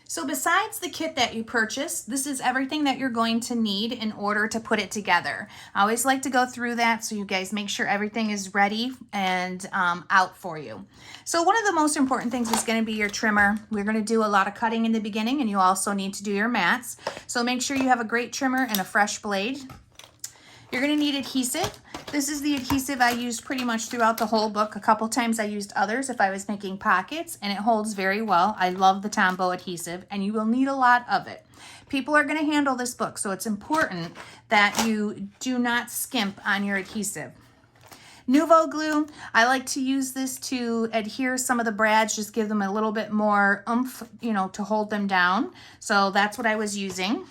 So besides the kit that you purchased, this is everything that you're going to need in order to put it together. I always like to go through that so you guys make sure everything is ready and out for you. So one of the most important things is going to be your trimmer. We're going to do a lot of cutting in the beginning, and you also need to do your mats. So make sure you have a great trimmer and a fresh blade. You're going to need adhesive. This is the adhesive I used pretty much throughout the whole book. A couple times I used others if I was making pockets, and it holds very well. I love the Tombow adhesive, and you will need a lot of it. People are going to handle this book, so it's important that you do not skimp on your adhesive. Nuvo glue, I like to use this to adhere some of the brads, just give them a little bit more oomph, to hold them down. So that's what I was using.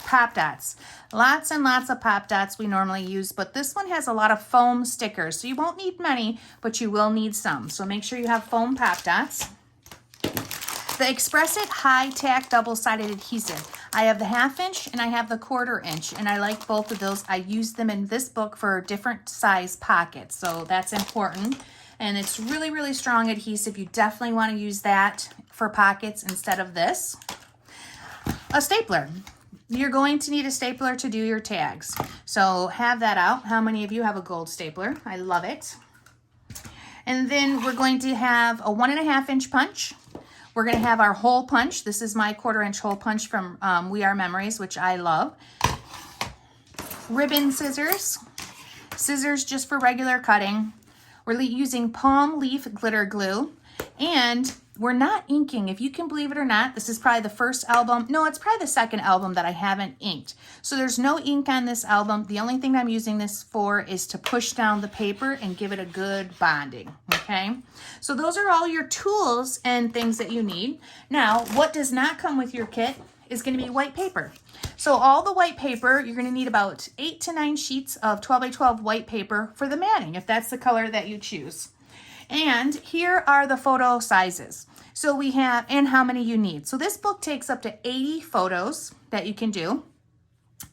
Pop dots. Lots and lots of pop dots we normally use, but this one has a lot of foam stickers, so you won't need many, but you will need some. So make sure you have foam pop dots. The Express It High Tack double-sided adhesive. I have the 1/2 inch and I have the 1/4 inch, and I like both of those. I use them in this book for different size pockets, so that's important. And it's really, really strong adhesive. You definitely want to use that for pockets instead of this. A stapler. You're going to need a stapler to do your tags. So have that out. How many of you have a gold stapler? I love it. And then we're going to have a 1.5 inch punch. We're going to have our hole punch. This is my 1/4 inch hole punch from We Are Memories, which I love. Ribbon scissors. Scissors just for regular cutting. We're using palm leaf glitter glue. And we're not inking. If you can believe it or not, this is probably the first album. No, it's probably the second album that I haven't inked. So there's no ink on this album. The only thing I'm using this for is to push down the paper and give it a good bonding, okay? So those are all your tools and things that you need. Now, what does not come with your kit is going to be white paper. So all the white paper, you're going to need about 8 to 9 sheets of 12 by 12 white paper for the matting, if that's the color that you choose. And here are the photo sizes. So we have, and how many you need. So this book takes up to 80 photos that you can do.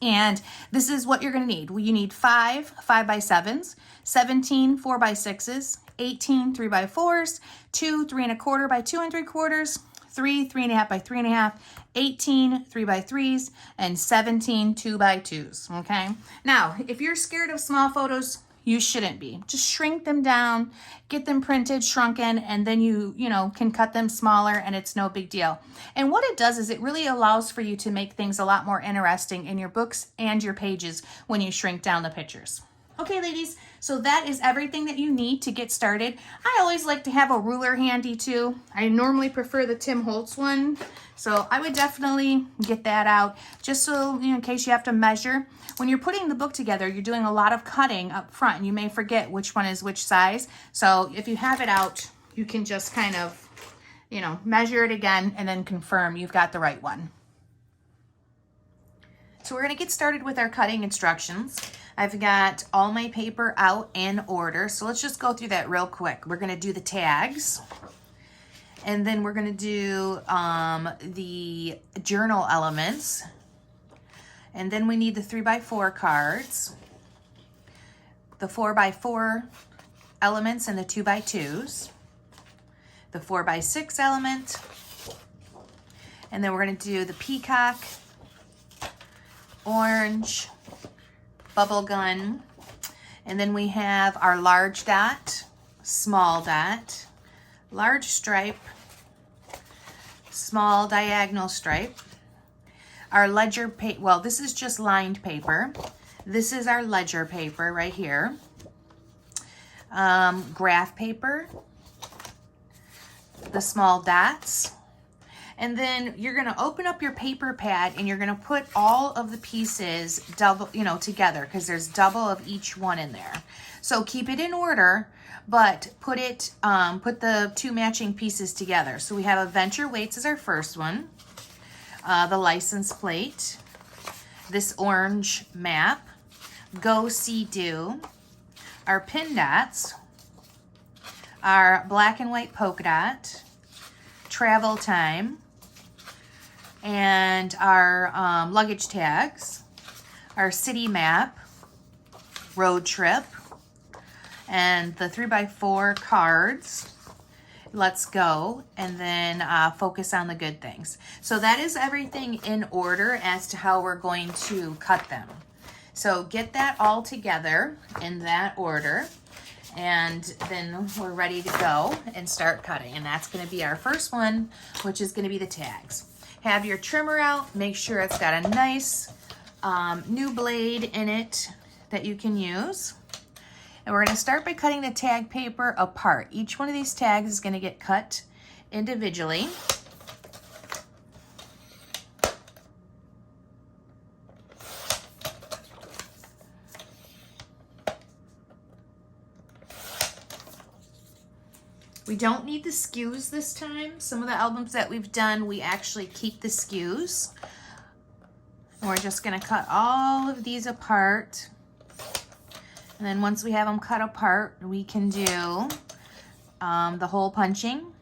And this is what you're going to need. You need 5 5x7s, 17 4x6s, 18 3x4s, 2 3¼ by 2 3/4, 3 3.5 by 3.5, 18 3x3s, and 17 2x2s. Okay. Now, if you're scared of small photos, you shouldn't be. Just shrink them down, get them printed, shrunken, and then you can cut them smaller, and it's no big deal. And what it does is it really allows for you to make things a lot more interesting in your books and your pages when you shrink down the pictures. Okay, ladies, so that is everything that you need to get started. I always like to have a ruler handy too. I normally prefer the Tim Holtz one, so I would definitely get that out just so in case you have to measure. When you're putting the book together, you're doing a lot of cutting up front, and you may forget which one is which size. So if you have it out, you can just kind of, measure it again and then confirm you've got the right one. So we're going to get started with our cutting instructions. I've got all my paper out in order, so let's just go through that real quick. We're going to do the tags, and then we're going to do the journal elements, and then we need the 3x4 cards, the 4x4 elements and the 2x2s, the 4x6 element, and then we're going to do the peacock, orange, bubble gun, and then we have our large dot, small dot, large stripe, small diagonal stripe, our ledger paper. Well, this is just lined paper. This is our ledger paper right here. Graph paper, the small dots. And then you're going to open up your paper pad and you're going to put all of the pieces double, together, because there's double of each one in there. So keep it in order, but put the 2 matching pieces together. So we have Adventure Weights as our first one, the license plate, this orange map, Go See Do, our pin dots, our black and white polka dot, travel time, and our luggage tags, our city map, road trip, and the 3x4 cards, let's go, and then focus on the good things. So that is everything in order as to how we're going to cut them. So get that all together in that order, and then we're ready to go and start cutting. And that's going to be our first one, which is going to be the tags. Have your trimmer out. Make sure it's got a nice new blade in it that you can use. And we're going to start by cutting the tag paper apart. Each one of these tags is going to get cut individually. We don't need the skews this time. Some of the albums that we've done, we actually keep the skews. And we're just going to cut all of these apart. And then once we have them cut apart, we can do the hole punching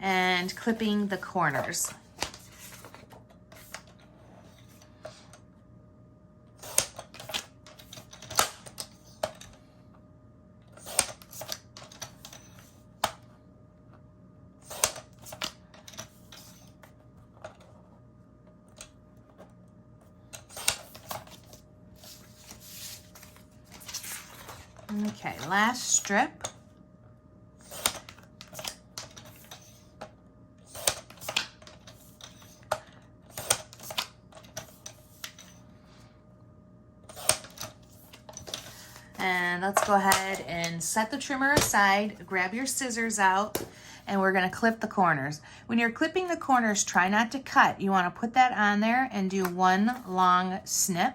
and clipping the corners. Okay, last strip. And let's go ahead and set the trimmer aside, grab your scissors out, and we're going to clip the corners. When you're clipping the corners, try not to cut. You want to put that on there and do one long snip.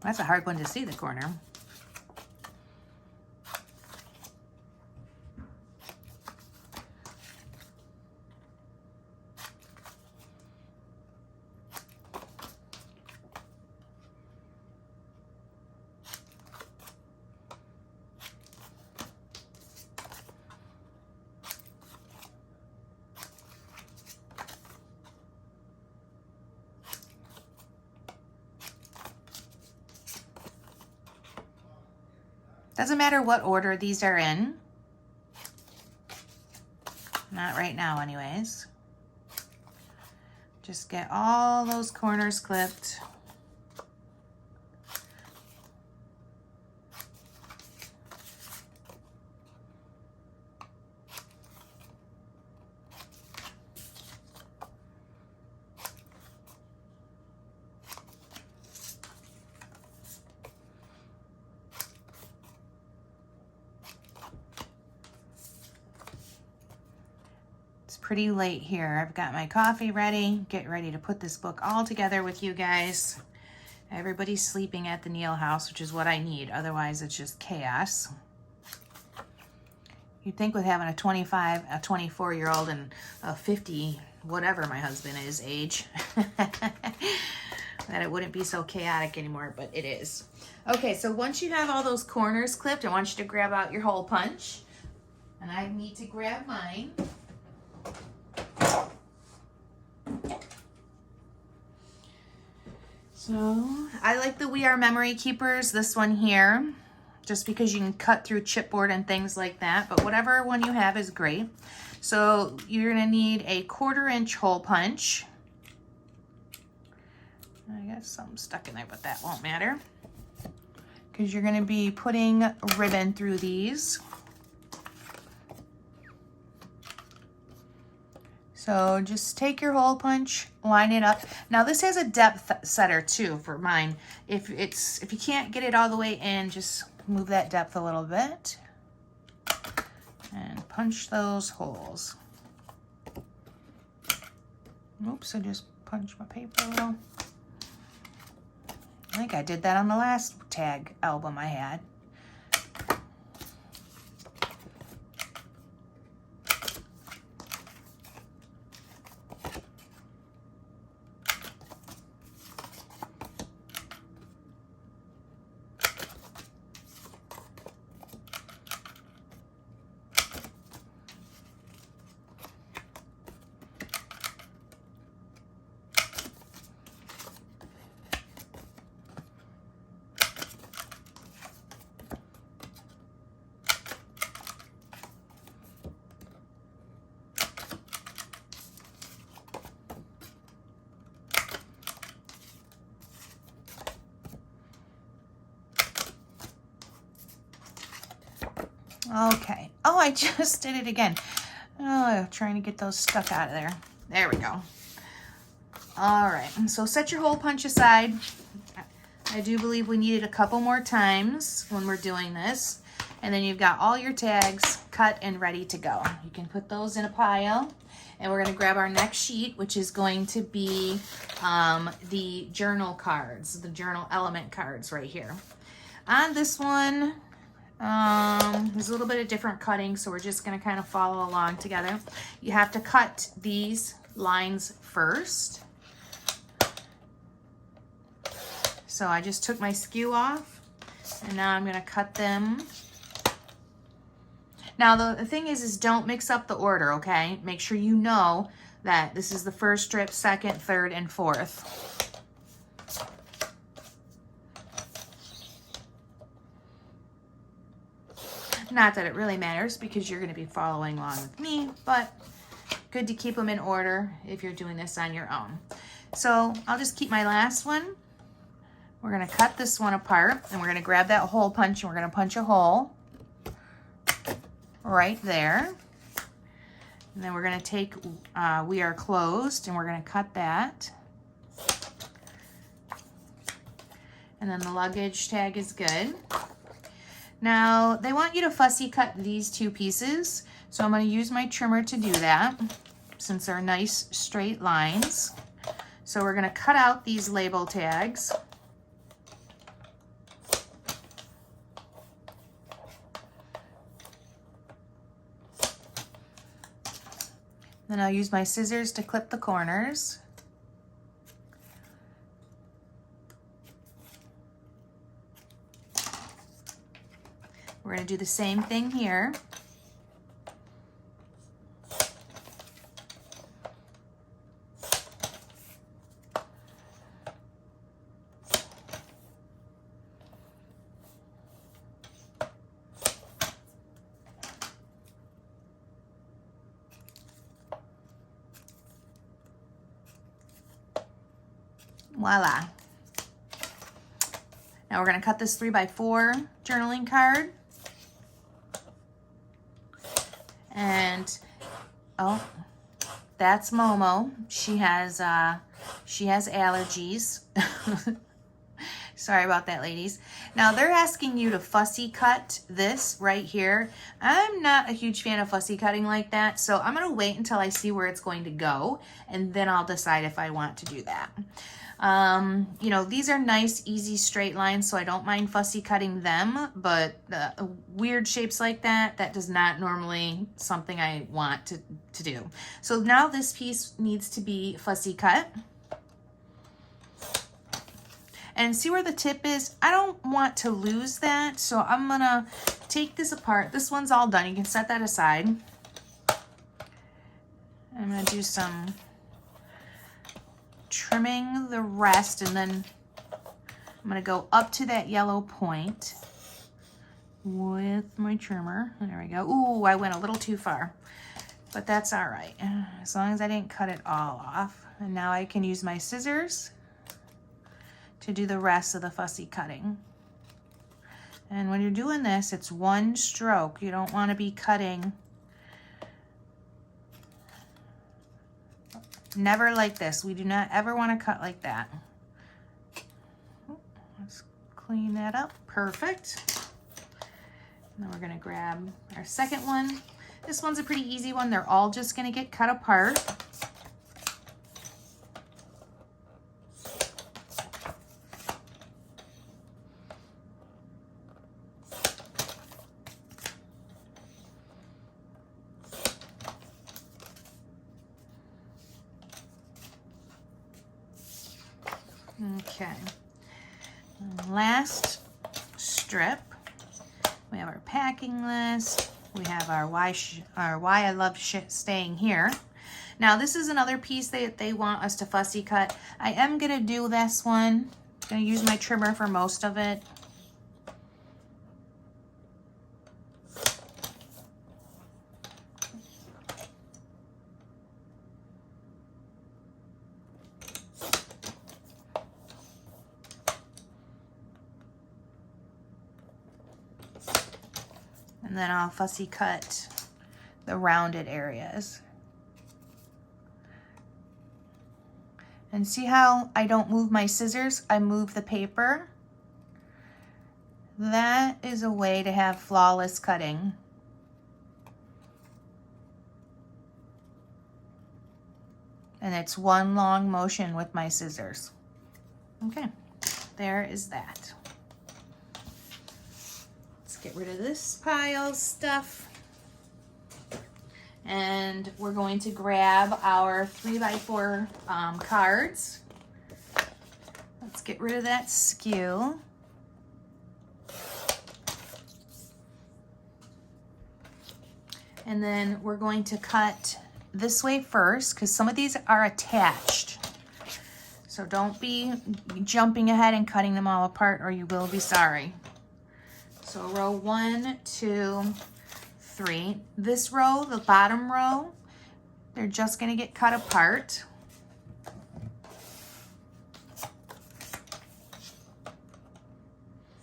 That's a hard one to see, the corner. Doesn't matter what order these are in. Not right now anyways. Just get all those corners clipped. Pretty late here. I've got my coffee ready, getting ready to put this book all together with you guys. Everybody's sleeping at the Neal house, which is what I need. Otherwise, it's just chaos. You'd think with having a 25, a 24-year-old, and a 50, whatever my husband is, age, that it wouldn't be so chaotic anymore, but it is. Okay, so once you have all those corners clipped, I want you to grab out your hole punch. And I need to grab mine. So I like the We Are Memory Keepers, this one here, just because you can cut through chipboard and things like that, but whatever one you have is great. So you're gonna need a 1/4 inch hole punch. I got some stuck in there, but that won't matter because you're gonna be putting ribbon through these. So just take your hole punch, line it up. Now this has a depth setter too for mine. If you can't get it all the way in, just move that depth a little bit and punch those holes. Oops, I just punched my paper a little. I think I did that on the last tag album I had. Okay. Oh, I just did it again. Oh, trying to get those stuck out of there. There we go. All right, so set your hole punch aside. I do believe we need it a couple more times when we're doing this. And then you've got all your tags cut and ready to go. You can put those in a pile. And we're gonna grab our next sheet, which is going to be the journal cards, the journal element cards right here. On this one, there's a little bit of different cutting, so we're just gonna kind of follow along together. You have to cut these lines first. So I just took my skew off, and now I'm gonna cut them. Now the thing is don't mix up the order, okay? Make sure you know that this is the first strip, second, third, and fourth. Not that it really matters because you're gonna be following along with me, but good to keep them in order if you're doing this on your own. So I'll just keep my last one. We're gonna cut this one apart and we're gonna grab that hole punch and we're gonna punch a hole right there. And then we're gonna take We Are Closed and we're gonna cut that. And then the luggage tag is good. Now they want you to fussy cut these two pieces. So I'm gonna use my trimmer to do that since they're nice straight lines. So we're gonna cut out these label tags. Then I'll use my scissors to clip the corners. We're going to do the same thing here. Voila. Now we're going to cut this 3x4 journaling card. And oh, that's Momo. She has allergies. Sorry about that, ladies. Now they're asking you to fussy cut this right here. I'm not a huge fan of fussy cutting like that, so I'm gonna wait until I see where it's going to go, and then I'll decide if I want to do that. You know, these are nice, easy straight lines, so I don't mind fussy cutting them, but weird shapes like that, that does not normally something I want to do. So now this piece needs to be fussy cut. And see where the tip is? I don't want to lose that, so I'm gonna take this apart. This one's all done. You can set that aside. I'm gonna do some trimming the rest, and then I'm gonna go up to that yellow point with my trimmer. There we go. Ooh, I went a little too far, but that's all right, as long as I didn't cut it all off. And now I can use my scissors to do the rest of the fussy cutting. And when you're doing this, it's one stroke. You don't want to be cutting. Never like this. We do not ever want to cut like that. Let's clean that up. Perfect. And then we're going to grab our second one. This one's a pretty easy one. They're all just going to get cut apart. Okay, and last strip, we have our packing list. We have our why I love staying here. Now this is another piece that they want us to fussy cut. I am gonna do this one. I'm gonna use my trimmer for most of it. And And then I'll fussy cut the rounded areas. And see how I don't move my scissors, I move the paper? That is a way to have flawless cutting. And it's one long motion with my scissors. Okay, there is that. Let's get rid of this pile of stuff. And we're going to grab our 3x4 cards. Let's get rid of that skew. And then we're going to cut this way first because some of these are attached. So don't be jumping ahead and cutting them all apart or you will be sorry. So row 1, 2, 3. This row, the bottom row, they're just going to get cut apart.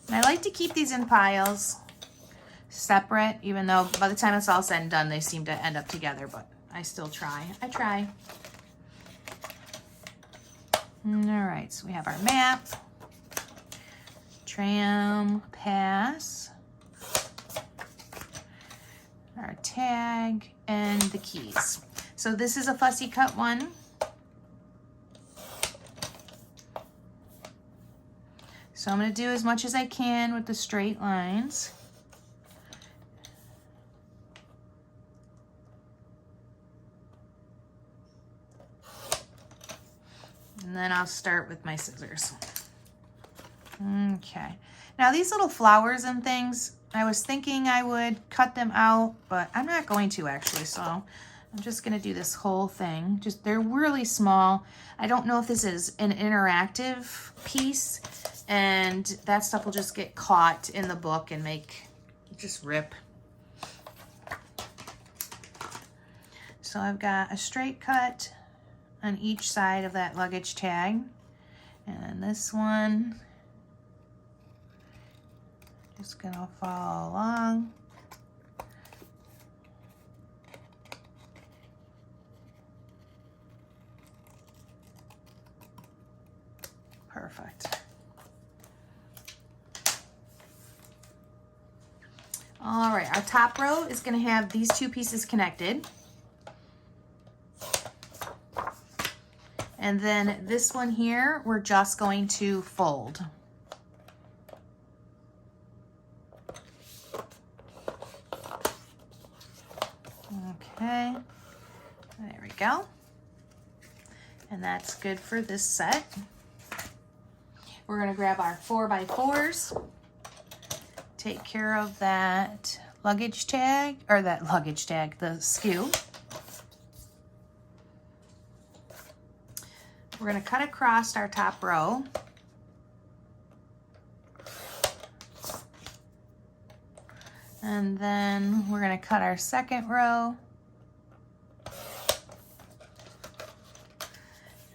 And I like to keep these in piles separate, even though by the time it's all said and done, they seem to end up together, but I still try. I try. All right, so we have our map, tram, pass, our tag, and the keys. So this is a fussy cut one. So I'm going to do as much as I can with the straight lines. And then I'll start with my scissors. Okay. Now these little flowers and things, I was thinking I would cut them out, but I'm not going to actually, so I'm just going to do this whole thing. Just they're really small. I don't know if this is an interactive piece, and that stuff will just get caught in the book and just rip. So I've got a straight cut on each side of that luggage tag. And this one, just gonna follow along. Perfect. All right, our top row is gonna have these two pieces connected. And then this one here, we're just going to fold. Okay, there we go. And that's good for this set. We're gonna grab our 4x4s, take care of that luggage tag, the skew. We're going to cut across our top row. And then we're going to cut our second row.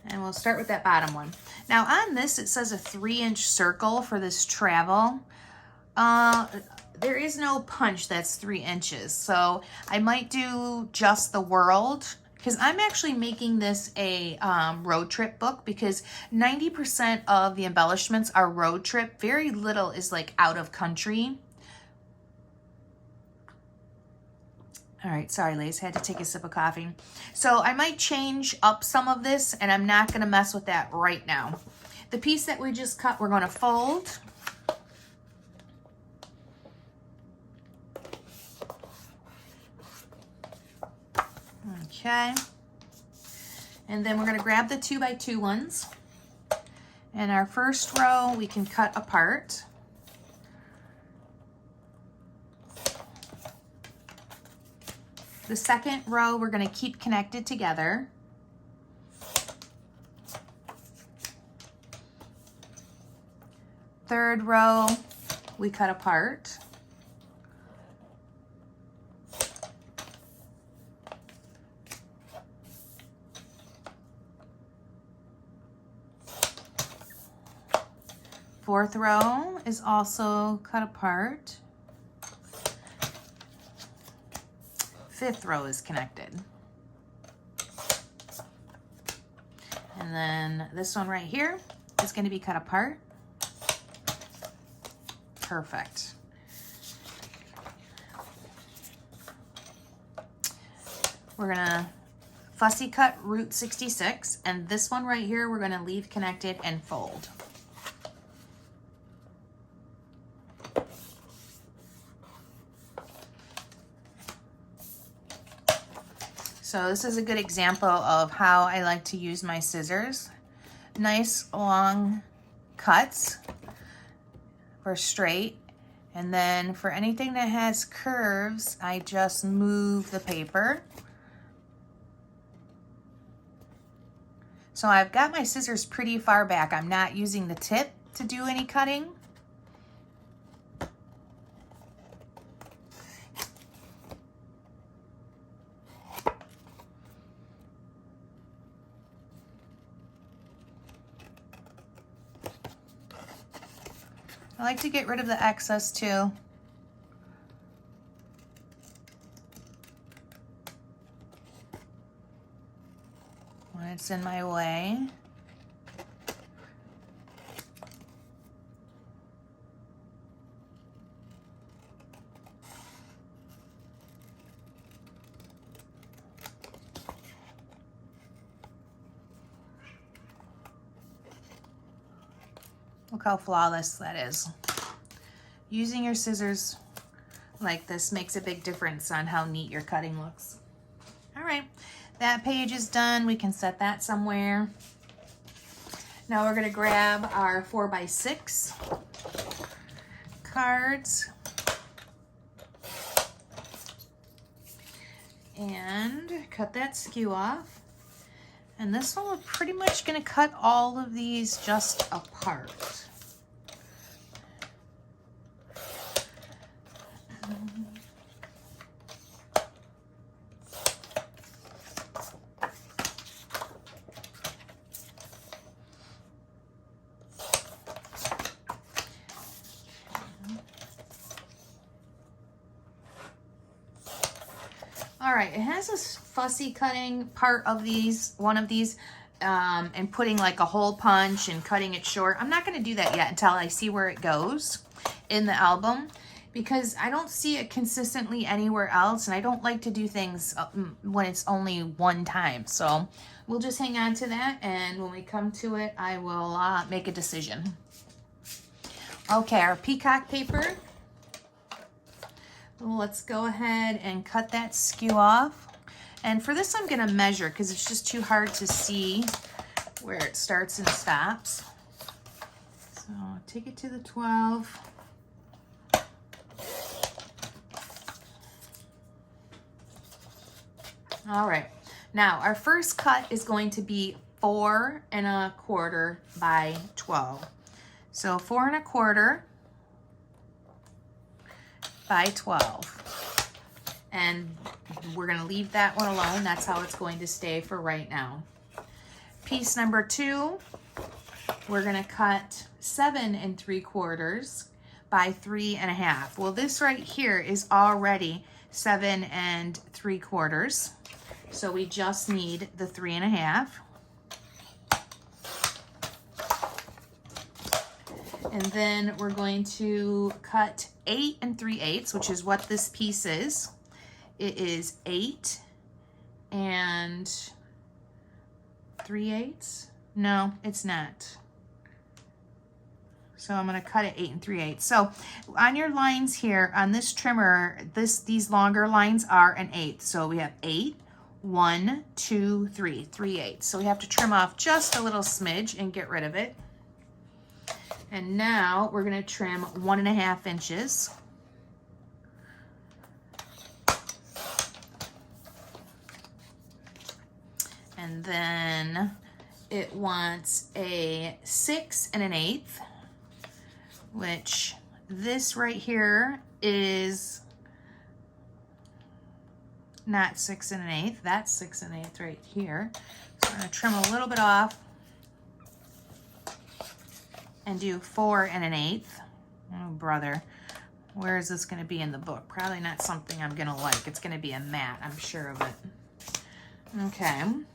And we'll start with that bottom one. Now on this, it says a 3-inch circle for this travel. There is no punch that's 3 inches. So I might do just the world, because I'm actually making this a road trip book, because 90% of the embellishments are road trip. Very little is like out of country. All right, sorry, ladies, had to take a sip of coffee. So I might change up some of this, and I'm not gonna mess with that right now. The piece that we just cut, we're gonna fold. Okay, and then we're going to grab the 2x2 ones, and our first row we can cut apart. The second row we're going to keep connected together. Third row we cut apart. Fourth row is also cut apart. 5th row is connected. And then this one right here is going to be cut apart. Perfect. We're gonna fussy cut root 66, and this one right here we're gonna leave connected and fold. So this is a good example of how I like to use my scissors. Nice long cuts for straight, and then for anything that has curves, I just move the paper. So I've got my scissors pretty far back. I'm not using the tip to do any cutting. I like to get rid of the excess too. When it's in my way. Look how flawless that is. Using your scissors like this makes a big difference on how neat your cutting looks. All right, that page is done. We can set that somewhere. Now we're gonna grab our 4x6 cards and cut that skew off. And this one, we're pretty much gonna cut all of these just apart. All right, it has a fussy cutting part of these, one of these, and putting like a hole punch and cutting it short. I'm not gonna do that yet until I see where it goes in the album, because I don't see it consistently anywhere else, and I don't like to do things when it's only one time. So we'll just hang on to that, and when we come to it, I will make a decision. Okay, our peacock paper. Let's go ahead and cut that skew off. And for this, I'm gonna measure because it's just too hard to see where it starts and stops. So take it to the 12. All right, now our first cut is going to be 4 1/4 by 12. So 4 1/4 by 12, and we're going to leave that one alone. That's how it's going to stay for right now. Piece number 2, we're going to cut 7 3/4 by 3 1/2. Well, this right here is already 7 3/4, so we just need the 3 1/2. And then we're going to cut 8 3/8, which is what this piece is. It is 8 3/8. No, it's not. So I'm going to cut it 8 3/8. So on your lines here, on this trimmer, these longer lines are an 1/8. So we have 8, 1, 2, 3, 3/8. So we have to trim off just a little smidge and get rid of it. And now we're going to trim 1 1/2 inches. And then it wants a 6 1/8, which this right here is not 6 1/8. That's 6 1/8 right here. So we're going to trim a little bit off and do 4 1/8. Oh, brother. Where is this going to be in the book? Probably not something I'm going to like. It's going to be a mat, I'm sure of it. Okay. And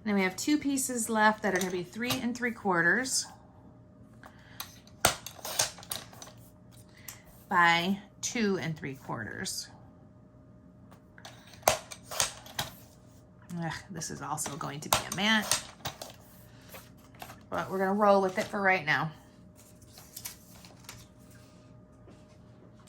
then we have 2 pieces left that are going to be 3 3/4 by 2 3/4. Ugh, this is also going to be a mat, but we're going to roll with it for right now.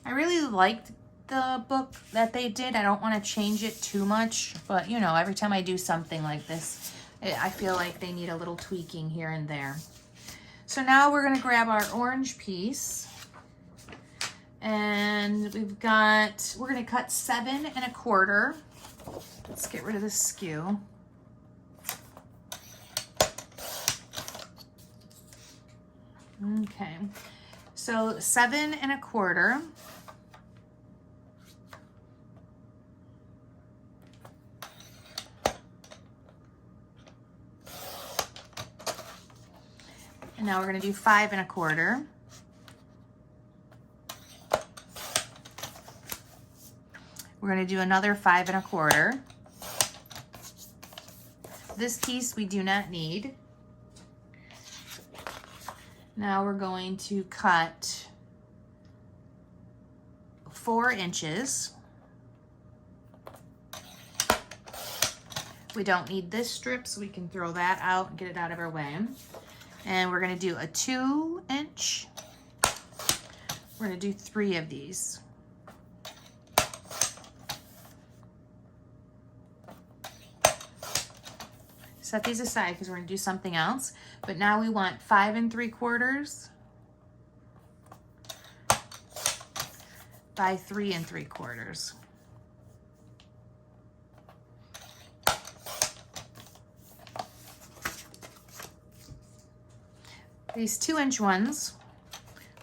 I really liked the book that they did. I don't want to change it too much, but you know, every time I do something like this, I feel like they need a little tweaking here and there. So now we're going to grab our orange piece, and we're going to cut 7 1/4. Let's get rid of this skew. Okay, so 7 1/4. And now we're going to do 5 1/4. We're going to do another 5 1/4. This piece we do not need. Now we're going to cut 4 inches. We don't need this strip, so we can throw that out and get it out of our way. And we're going to do a 2 inch. We're going to do 3 of these. Set these aside because we're going to do something else. But now we want 5 3/4 by 3 3/4. These 2 inch ones,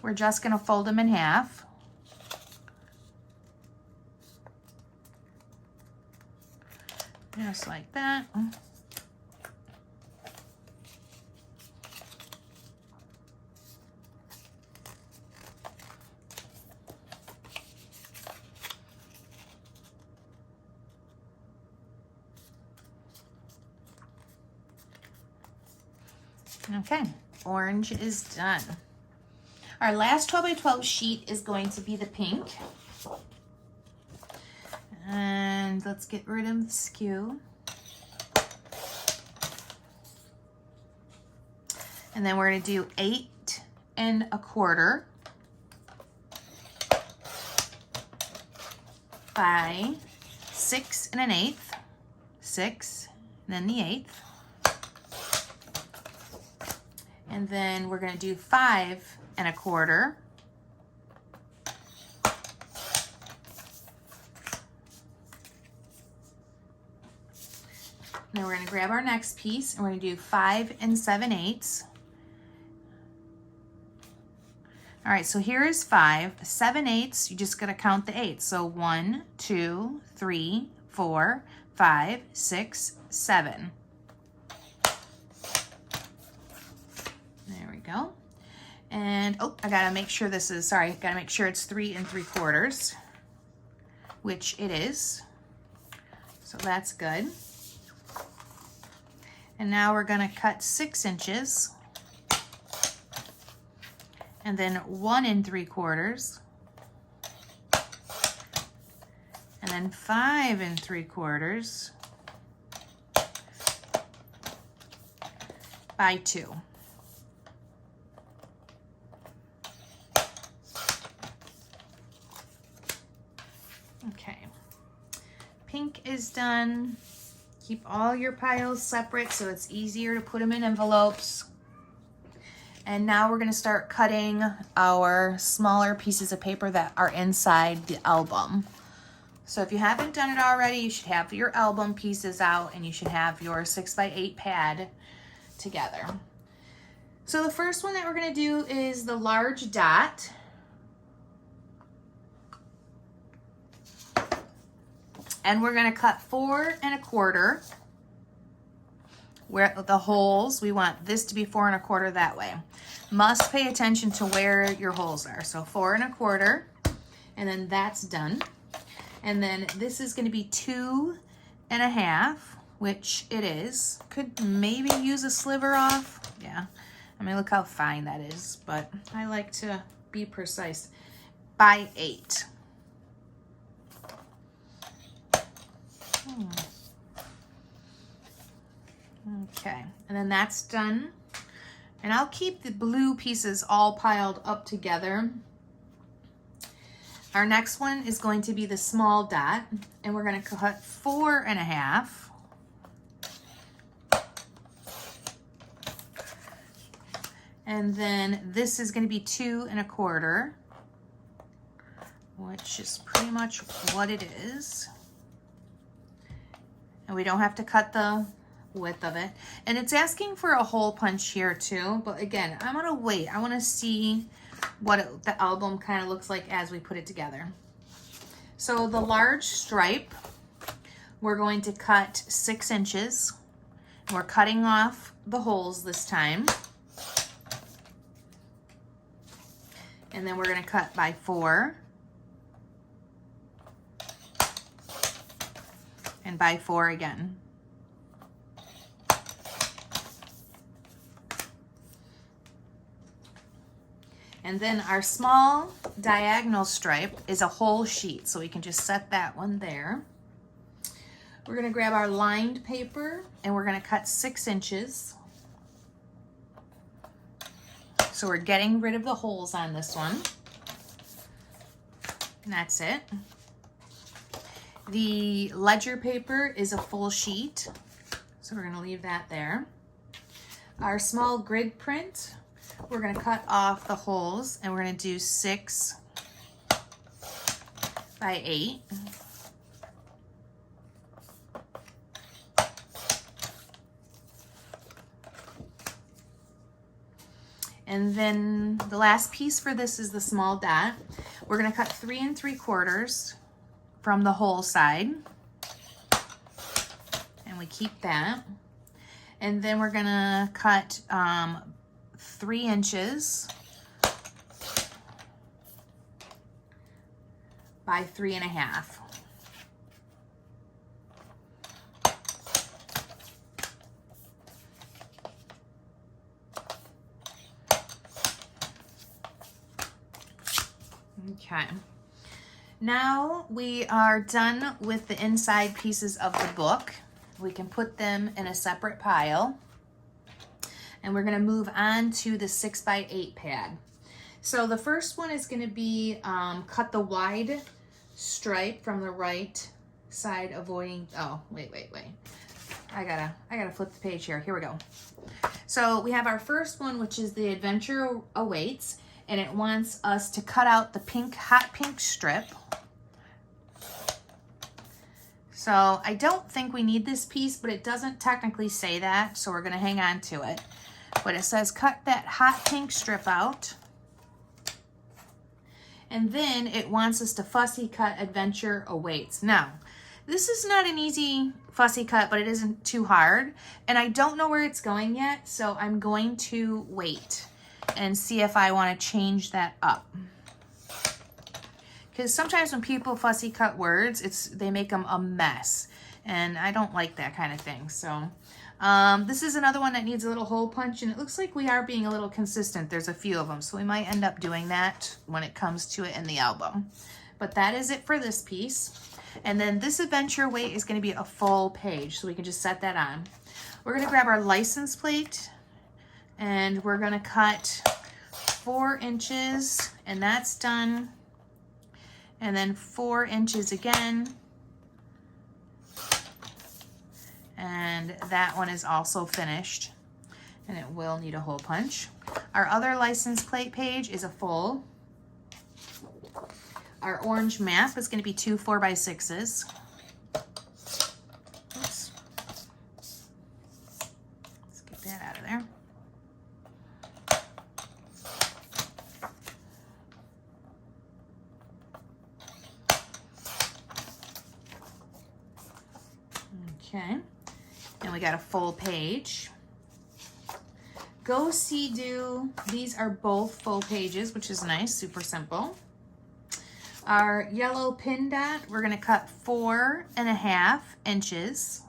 we're just going to fold them in half. Just like that. Okay, orange is done. Our last 12 by 12 sheet is going to be the pink. And let's get rid of the skew. And then we're going to do 8 1/4 by 6 1/8. 6, and then the 1/8. And then we're going to do 5 1/4. Then we're going to grab our next piece and we're going to do 5 7/8. All right, so here is 5. 7/8, you just got to count the 8. So 1, 2, 3, 4, 5, 6, 7. There we go. And oh, I gotta make sure this is, sorry, gotta make sure it's 3 3/4, which it is. So that's good. And now we're gonna cut 6 inches. And then 1 3/4. And then 5 3/4 by 2. Okay, pink is done. Keep all your piles separate so it's easier to put them in envelopes. And now we're going to start cutting our smaller pieces of paper that are inside the album. So if you haven't done it already, you should have your album pieces out and you should have your 6 by 8 pad together. So the first one that we're going to do is the large dot. And we're going to cut 4 1/4. Where the holes, we want this to be 4 1/4 that way. Must pay attention to where your holes are. So 4 1/4, And then that's done. And then this is going to be 2.5, which it is. Could maybe use a sliver off. Yeah. I mean, look how fine that is, but I like to be precise. By 8. Okay, and then that's done. And I'll keep the blue pieces all piled up together. Our next one is going to be the small dot, and we're going to cut 4.5. And then this is going to be 2.25, which is pretty much what it is. And we don't have to cut the width of it. And it's asking for a hole punch here too, but again, I'm gonna wait. I want to see what the album kind of looks like as we put it together. So the large stripe, we're going to cut 6 inches. We're cutting off the holes this time. And then we're going to cut by 4. And by 4 again. And then our small diagonal stripe is a whole sheet, so we can just set that one there. We're going to grab our lined paper and we're going to cut 6 inches. So we're getting rid of the holes on this one. And that's it. The ledger paper is a full sheet, so we're going to leave that there. Our small grid print, we're going to cut off the holes and we're going to do 6 by 8. And then the last piece for this is the small dot. We're going to cut 3 3/4 from the hole side. And we keep that. And then we're going to cut 3 inches by 3.5. Okay. Now we are done with the inside pieces of the book. We can put them in a separate pile. And we're going to move on to the 6 by 8 pad. So the first one is going to be cut the wide stripe from the right side, avoiding, oh, wait. I gotta flip the page here. Here we go. So we have our first one, which is the Adventure Awaits, and it wants us to cut out the pink, hot pink strip. So I don't think we need this piece, but it doesn't technically say that, so we're gonna hang on to it. But it says cut that hot pink strip out. And then it wants us to fussy cut Adventure Awaits. Now, this is not an easy fussy cut, but it isn't too hard. And I don't know where it's going yet, so I'm going to wait and see if I want to change that up. Because sometimes when people fussy cut words, they make them a mess. And I don't like that kind of thing. So this is another one that needs a little hole punch. And it looks like we are being a little consistent. There's a few of them. So we might end up doing that when it comes to it in the album. But that is it for this piece. And then this Adventure Weight is going to be a full page. So we can just set that on. We're going to grab our license plate. And we're going to cut 4 inches. And that's done. And then 4 inches again. And that one is also finished. And it will need a hole punch. Our other license plate page is a full. Our orange map is going to be 2 4x6s. Oops. Let's get that out of there. Okay, and we got a full page. Go See Do, these are both full pages, which is nice, super simple. Our yellow pin dot, we're gonna cut 4.5 inches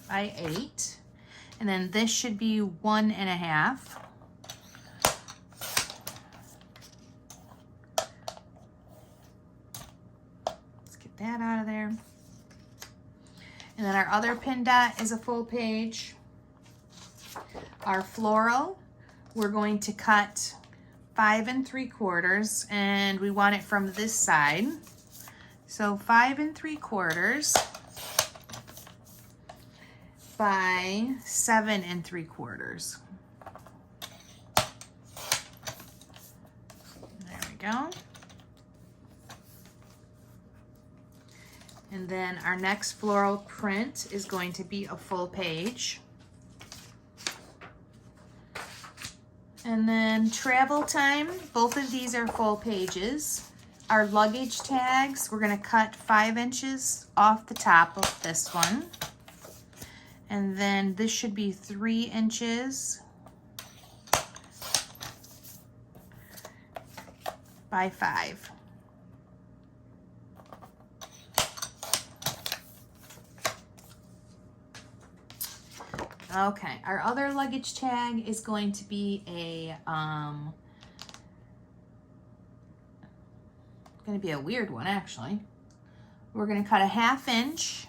by 8. And then this should be 1.5. Let's get that out of there. And then our other pin dot is a full page. Our floral, we're going to cut 5 3/4, and we want it from this side. So 5 3/4 by 7 3/4. There we go. And then our next floral print is going to be a full page. And then travel time, both of these are full pages. Our luggage tags, we're gonna cut 5 inches off the top of this one. And then this should be 3 inches by 5. Okay, our other luggage tag is going to be a weird one actually. We're gonna cut a 1/2 inch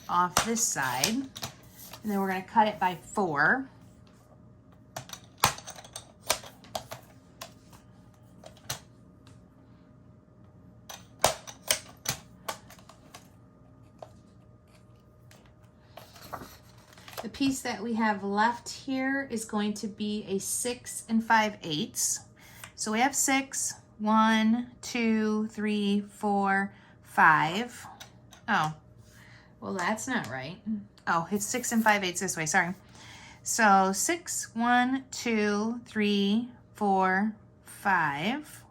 off this side, and then we're gonna cut it by 4. The piece that we have left here is going to be a 6 5/8. So we have 6, 1, 2, 3, 4, 5. Oh, well, that's not right. Oh, it's 6 5/8 this way, sorry. So 6, 1, 2, 3, 4, 5.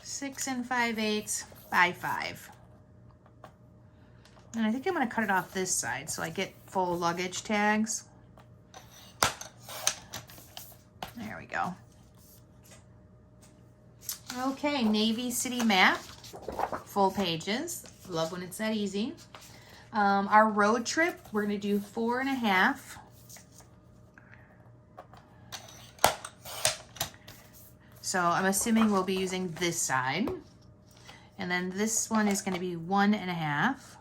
6 5/8 by 5. And I think I'm going to cut it off this side so I get full luggage tags. There we go. Okay, Navy City map, full pages. Love when it's that easy. Our road trip, we're going to do 4.5. So I'm assuming we'll be using this side. And then this one is going to be 1.5.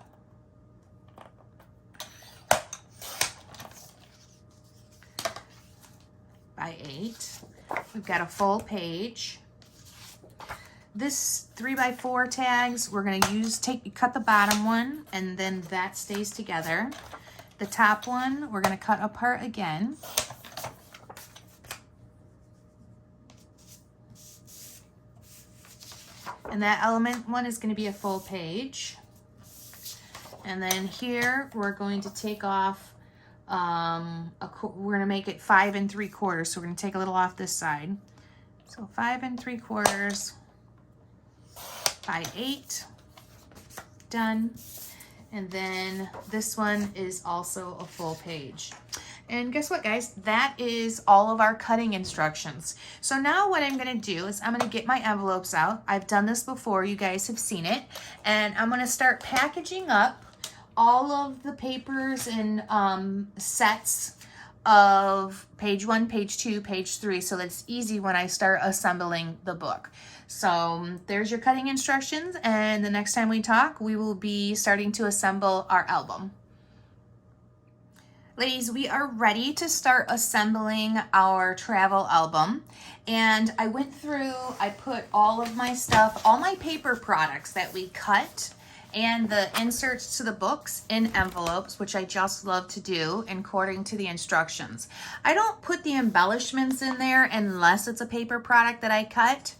by 8. We've got a full page. This 3x4 tags, we're going to cut the bottom one, and then that stays together. The top one, we're going to cut apart again. And that element one is going to be a full page. And then here, we're going to take off we're going to make it 5 3/4, so we're going to take a little off this side. So 5 3/4 by 8, done. And then this one is also a full page. And guess what, guys? That is all of our cutting instructions. So now what I'm going to do is I'm going to get my envelopes out. I've done this before, you guys have seen it, and I'm going to start packaging up all of the papers in sets of page 1, page 2, page 3, so that it's easy when I start assembling the book. So there's your cutting instructions, and the next time we talk, we will be starting to assemble our album. Ladies, we are ready to start assembling our travel album. And I went through, I put all of my stuff, all my paper products that we cut and the inserts to the books in envelopes, which I just love to do according to the instructions. I don't put the embellishments in there unless it's a paper product that I cut.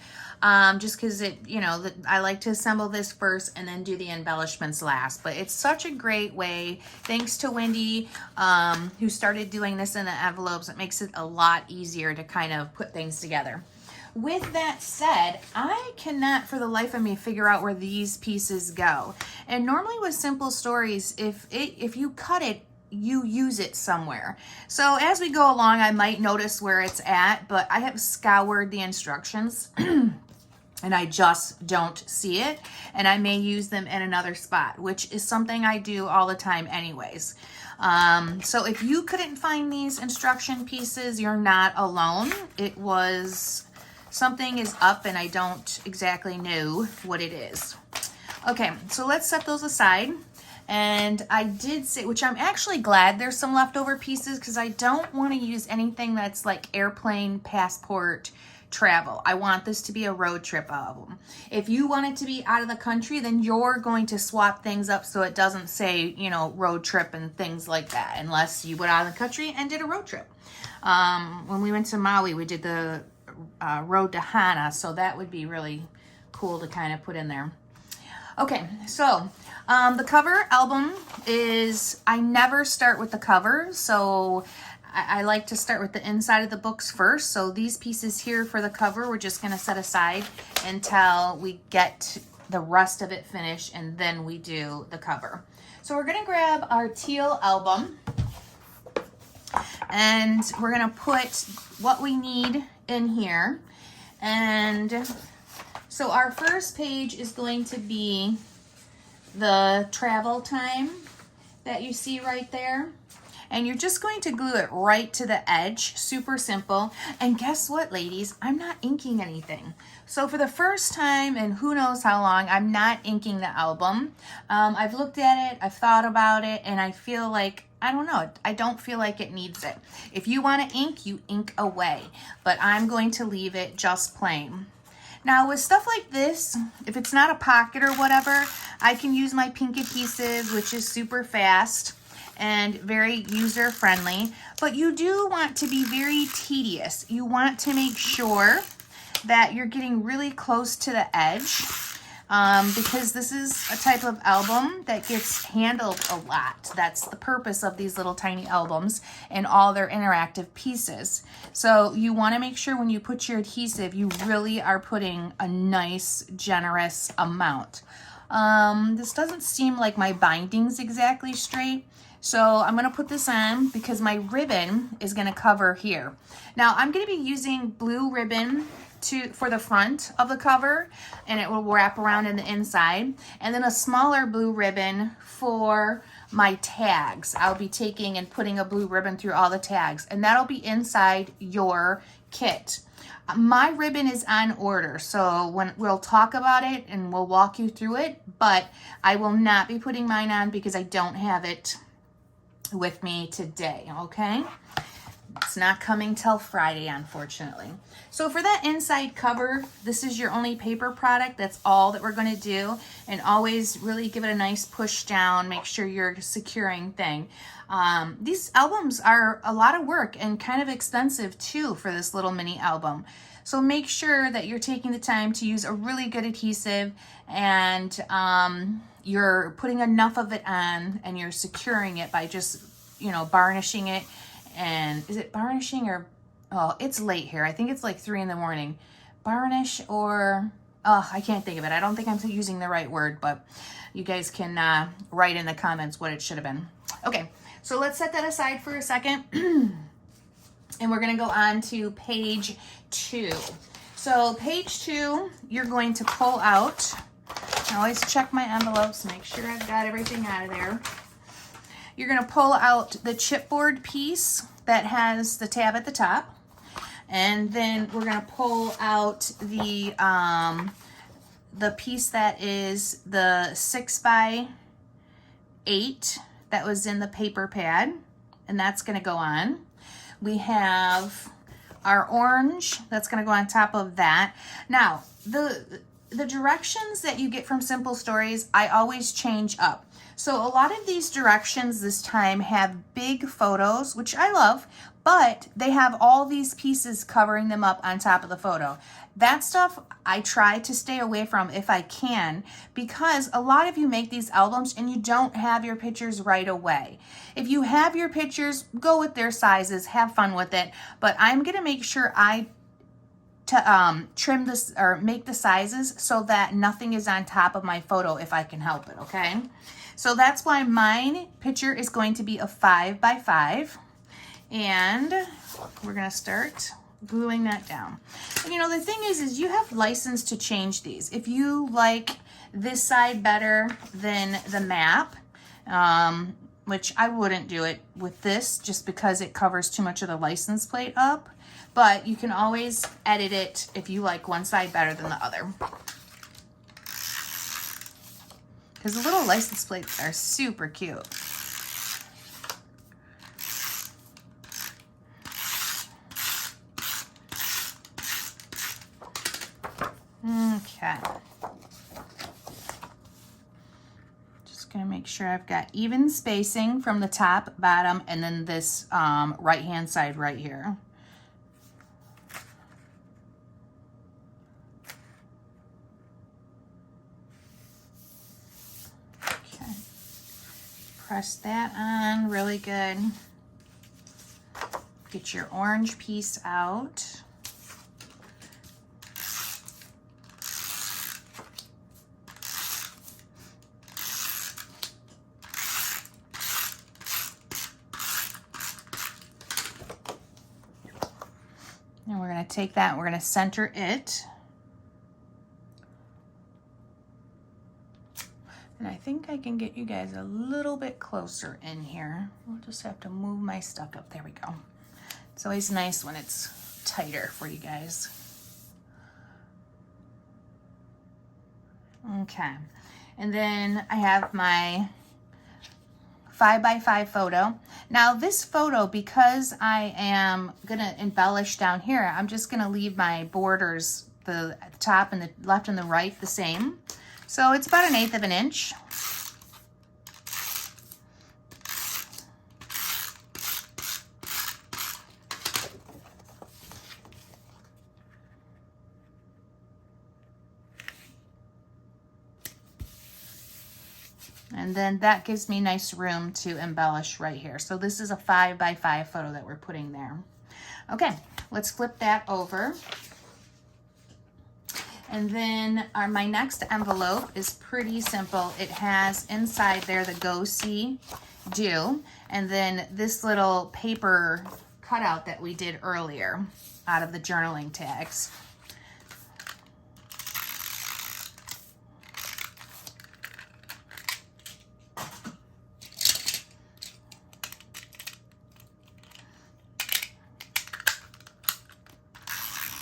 Just because I like to assemble this first and then do the embellishments last. But it's such a great way, thanks to Wendy, who started doing this in the envelopes. It makes it a lot easier to kind of put things together. With that said, I cannot for the life of me figure out where these pieces go. And normally with Simple Stories, if you cut it you use it somewhere. So as we go along, I might notice where it's at, but I have scoured the instructions and I just don't see it. And I may use them in another spot, which is something I do all the time anyways. So if you couldn't find these instruction pieces, you're not alone. It was, something is up and I don't exactly know what it is. Okay, so let's set those aside. And I did say, which I'm actually glad there's some leftover pieces, because I don't want to use anything that's like airplane, passport, travel. I want this to be a road trip album. If you want it to be out of the country, then you're going to swap things up so it doesn't say, you know, road trip and things like that, unless you went out of the country and did a road trip. When we went to Maui, we did the road to Hana, so that would be really cool to kind of put in there. Okay, so the cover album is, I never start with the cover, so I like to start with the inside of the books first. So these pieces here for the cover, we're just going to set aside until we get the rest of it finished, and then we do the cover. So we're going to grab our teal album, and we're going to put what we need in here. And so our first page is going to be the travel time that you see right there. And you're just going to glue it right to the edge, super simple. And guess what, ladies? I'm not inking anything. So for the first time in who knows how long, I'm not inking the album. I've looked at it, I've thought about it, and I feel like, I don't know, I don't feel like it needs it. If you want to ink, you ink away. But I'm going to leave it just plain. Now with stuff like this, if it's not a pocket or whatever, I can use my pink adhesive, which is super fast and very user friendly, but you do want to be very tedious. You want to make sure that you're getting really close to the edge, because this is a type of album that gets handled a lot. That's the purpose of these little tiny albums and all their interactive pieces. So you want to make sure when you put your adhesive, you really are putting a nice, generous amount. This doesn't seem like my binding's exactly straight, so I'm going to put this on because my ribbon is going to cover here. Now I'm going to be using blue ribbon for the front of the cover, and it will wrap around in the inside, and then a smaller blue ribbon for my tags. I'll be taking and putting a blue ribbon through all the tags, and that'll be inside your kit. My ribbon is on order, so when we'll talk about it and we'll walk you through it, but I will not be putting mine on because I don't have it with me today, okay? It's not coming till Friday, unfortunately. So for that inside cover, this is your only paper product. That's all that we're going to do. And always really give it a nice push down. Make sure you're securing thing. These albums are a lot of work and kind of expensive too for this little mini album. So make sure that you're taking the time to use a really good adhesive, and you're putting enough of it on, and you're securing it by just, you know, varnishing it. And is it varnishing or, oh, it's late here. I think it's like 3 in the morning. Varnish or, oh, I can't think of it. I don't think I'm using the right word, but you guys can write in the comments what it should have been. Okay, so let's set that aside for a second. And we're going to go on to page 2. So page 2, you're going to pull out, I always check my envelopes, make sure I've got everything out of there. You're going to pull out the chipboard piece that has the tab at the top. And then we're going to pull out the piece that is the 6x8 that was in the paper pad. And that's going to go on. We have our orange that's going to go on top of that. Now, the directions that you get from Simple Stories, I always change up. So a lot of these directions this time have big photos, which I love, but they have all these pieces covering them up on top of the photo. That stuff I try to stay away from if I can, because a lot of you make these albums and you don't have your pictures right away. If you have your pictures, go with their sizes, have fun with it, but I'm going to make sure I trim this or make the sizes so that nothing is on top of my photo if I can help it, okay? So that's why mine picture is going to be a 5 by 5. And we're gonna start gluing that down. And you know, the thing is you have license to change these. If you like this side better than the map, which I wouldn't do it with this just because it covers too much of the license plate up, but you can always edit it if you like one side better than the other. Because the little license plates are super cute. Okay. Just gonna make sure I've got even spacing from the top, bottom, and then this right-hand side right here. Okay. Press that on really good. Get your orange piece out. And we're going to take that and we're going to center it. And I think I can get you guys a little bit closer in here. We'll just have to move my stuff up. There we go. It's always nice when it's tighter for you guys. Okay. And then I have my 5 by 5 photo. Now this photo, because I am gonna embellish down here, I'm just gonna leave my borders, the top and the left and the right, the same. So it's about 1/8 of an inch. And then that gives me nice room to embellish right here. So this is a 5 by 5 photo that we're putting there. Okay, let's flip that over. And then my next envelope is pretty simple. It has inside there the Go See Do, and then this little paper cutout that we did earlier out of the journaling tags.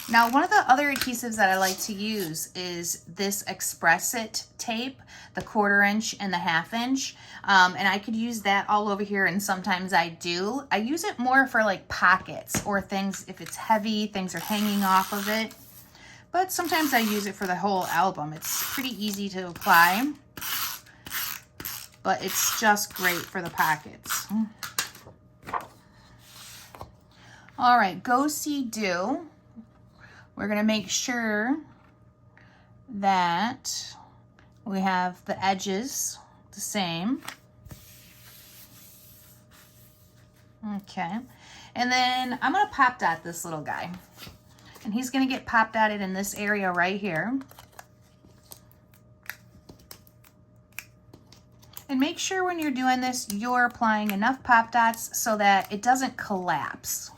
Now, one of the other adhesives that I like to use is this Express It tape, the 1/4 inch and the 1/2 inch. And I could use that all over here, and sometimes I do. I use it more for like pockets or things, if it's heavy, things are hanging off of it. But sometimes I use it for the whole album. It's pretty easy to apply, but it's just great for the pockets. All right, Go See Do. We're gonna make sure that we have the edges the same. Okay, and then I'm gonna pop dot this little guy. And he's gonna get pop dotted in this area right here. And make sure when you're doing this, you're applying enough pop dots so that it doesn't collapse.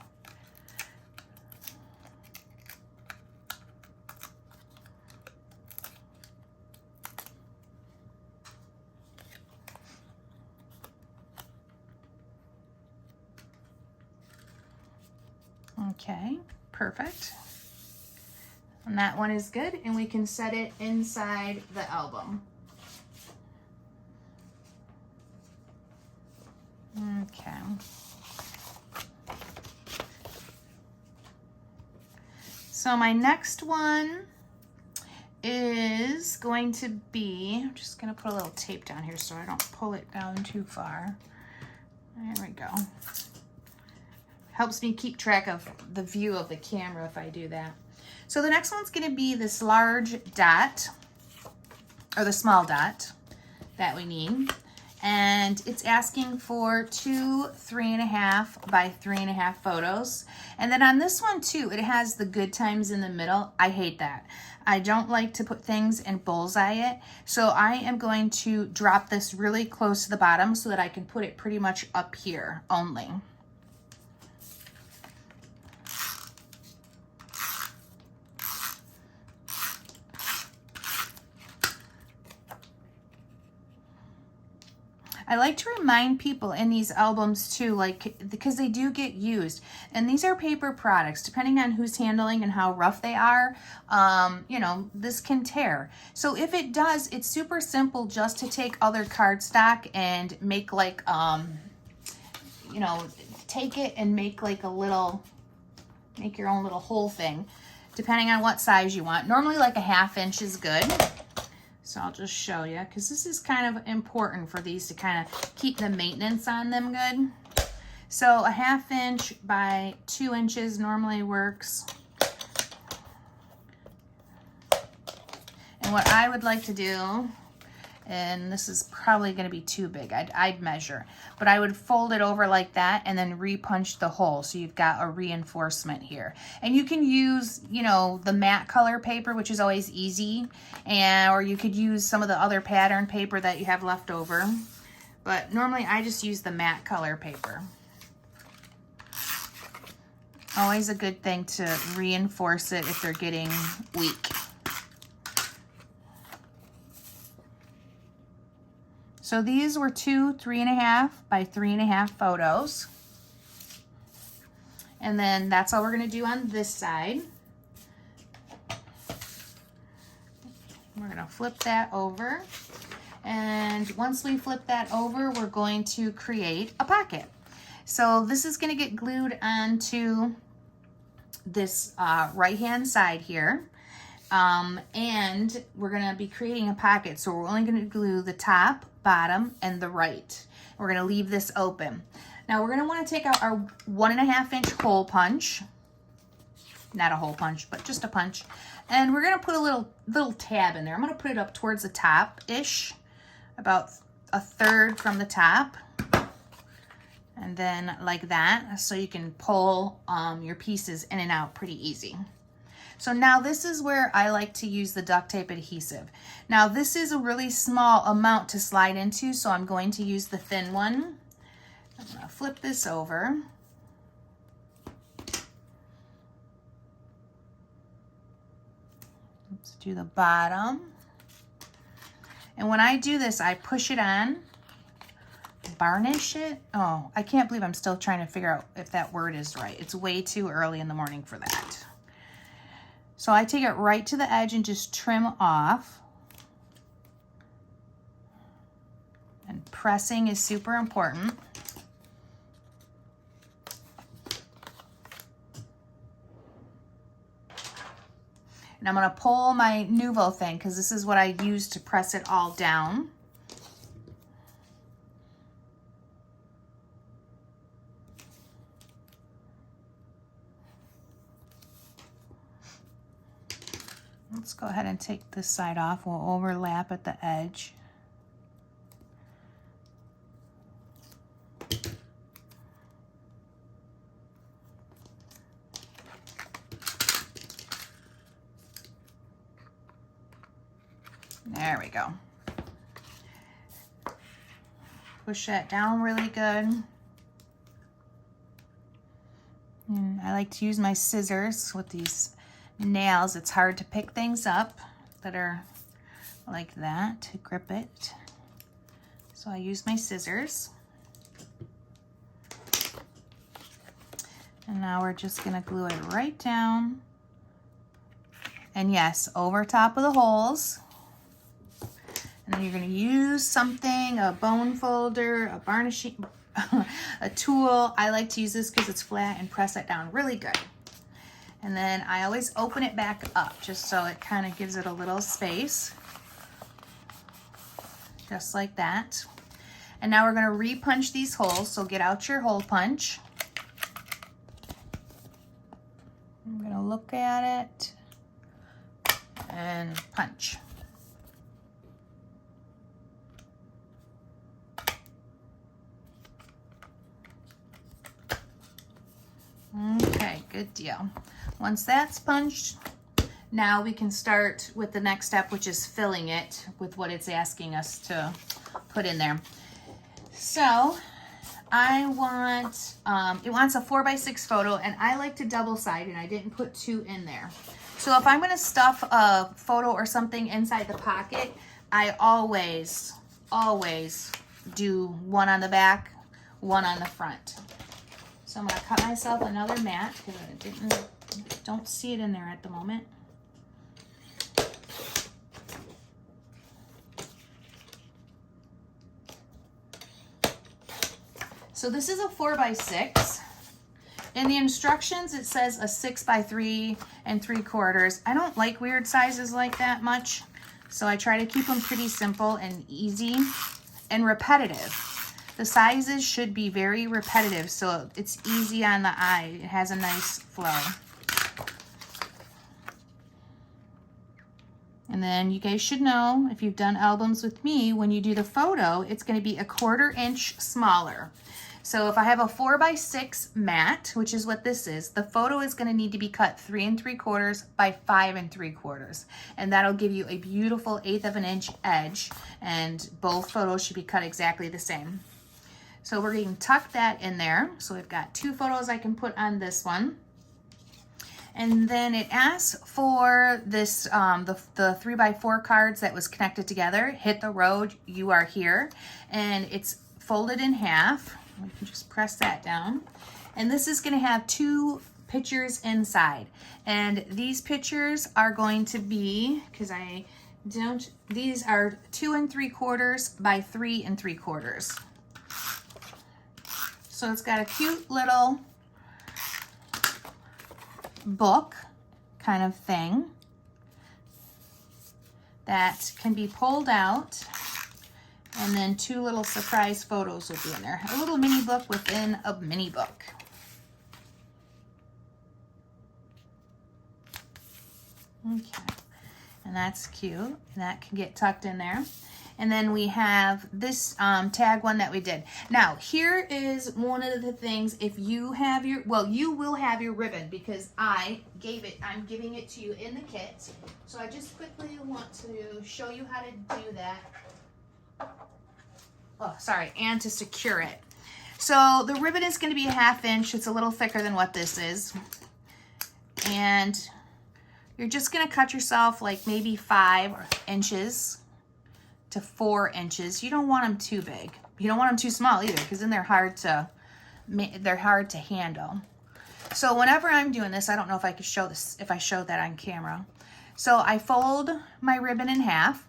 Okay, perfect. And that one is good, and we can set it inside the album. Okay. So my next one is going to be, I'm just gonna put a little tape down here so I don't pull it down too far. There we go. Helps me keep track of the view of the camera if I do that. So the next one's gonna be this large dot, or the small dot that we need. and it's asking for 2 3.5 by 3.5 photos. And then on this one too, it has the good times in the middle. I hate that. I don't like to put things and bullseye it. So I am going to drop this really close to the bottom so that I can put it pretty much up here only. I like to remind people in these albums too, like, because they do get used. And these are paper products. Depending on who's handling and how rough they are, you know, this can tear. So if it does, it's super simple just to take other cardstock and make like, you know, take it and make like a little, make your own little hole thing, depending on what size you want. Normally like a 1/2 inch is good. So I'll just show you, because this is kind of important for these to kind of keep the maintenance on them good. So a 1/2 inch by 2 inches normally works. And what I would like to do, and this is probably going to be too big, I'd measure, but I would fold it over like that and then repunch the hole so you've got a reinforcement here. And you can use, you know, the matte color paper, which is always easy, and or you could use some of the other pattern paper that you have left over, but normally I just use the matte color paper. Always a good thing to reinforce it if they're getting weak. So these were 2 3.5 by 3.5 photos. And then that's all we're going to do on this side. We're going to flip that over. And once we flip that over, we're going to create a pocket. So this is going to get glued onto this right-hand side here. And we're going to be creating a pocket. So we're only going to glue the top, bottom, and the right. We're going to leave this open. Now we're going to want to take out our 1.5 inch hole punch. Not a hole punch, but just a punch. And we're going to put a little tab in there. I'm going to put it up towards the top-ish, about 1/3 from the top. And then like that, so you can pull your pieces in and out pretty easy. So now this is where I like to use the duct tape adhesive. Now this is a really small amount to slide into, so I'm going to use the thin one. I'm going to flip this over. Let's do the bottom. And when I do this, I push it on, varnish it. Oh, I can't believe I'm still trying to figure out if that word is right. It's way too early in the morning for that. So I take it right to the edge and just trim off. And pressing is super important. And I'm going to pull my Nuvo thing because this is what I use to press it all down. Let's go ahead and take this side off. We'll overlap at the edge. There we go. Push that down really good. And I like to use my scissors with these nails. It's hard to pick things up that are like that to grip it. So I use my scissors. And now we're just going to glue it right down. And yes, over top of the holes. And then you're going to use something, a bone folder, a varnishing, a tool. I like to use this because it's flat, and press it down really good. And then I always open it back up just so it kind of gives it a little space. Just like that. And now we're going to re-punch these holes. So get out your hole punch. I'm going to look at it and punch. Good deal. Once that's punched, now we can start with the next step, which is filling it with what it's asking us to put in there. So I want, it wants a 4x6 photo, and I like to double side, and I didn't put 2 in there. So if I'm gonna stuff a photo or something inside the pocket, I always do 1 on the back, 1 on the front. So I'm gonna cut myself another mat because I don't see it in there at the moment. So this is a 4x6. In the instructions, it says a 6x3 3/4. I don't like weird sizes like that much, so I try to keep them pretty simple and easy and repetitive. The sizes should be very repetitive, so it's easy on the eye. It has a nice flow. And then you guys should know, if you've done albums with me, when you do the photo, it's going to be a 1/4 inch smaller. So if I have a 4x6 mat, which is what this is, the photo is going to need to be cut 3 3/4 by 5 3/4. And that'll give you a beautiful 1/8 of an inch edge, and both photos should be cut exactly the same. So we're going to tuck that in there. So we've got 2 photos I can put on this one. And then it asks for this, the 3x4 cards that was connected together. Hit the road, you are here. And it's folded in half. We can just press that down. And this is going to have 2 pictures inside. And these pictures are going to be, because these are 2 3/4 by 3 3/4. So it's got a cute little book kind of thing that can be pulled out, and then 2 little surprise photos will be in there. A little mini book within a mini book. Okay, and that's cute, and that can get tucked in there. And then we have this tag one that we did. Now, here is one of the things. If you have your, well, you will have your ribbon, because I'm giving it to you in the kit. So I just quickly want to show you how to do that. Oh, sorry, and to secure it. So the ribbon is going to be a 1/2 inch. It's a little thicker than what this is. And you're just going to cut yourself like maybe 5 inches to 4 inches. You don't want them too big. You don't want them too small either, because then they're hard to handle. So whenever I'm doing this, I don't know if I could show this, if I showed that on camera. So I fold my ribbon in half,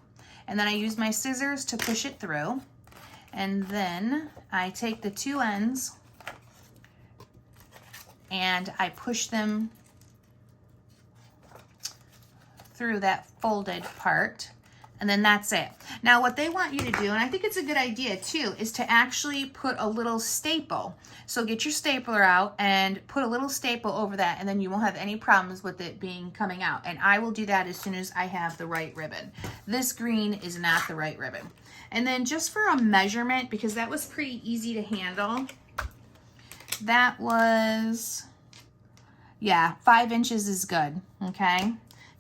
and then I use my scissors to push it through. And then I take the 2 ends and I push them through that folded part. And then that's it. Now what they want you to do, and I think it's a good idea too, is to actually put a little staple. So get your stapler out and put a little staple over that, and then you won't have any problems with it coming out. And I will do that as soon as I have the right ribbon. This green is not the right ribbon. And then just for a measurement, because that was pretty easy to handle, that was, yeah, 5 inches is good, okay?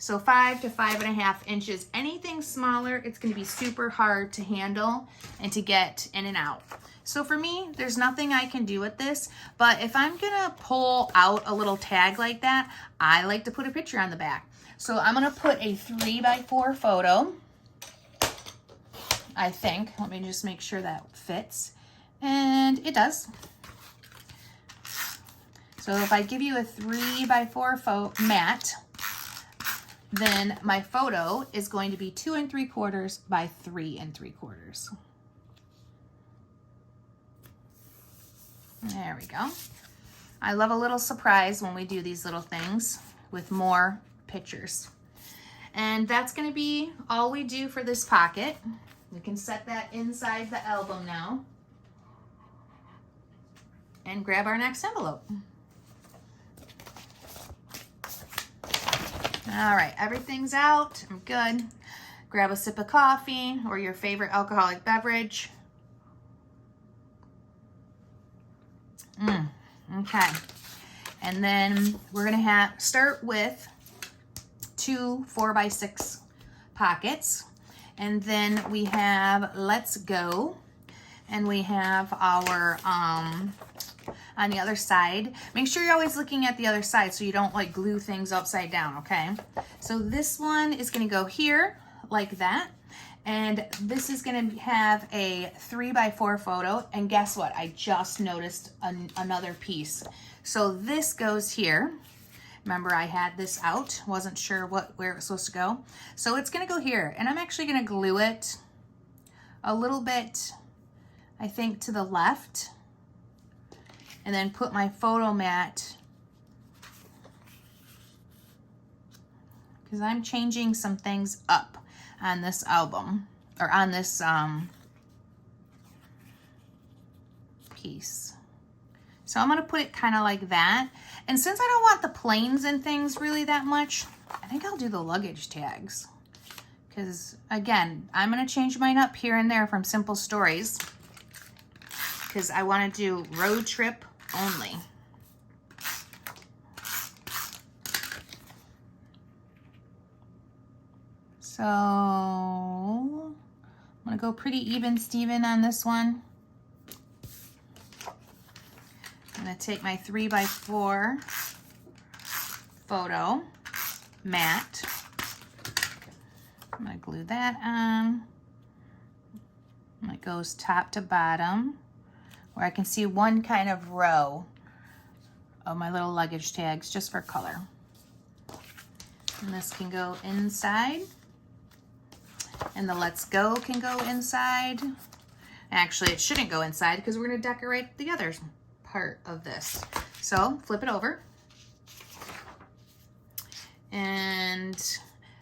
So 5 to 5.5 inches. Anything smaller, it's going to be super hard to handle and to get in and out. So for me, there's nothing I can do with this, but if I'm going to pull out a little tag like that, I like to put a picture on the back. So I'm going to put a 3x4 photo, I think. Let me just make sure that fits. And it does. So if I give you a 3x4 mat, then my photo is going to be 2 3/4 by 3 3/4. There we go. I love a little surprise when we do these little things with more pictures. And that's going to be all we do for this pocket. We can set that inside the album now and grab our next envelope. All right, everything's out. I'm good. Grab a sip of coffee or your favorite alcoholic beverage. Okay. And then we're gonna start with 2 4x6 pockets. And then we have Let's Go. And we have our, on the other side. Make sure you're always looking at the other side so you don't like glue things upside down, okay? So this one is gonna go here like that. And this is gonna have a 3x4 photo. And guess what? I just noticed another piece. So this goes here. Remember, I had this out, wasn't sure where it was supposed to go. So it's gonna go here, and I'm actually gonna glue it a little bit, I think, to the left, and then put my photo mat, because I'm changing some things up on this album, or on this piece. So I'm gonna put it kind of like that. And since I don't want the planes and things really that much, I think I'll do the luggage tags. Because again, I'm gonna change mine up here and there from Simple Stories, because I wanna do road trip only. So I'm gonna go pretty even Steven on this one. I'm gonna take my 3x4 photo mat. I'm gonna glue that on. And it goes top to bottom, where I can see one kind of row of my little luggage tags just for color. And this can go inside. And the Let's Go can go inside. Actually, it shouldn't go inside because we're gonna decorate the other part of this. So flip it over. And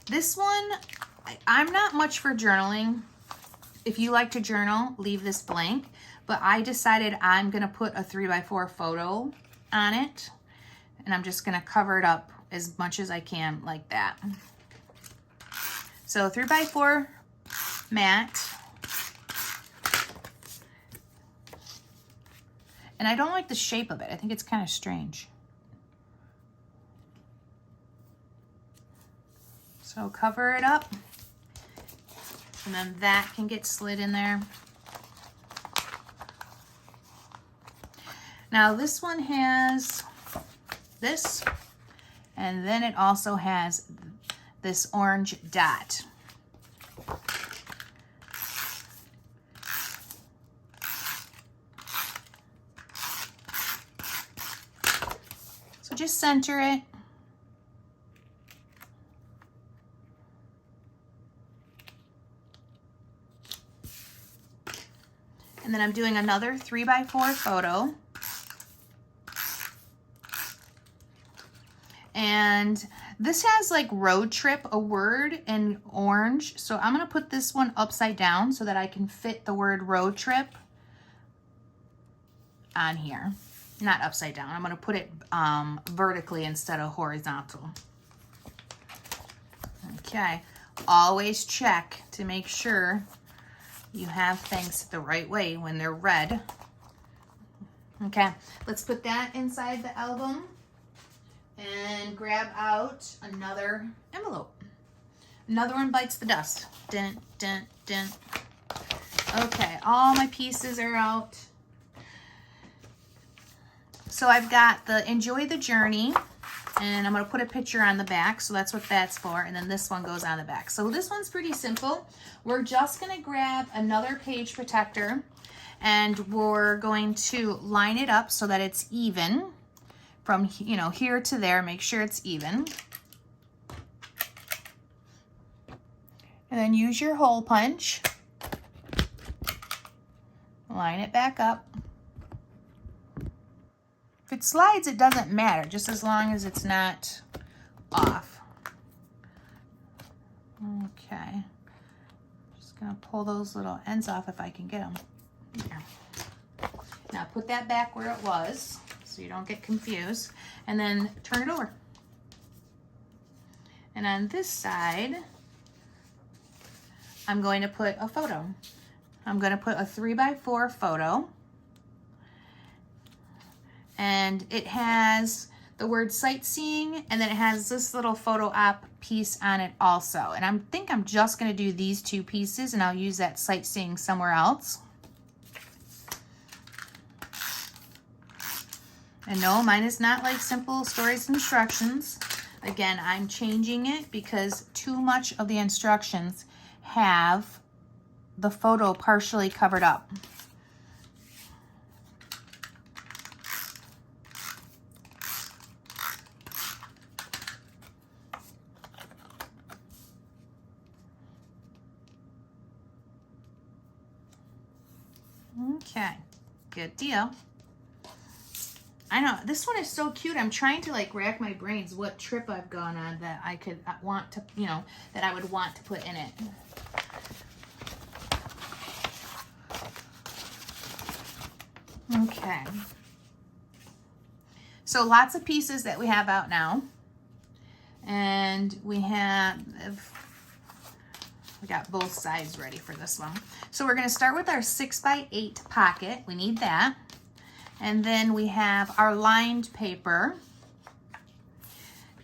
this one, I'm not much for journaling. If you like to journal, leave this blank. But I decided I'm gonna put a 3x4 photo on it. And I'm just gonna cover it up as much as I can like that. So 3x4 mat. And I don't like the shape of it. I think it's kind of strange. So cover it up. And then that can get slid in there. Now this one has this, and then it also has this orange dot. So just center it. And then I'm doing another 3x4 photo. And this has like road trip, a word in orange. So I'm gonna put this one upside down so that I can fit the word road trip on here. Not upside down, I'm gonna put it vertically instead of horizontal. Okay, always check to make sure you have things the right way when they're red. Okay, let's put that inside the album and grab out another envelope. Another one bites the dust. Dun, dun, dun. Okay, all my pieces are out. So I've got the Enjoy the Journey, and I'm gonna put a picture on the back, so that's what that's for, and then this one goes on the back. So this one's pretty simple. We're just gonna grab another page protector, and we're going to line it up so that it's even from, you know, here to there. Make sure it's even. And then use your hole punch. Line it back up. If it slides, it doesn't matter, just as long as it's not off. Okay. Just gonna pull those little ends off if I can get them. There. Now put that back where it was so you don't get confused, and then turn it over. And on this side, I'm going to put a photo. I'm going to put a 3x4 photo. And it has the word sightseeing, and then it has this little photo op piece on it also. And I think I'm just gonna do these two pieces, and I'll use that sightseeing somewhere else. And no, mine is not like simple stories instructions. Again, I'm changing it because too much of the instructions have the photo partially covered up. Okay, good deal. I know, this one is so cute. I'm trying to like rack my brains what trip I've gone on that I could want to, you know, that I would want to put in it. Okay. So lots of pieces that we have out now. And we got both sides ready for this one. So we're gonna start with our 6x8 pocket. We need that. And then we have our lined paper.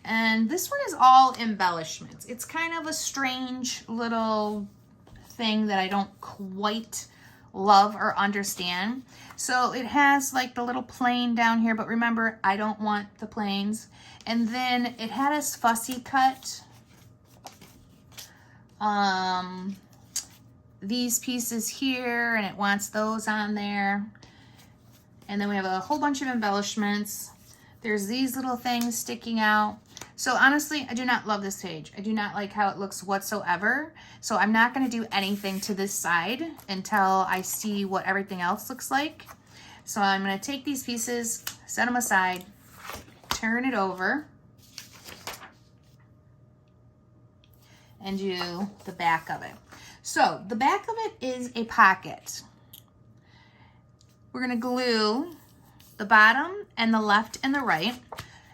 And this one is all embellishments. It's kind of a strange little thing that I don't quite love or understand. So it has like the little plane down here, but remember, I don't want the planes. And then it had us fussy cut these pieces here, and it wants those on there. And then we have a whole bunch of embellishments. There's these little things sticking out. So honestly, I do not love this page. I do not like how it looks whatsoever. So I'm not gonna do anything to this side until I see what everything else looks like. So I'm gonna take these pieces, set them aside, turn it over, and do the back of it. So the back of it is a pocket. We're gonna glue the bottom and the left and the right.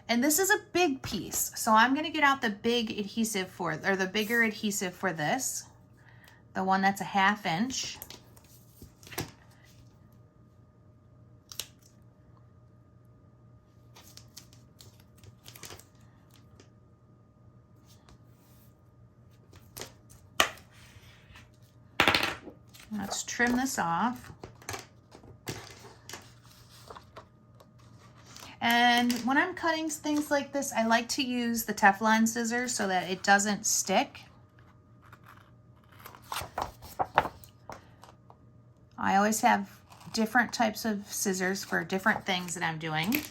And this is a big piece. So I'm gonna get out the big adhesive or the bigger adhesive for this. The one that's a 1/2 inch. Let's trim this off. And when I'm cutting things like this, I like to use the Teflon scissors so that it doesn't stick. I always have different types of scissors for different things that I'm doing.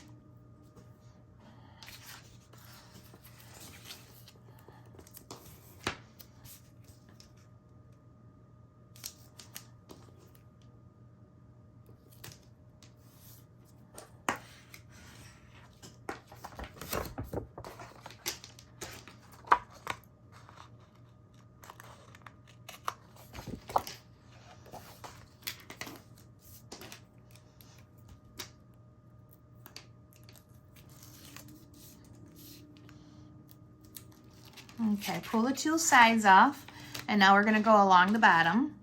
Okay, pull the two sides off, and now we're going to go along the bottom.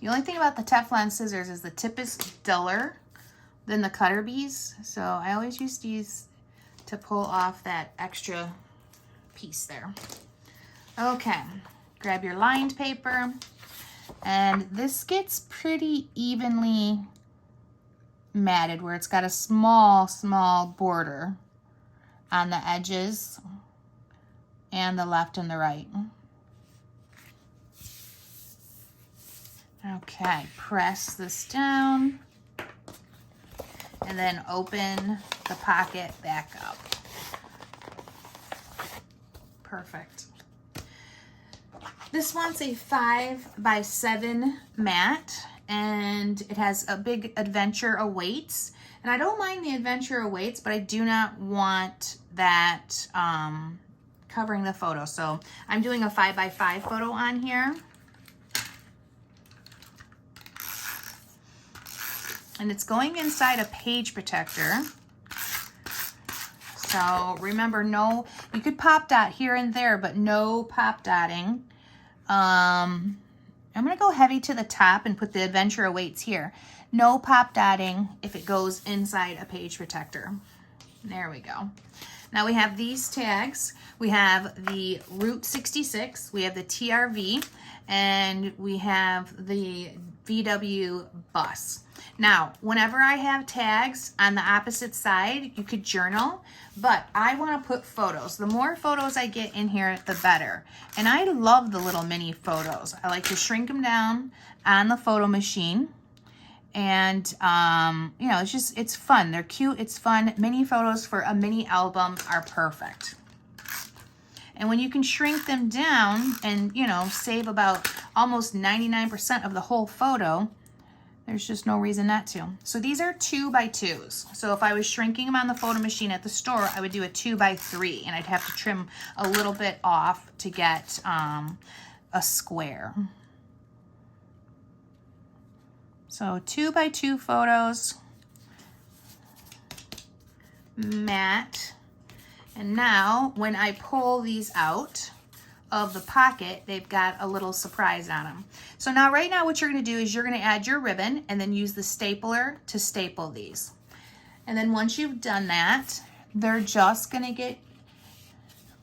The only thing about the Teflon scissors is the tip is duller than the cutter bees, so I always use these to pull off that extra piece there. Okay, grab your lined paper, and this gets pretty evenly matted where it's got a small border on the edges and the left and the right. Okay, press this down and then open the pocket back up. Perfect. This one's a 5x7 mat, and it has a big adventure awaits. And I don't mind the adventure awaits, but I do not want that covering the photo. So I'm doing a 5x5 photo on here. and it's going inside a page protector. So remember, no, you could pop dot here and there, but no pop dotting. I'm gonna go heavy to the top and put the Adventure Awaits here. No pop dotting if it goes inside a page protector. There we go. Now we have these tags. We have the Route 66, we have the TRV, and we have the VW bus. Now, whenever I have tags on the opposite side, you could journal, but I want to put photos. The more photos I get in here, the better. And I love the little mini photos. I like to shrink them down on the photo machine. And, you know, it's fun. They're cute. It's fun. Mini photos for a mini album are perfect. And when you can shrink them down and, you know, save about almost 99% of the whole photo, there's just no reason not to. So these are 2x2s. So if I was shrinking them on the photo machine at the store, I would do a 2x3, and I'd have to trim a little bit off to get a square. So 2x2 photos, matte. And now when I pull these out of the pocket, they've got a little surprise on them. So now right now what you're going to do is you're going to add your ribbon and then use the stapler to staple these. And then once you've done that, they're just going to get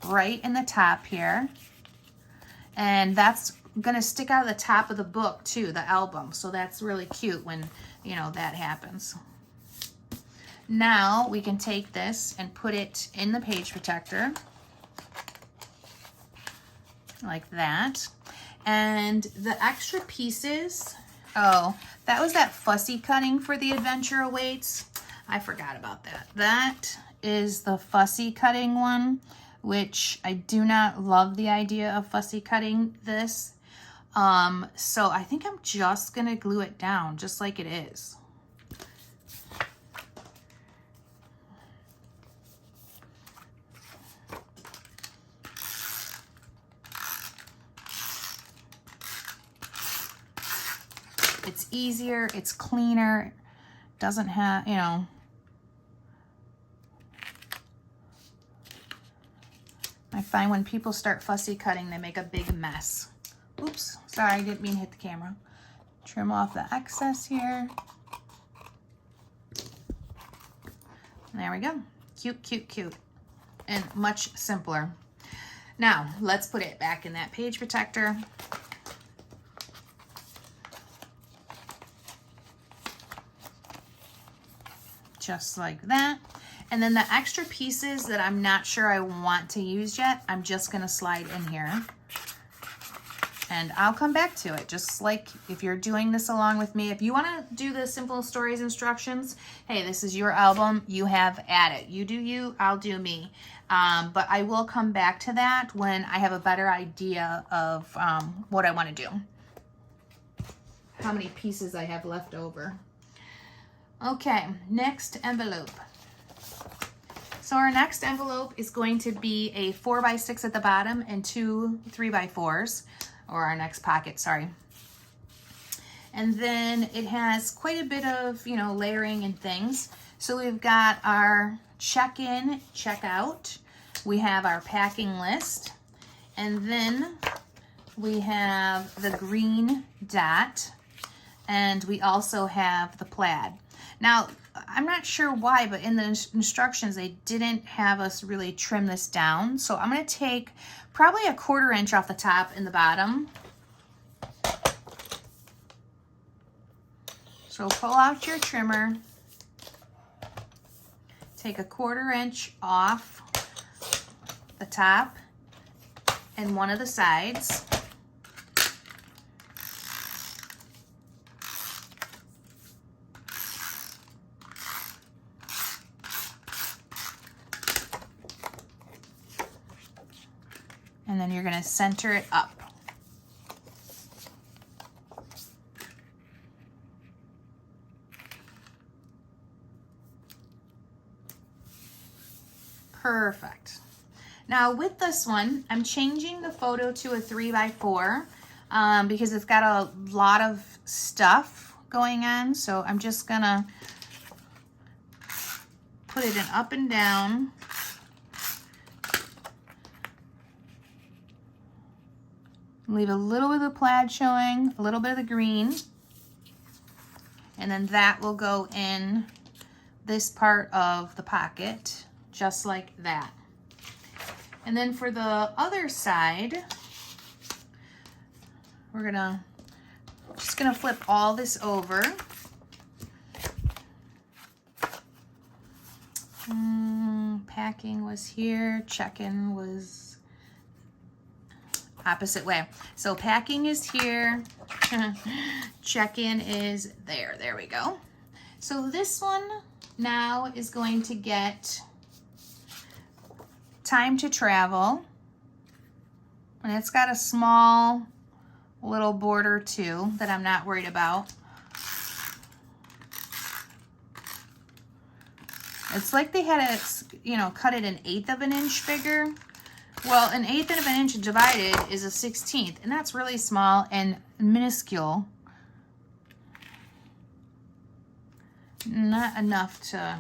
right in the top here. And that's going to stick out of the top of the book too, the album. So that's really cute when, you know, that happens. Now we can take this and put it in the page protector like that. And the extra pieces, oh, that was that fussy cutting for the Adventure Awaits. I forgot about that. That is the fussy cutting one, which I do not love the idea of fussy cutting this. So I think I'm just gonna glue it down just like it is. It's easier, it's cleaner, doesn't have, you know. I find when people start fussy cutting, they make a big mess. Oops, sorry, I didn't mean to hit the camera. Trim off the excess here. And there we go. Cute, cute, cute. And much simpler. Now, let's put it back in that page protector. Just like that. And then the extra pieces that I'm not sure I want to use yet, I'm just gonna slide in here. And I'll come back to it, just like if you're doing this along with me. If you wanna do the Simple Stories instructions, hey, this is your album, you have at it. You do you, I'll do me. But I will come back to that when I have a better idea of what I wanna do. How many pieces I have left over. Okay, next envelope. So our next envelope is going to be a 4x6 at the bottom and 2 3x4s, or our next pocket, sorry. And then it has quite a bit of, you know, layering and things. So we've got our check-in, check-out. We have our packing list. And then we have the green dot. And we also have the plaid. Now, I'm not sure why, but in the instructions, they didn't have us really trim this down. So I'm going to take probably a 1/4 inch off the top and the bottom. So pull out your trimmer. Take a 1/4 inch off the top and one of the sides. And then you're going to center it up. Perfect. Now with this one, I'm changing the photo to a 3x4 because it's got a lot of stuff going on, so I'm just gonna put it in up and down. Leave a little bit of the plaid showing, a little bit of the green, and then that will go in this part of the pocket, just like that. And then for the other side, we're just gonna flip all this over. Packing was here, check-in was opposite way. So packing is here, check-in is there. There we go. So this one now is going to get time to travel, and it's got a small little border too that I'm not worried about. It's like they had to, cut it 1/8 of an inch bigger. Well, 1/8 of an inch divided is a 1/16, and that's really small and minuscule. Not enough to,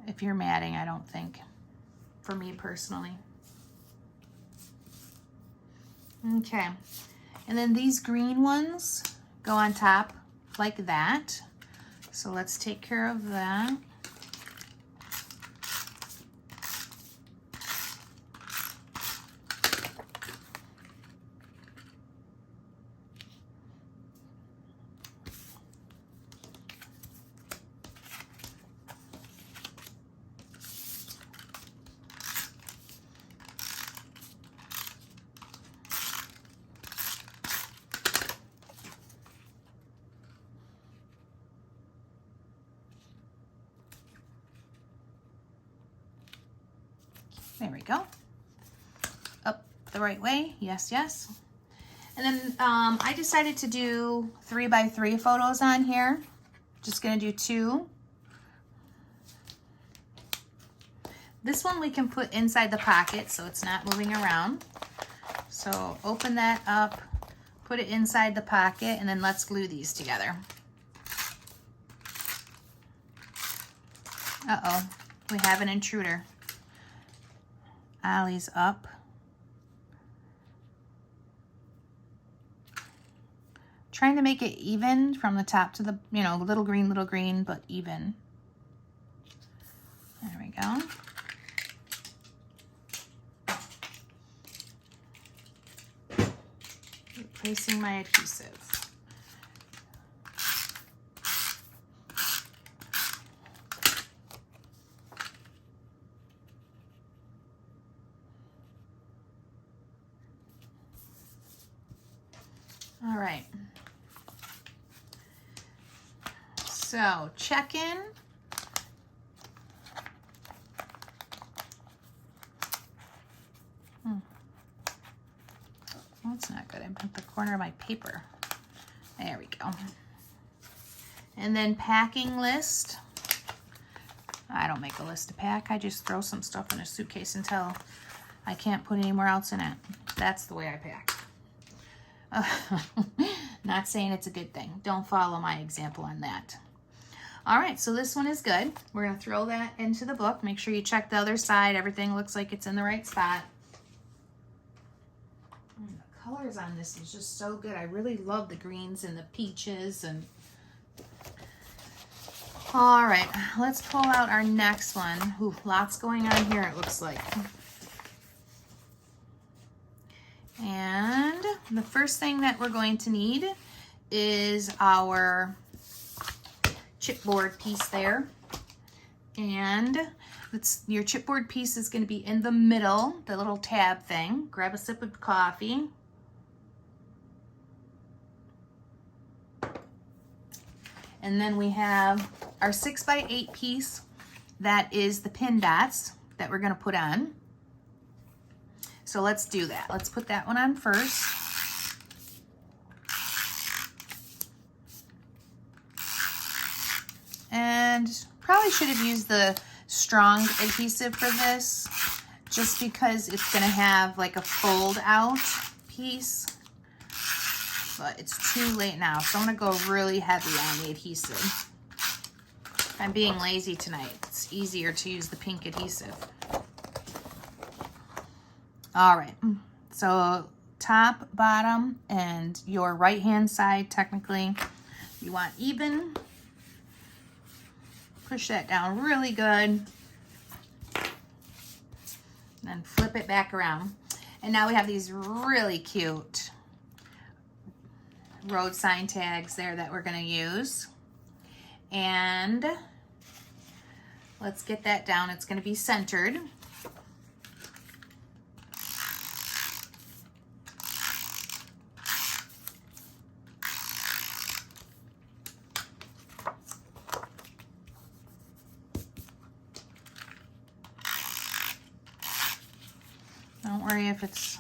if you're matting, I don't think, for me personally. Okay, and then these green ones go on top like that. So let's take care of that. There we go. Up the right way. Yes, yes. And then I decided to do 3x3 photos on here. Just gonna do 2. This one we can put inside the pocket so it's not moving around. So open that up, put it inside the pocket, and then let's glue these together. Uh-oh, we have an intruder. Ollie's up. Trying to make it even from the top to the, little green, but even. There we go. Replacing my adhesive. All right. So check-in. That's not good. I bent the corner of my paper. There we go. And then packing list. I don't make a list to pack. I just throw some stuff in a suitcase until I can't put anywhere else in it. That's the way I pack. Not saying it's a good thing. Don't follow my example on that. All right, so this one is good. We're gonna throw that into the book. Make sure you check the other side. Everything looks like it's in the right spot. And the colors on this is just so good. I really love the greens and the peaches. And all right, let's pull out our next one. Ooh, lots going on here, it looks like. And the first thing that we're going to need is our chipboard piece there. And your chipboard piece is going to be in the middle, the little tab thing. Grab a sip of coffee. And then we have our 6x8 piece that is the pin dots that we're going to put on. So let's do that. Let's put that one on first. And probably should have used the strong adhesive for this, just because it's gonna have like a fold out piece. but it's too late now. So I'm gonna go really heavy on the adhesive. I'm being lazy tonight. It's easier to use the pink adhesive. All right, so top, bottom, and your right-hand side, technically, you want even. Push that down really good. Then flip it back around. And now we have these really cute road sign tags there that we're gonna use. And let's get that down. It's gonna be centered. Don't worry if it's...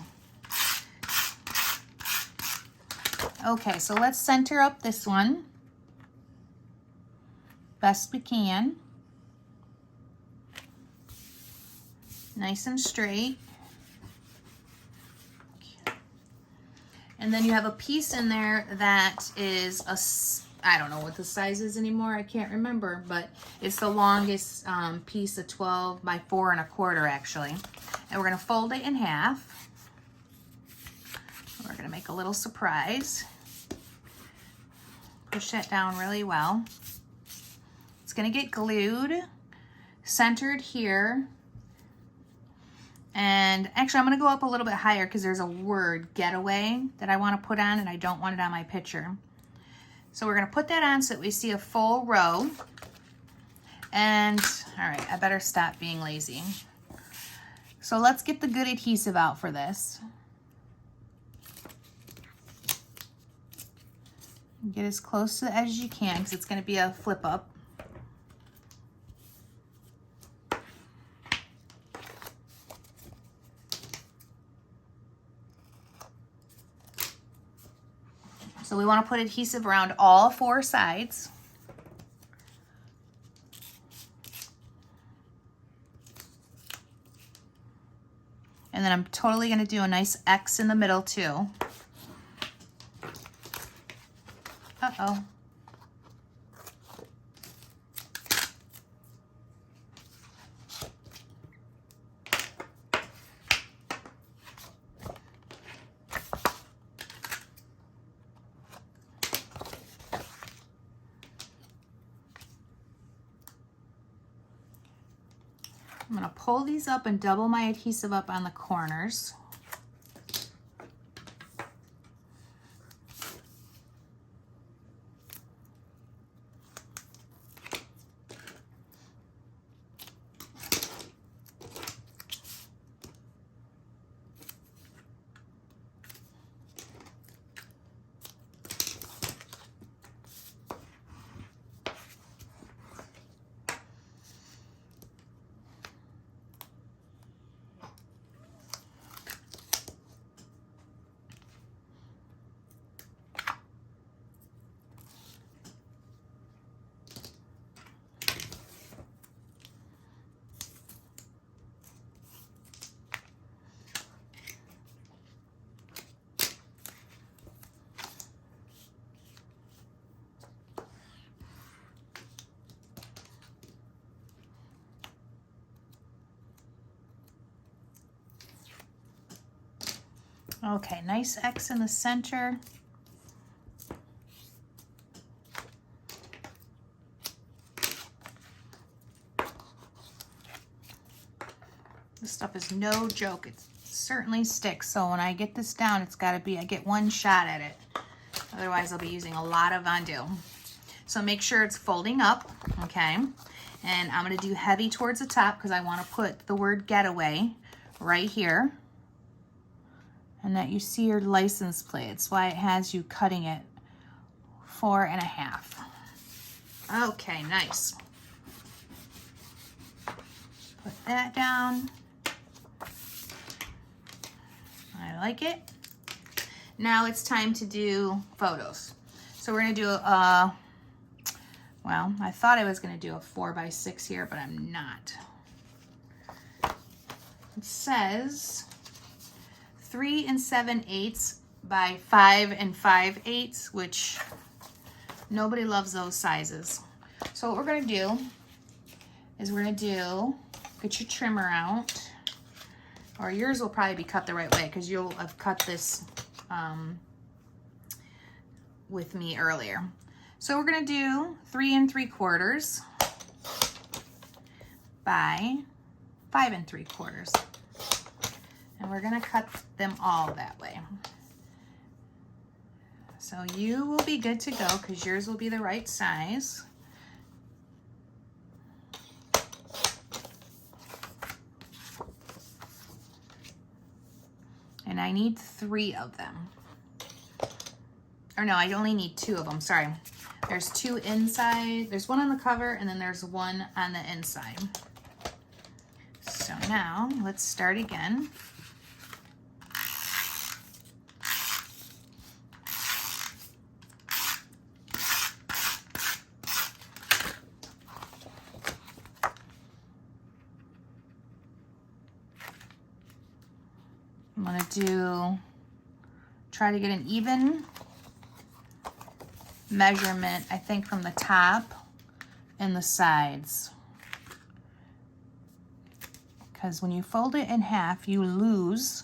Okay, so let's center up this one best we can. Nice and straight. And then you have a piece in there that is I don't know what the size is anymore. I can't remember, but it's the longest piece of 12 by 4 1/4 actually. And we're gonna fold it in half. We're gonna make a little surprise. Push that down really well. It's gonna get glued, centered here. And actually I'm gonna go up a little bit higher because there's a word, getaway, that I wanna put on and I don't want it on my picture. So we're gonna put that on so that we see a full row. And, all right, I better stop being lazy. So let's get the good adhesive out for this. Get as close to the edge as you can because it's gonna be a flip up. So we want to put adhesive around all 4 sides. And then I'm totally going to do a nice X in the middle too. Uh-oh. I'm going to pull these up and double my adhesive up on the corners. Okay, nice X in the center. This stuff is no joke. It certainly sticks. So when I get this down, it's got to be, I get one shot at it. Otherwise, I'll be using a lot of undo. So make sure it's folding up, okay? And I'm going to do heavy towards the top because I want to put the word getaway right here. And that you see your license plate. It's why it has you cutting it 4 1/2. Okay, nice. Put that down. I like it. Now it's time to do photos. So we're gonna do a, well, I thought I was gonna do a 4 by 6 here, but I'm not. It says 3 7/8 by 5 5/8, which nobody loves those sizes. So what we're gonna do is get your trimmer out, or yours will probably be cut the right way because you'll have cut this with me earlier. So we're gonna do 3 3/4 by 5 3/4. And we're gonna cut them all that way. So you will be good to go because yours will be the right size. And I need 3 of them. Or no, I only need 2 of them, sorry. There's 2 inside, there's 1 on the cover, and then there's 1 on the inside. So now, let's start again. I'm gonna try to get an even measurement, I think, from the top and the sides. Because when you fold it in half, you lose.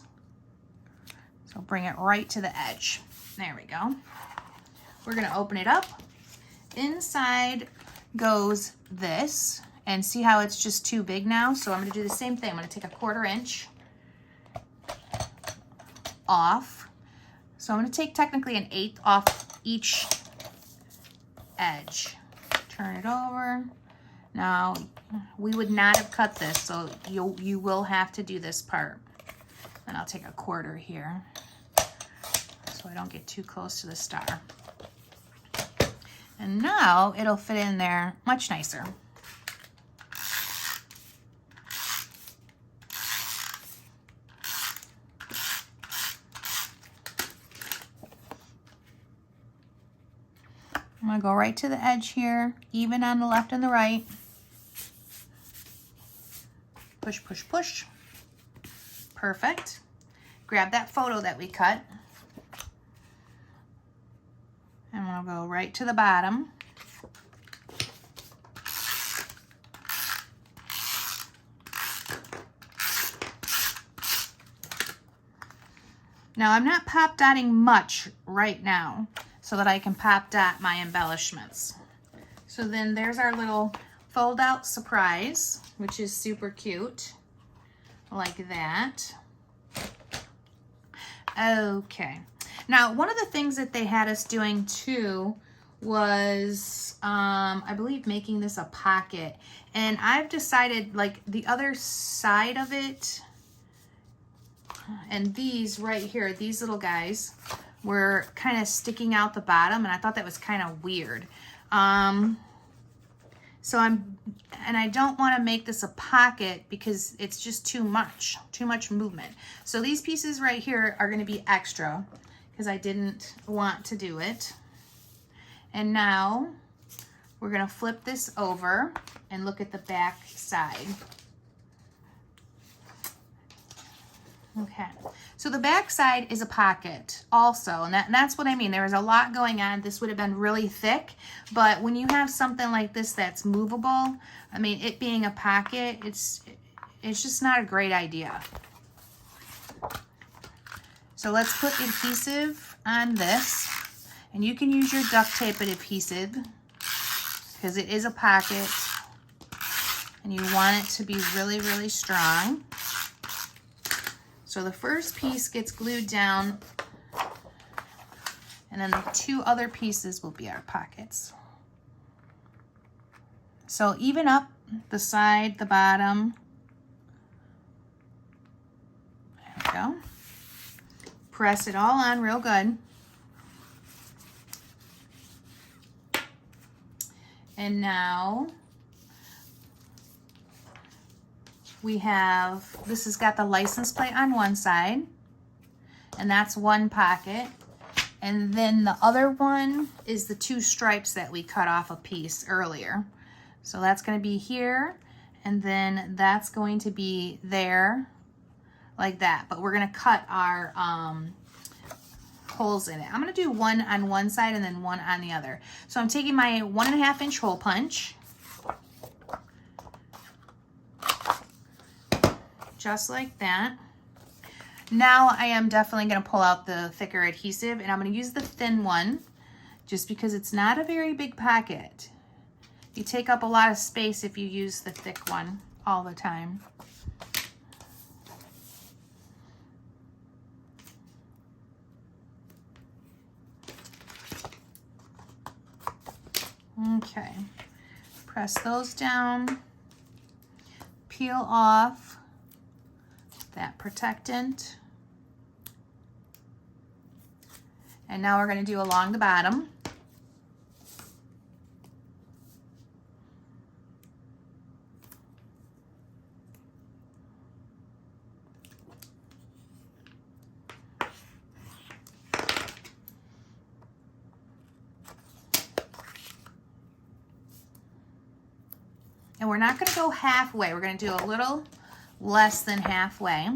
So bring it right to the edge. There we go. We're gonna open it up. Inside goes this, and see how it's just too big now? So I'm gonna do the same thing. I'm gonna take a 1/4 inch off. So I'm going to take technically an 1/8 off each edge. Turn it over. Now, we would not have cut this, so you will have to do this part. And I'll take a 1/4 here so I don't get too close to the star. And now it'll fit in there much nicer. I'm gonna go right to the edge here, even on the left and the right. Push, push, push. Perfect. Grab that photo that we cut. And we'll go right to the bottom. Now I'm not pop dotting much right now, so that I can pop dot my embellishments. So then there's our little fold out surprise, which is super cute, like that. Okay, now one of the things that they had us doing too was, I believe, making this a pocket. And I've decided, like, the other side of it, and these right here, these little guys, were kind of sticking out the bottom, and I thought that was kind of weird. So I don't want to make this a pocket because it's just too much movement. So these pieces right here are going to be extra because I didn't want to do it. And now we're going to flip this over and look at the back side. Okay, so the back side is a pocket also, and that's what I mean. There was a lot going on. This would have been really thick, but when you have something like this that's movable, I mean, it being a pocket, it's just not a great idea. So let's put adhesive on this, and you can use your duct tape adhesive because it is a pocket, and you want it to be really, really strong. So the first piece gets glued down, and then the 2 other pieces will be our pockets. So even up the side, the bottom. There we go. Press it all on real good. And now we have, this has got the license plate on one side, and that's one pocket. And then the other one is the 2 stripes that we cut off a piece earlier. So that's going to be here, and then that's going to be there, like that. But we're going to cut our holes in it. I'm gonna do one on one side and then one on the other. So I'm taking my 1.5 inch hole punch, just like that. Now I am definitely gonna pull out the thicker adhesive, and I'm gonna use the thin one just because it's not a very big pocket. You take up a lot of space if you use the thick one all the time. Okay, press those down, peel off that protectant, and now we're going to do along the bottom. And we're not going to go halfway. We're going to do a little less than halfway.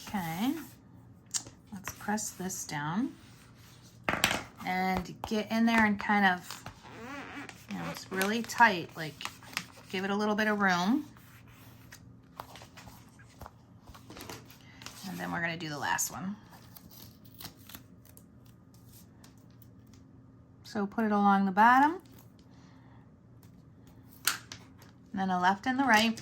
Okay. Let's press this down and get in there and kind of, you know, it's really tight. Like, give it a little bit of room. And then we're going to do the last one. So put it along the bottom, and then a left and the right.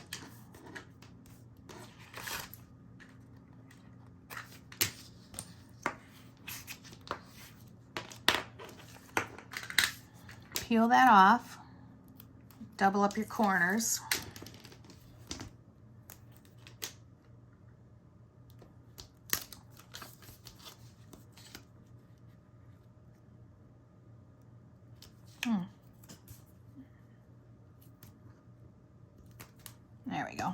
Peel that off, double up your corners. There we go.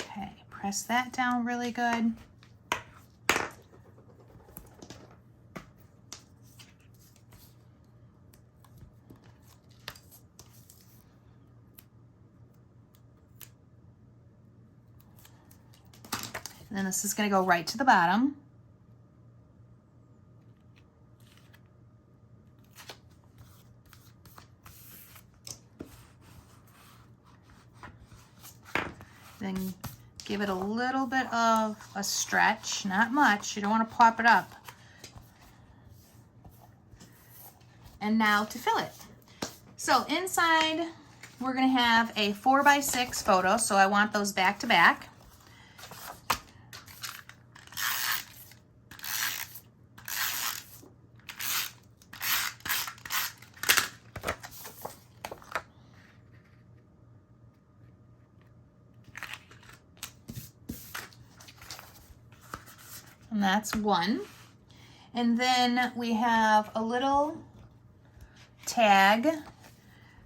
Okay, press that down really good. And then this is going to go right to the bottom. Then give it a little bit of a stretch, not much. You don't want to pop it up. And now to fill it. So inside, we're going to have a 4x6 photo. So I want those back to back. And that's one. And then we have a little tag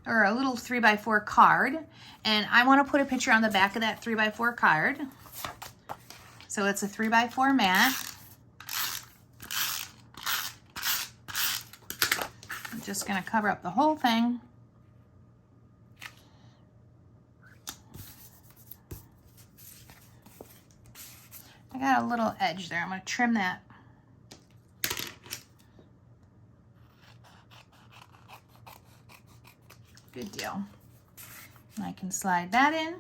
or a little 3x4 card. And I want to put a picture on the back of that 3x4 card. So it's a 3x4 mat. I'm just going to cover up the whole thing. I got a little edge there. I'm going to trim that. Good deal. And I can slide that in.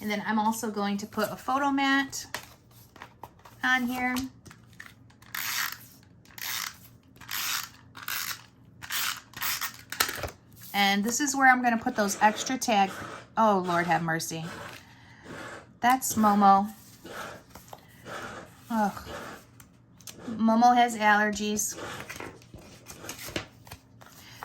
And then I'm also going to put a photo mat on here. And this is where I'm going to put those extra tag. Oh, Lord have mercy. That's Momo. Ugh. Momo has allergies.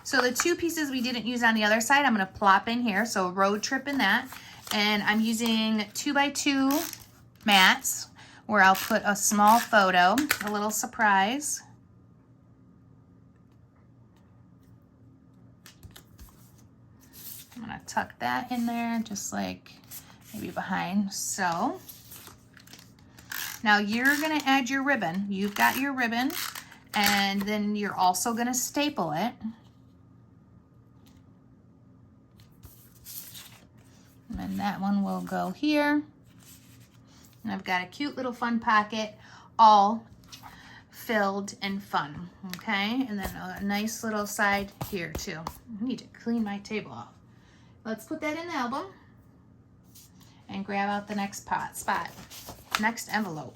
So the two pieces we didn't use on the other side, I'm going to plop in here. So road trip in that. And I'm using 2x2 mats where I'll put a small photo, a little surprise. I'm gonna tuck that in there, just like maybe behind, so. Now you're gonna add your ribbon. You've got your ribbon, and then you're also gonna staple it. And then that one will go here. And I've got a cute little fun pocket, all filled and fun, okay? And then a nice little side here too. I need to clean my table off. Let's put that in the album and grab out the next spot. Next envelope.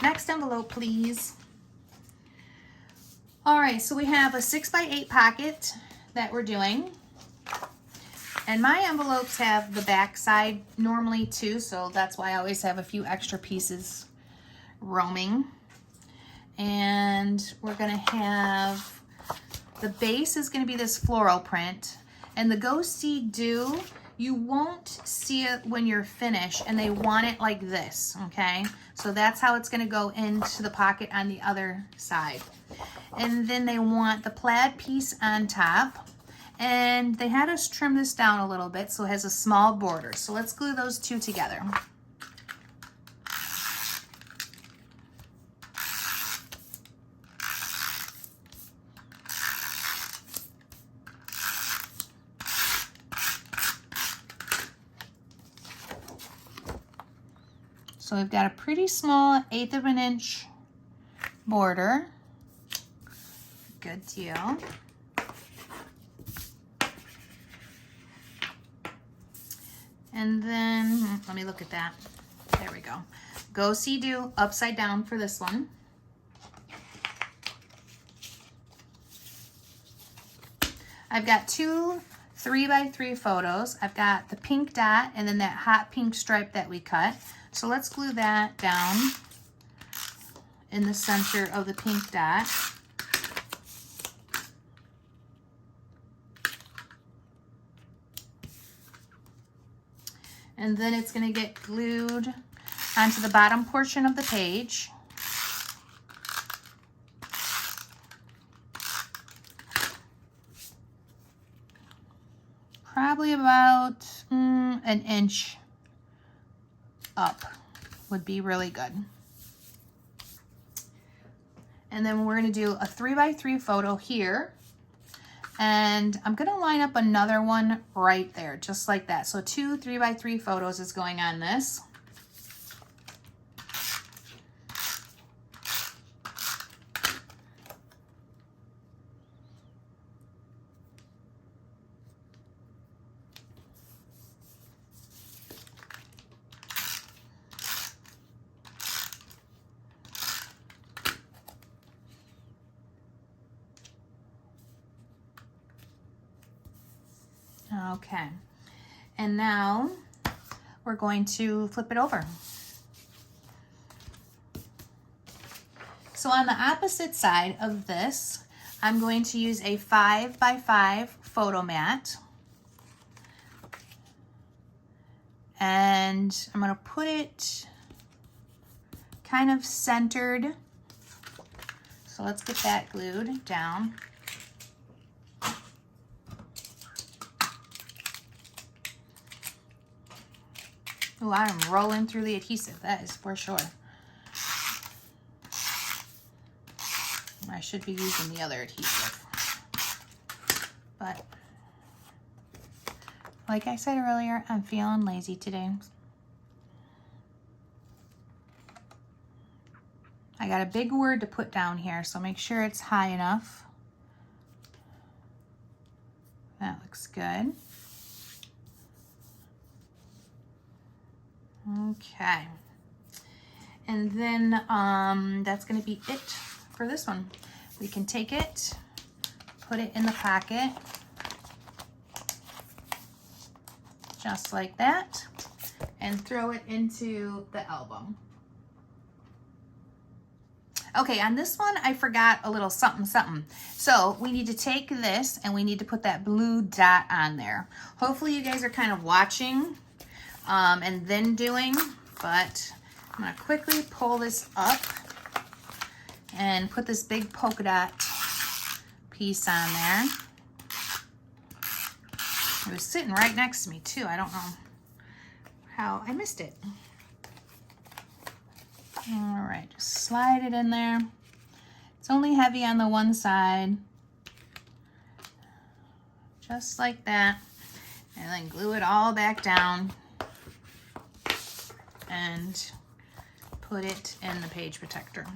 Next envelope, please. All right, so we have a 6x8 pocket that we're doing. And my envelopes have the back side normally too, so that's why I always have a few extra pieces roaming. And we're gonna have, the base is gonna be this floral print. And the Go See Do, you won't see it when you're finished, and they want it like this, okay? So that's how it's gonna go into the pocket on the other side. And then they want the plaid piece on top. And they had us trim this down a little bit so it has a small border. So let's glue those two together. So we've got a pretty small 1/8 of an inch border. Good deal. And then, let me look at that. There we go. Go See Do upside down for this one. I've got two 3x3 photos. I've got the pink dot and then that hot pink stripe that we cut. So let's glue that down in the center of the pink dot. And then it's going to get glued onto the bottom portion of the page. Probably about an inch up would be really good. And then we're going to do a 3x3 photo here. And I'm going to line up another one right there, just like that. So 2 3x3 photos is going on this. Okay, and now we're going to flip it over. So on the opposite side of this, I'm going to use a 5x5 photo mat. And I'm going to put it kind of centered. So let's get that glued down. Oh, I'm rolling through the adhesive, that is for sure. I should be using the other adhesive. But, like I said earlier, I'm feeling lazy today. I got a big word to put down here, so make sure it's high enough. That looks good. Okay, and then that's going to be it for this one. We can take it, put it in the pocket, just like that, and throw it into the album. Okay, on this one, I forgot a little something. So we need to take this and we need to put that blue dot on there. Hopefully you guys are kind of watching and then doing, but I'm gonna quickly pull this up and put this big polka dot piece on there. It was sitting right next to me too. I don't know how I missed it. All right, just slide it in there. It's only heavy on the one side. Just like that. And then glue it all back down and put it in the page protector.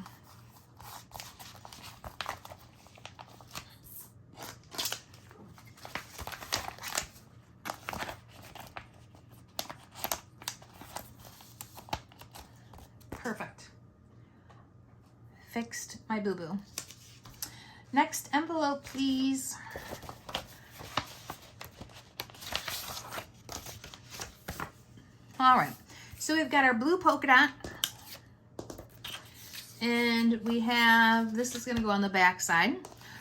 Perfect. Fixed my boo-boo. Next envelope, please. All right, so we've got our blue polka dot, and we have, this is gonna go on the back side.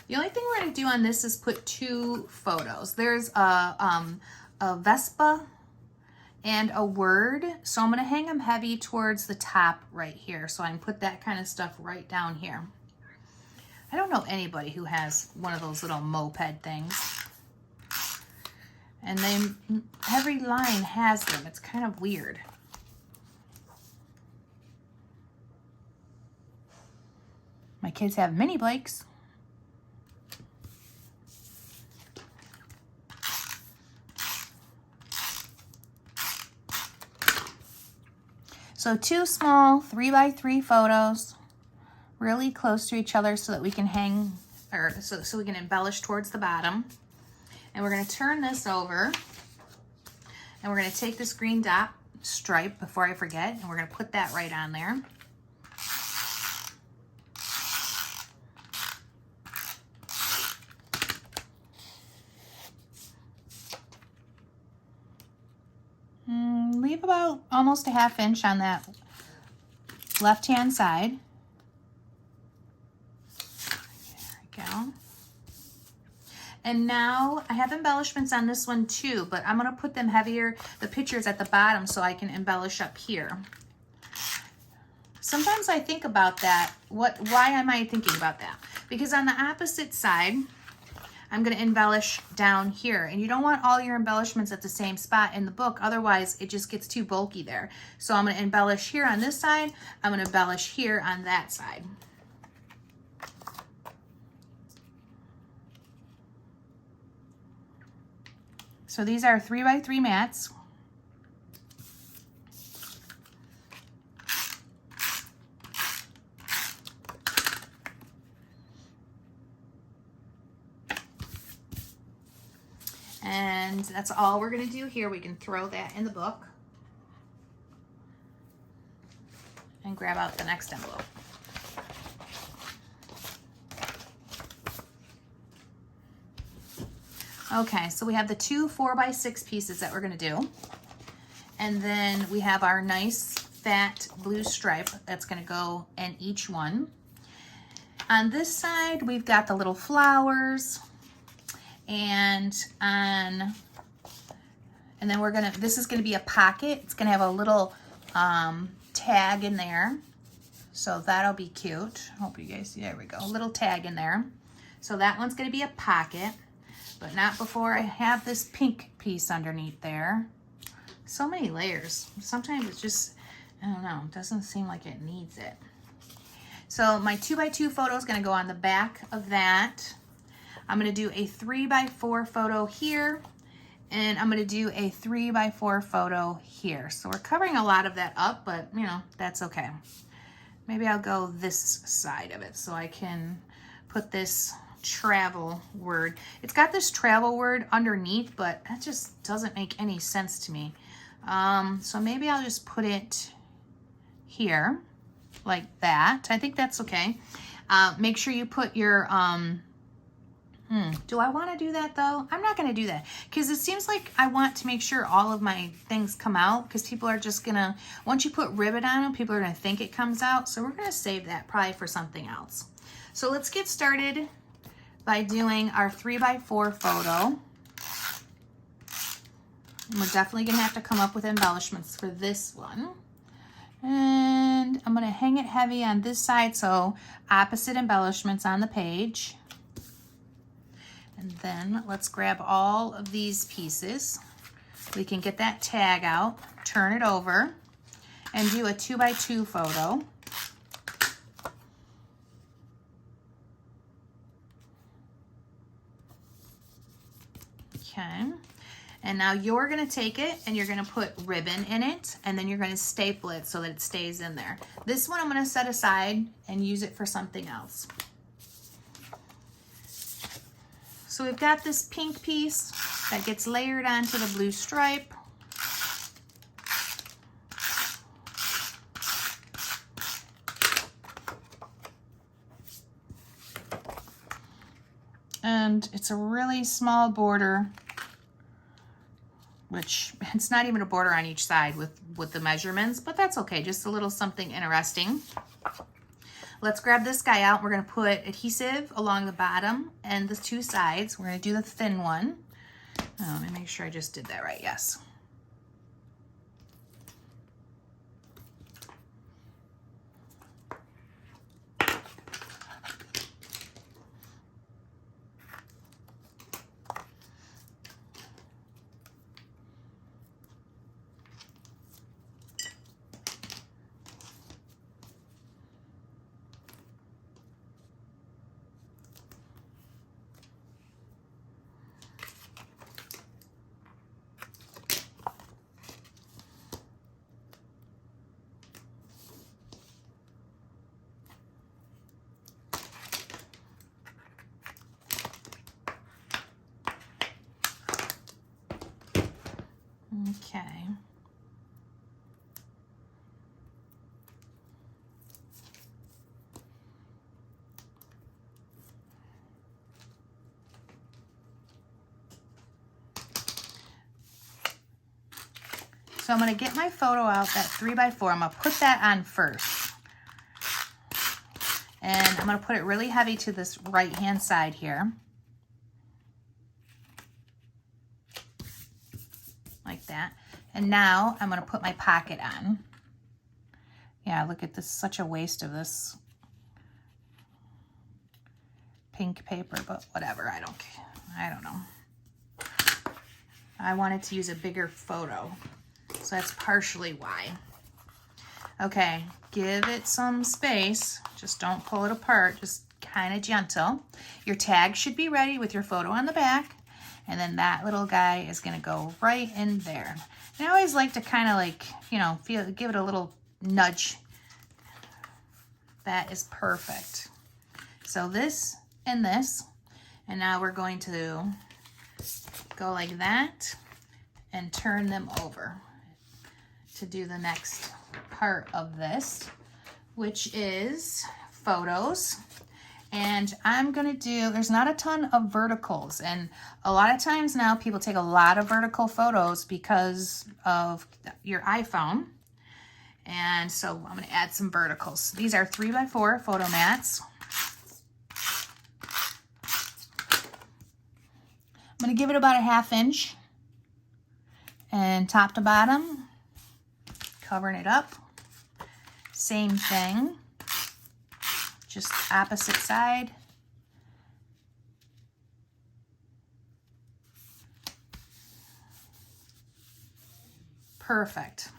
The only thing we're gonna do on this is put 2 photos. There's a Vespa and a word. So I'm gonna hang them heavy towards the top right here. So I can put that kind of stuff right down here. I don't know anybody who has one of those little moped things. And then every line has them. It's kind of weird. My kids have mini bikes. So 2 small 3x3 photos, really close to each other so that we can hang, or so we can embellish towards the bottom. And we're gonna turn this over, and we're gonna take this green dot stripe before I forget, and we're gonna put that right on there. Leave about almost a 1/2 inch on that left-hand side. There we go. And now I have embellishments on this one too, but I'm gonna put them heavier, the pictures at the bottom, so I can embellish up here. Sometimes I think about that. Why am I thinking about that? Because on the opposite side, I'm gonna embellish down here, and you don't want all your embellishments at the same spot in the book, otherwise it just gets too bulky there. So I'm gonna embellish here on this side, I'm gonna embellish here on that side. So these are 3x3 mats. And that's all we're gonna do here. We can throw that in the book and grab out the next envelope. Okay, so we have the 2 4x6 pieces that we're gonna do. And then we have our nice fat blue stripe that's gonna go in each one. On this side, we've got the little flowers, and then we're gonna, this is gonna be a pocket. It's gonna have a little tag in there. So that'll be cute. Hope you guys see, there we go, a little tag in there. So that one's gonna be a pocket, but not before I have this pink piece underneath there. So many layers. Sometimes it's just, I don't know, it doesn't seem like it needs it. So my 2x2 photo is gonna go on the back of that. I'm gonna do a 3x4 photo here, and I'm gonna do a 3x4 photo here. So we're covering a lot of that up, but you know, that's okay. Maybe I'll go this side of it so I can put this travel word. It's got this travel word underneath, but that just doesn't make any sense to me. So maybe I'll just put it here like that. I think that's okay. Make sure you put your, do I want to do that though? I'm not going to do that because it seems like I want to make sure all of my things come out, because people are just going to, once you put ribbon on them, people are going to think it comes out. So we're going to save that probably for something else. So let's get started by doing our 3x4 photo. And we're definitely going to have to come up with embellishments for this one. And I'm going to hang it heavy on this side, so opposite embellishments on the page. And then let's grab all of these pieces. We can get that tag out, turn it over, and do a 2x2 photo. Okay. And now you're going to take it and you're going to put ribbon in it, and then you're going to staple it so that it stays in there. This one I'm going to set aside and use it for something else. So we've got this pink piece that gets layered onto the blue stripe. And it's a really small border, which it's not even a border on each side with the measurements, but that's okay. Just a little something interesting. Let's grab this guy out. We're going to put adhesive along the bottom and the two sides. We're going to do the thin one. Oh, let me make sure I just did that right. Yes. Okay. So I'm going to get my photo out, that 3x4. I'm going to put that on first. And I'm going to put it really heavy to this right-hand side here. Like that. And now I'm going to put my pocket on. Yeah, look at this, such a waste of this pink paper, but whatever, I don't know. I wanted to use a bigger photo, so that's partially why. Okay, give it some space. Just don't pull it apart, just kind of gentle. Your tag should be ready with your photo on the back. And then that little guy is going to go right in there. And I always like to kind of like, you know, give it a little nudge. That is perfect. So this and this. And now we're going to go like that and turn them over to do the next part of this, which is photos. And I'm gonna do, there's not a ton of verticals, and a lot of times now people take a lot of vertical photos because of your iPhone. And so I'm gonna add some verticals. These are 3x4 photo mats. I'm gonna give it about a 1/2 inch, and top to bottom, covering it up. Same thing. Just opposite side. Perfect.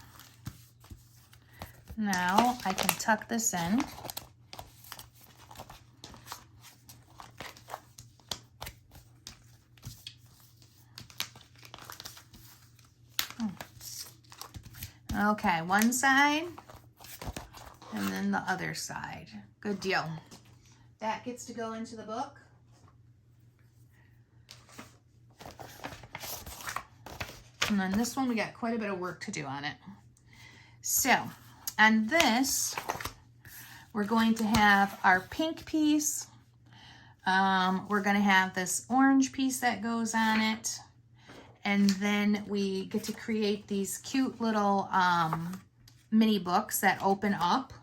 Now I can tuck this in. Okay, one side and then the other side. Good deal. That gets to go into the book. And then this one, we got quite a bit of work to do on it. So, on this, we're going to have our pink piece. We're going to have this orange piece that goes on it. And then we get to create these cute little mini books that open up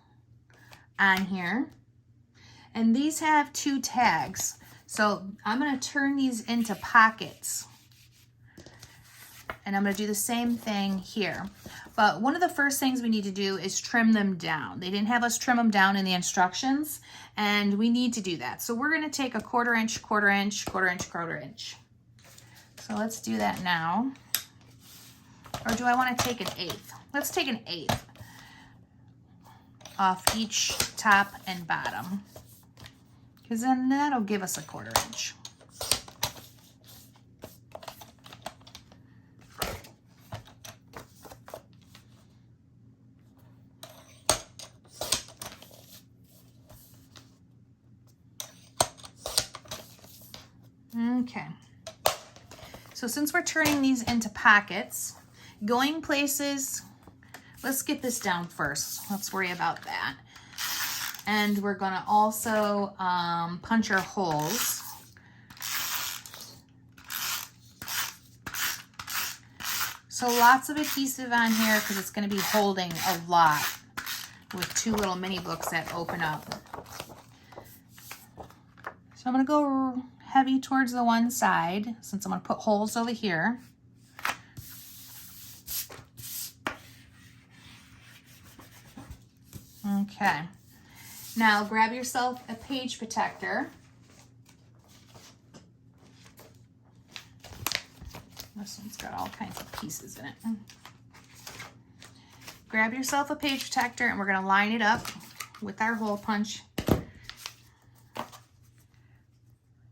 on here. And these have 2 tags. So I'm going to turn these into pockets. And I'm going to do the same thing here. But one of the first things we need to do is trim them down. They didn't have us trim them down in the instructions, and we need to do that. So we're going to take a 1/4 inch, 1/4 inch, 1/4 inch, 1/4 inch. So let's do that now. Or do I want to take 1/8? Let's take 1/8 off each top and bottom, because then that'll give us a 1/4 inch. Okay, so since we're turning these into pockets, going places, let's get this down first. Let's worry about that. And we're gonna also punch our holes. So lots of adhesive on here because it's gonna be holding a lot with 2 little mini books that open up. So I'm gonna go heavy towards the one side since I'm gonna put holes over here. Okay, now grab yourself a page protector. This one's got all kinds of pieces in it. Grab yourself a page protector and we're gonna line it up with our hole punch.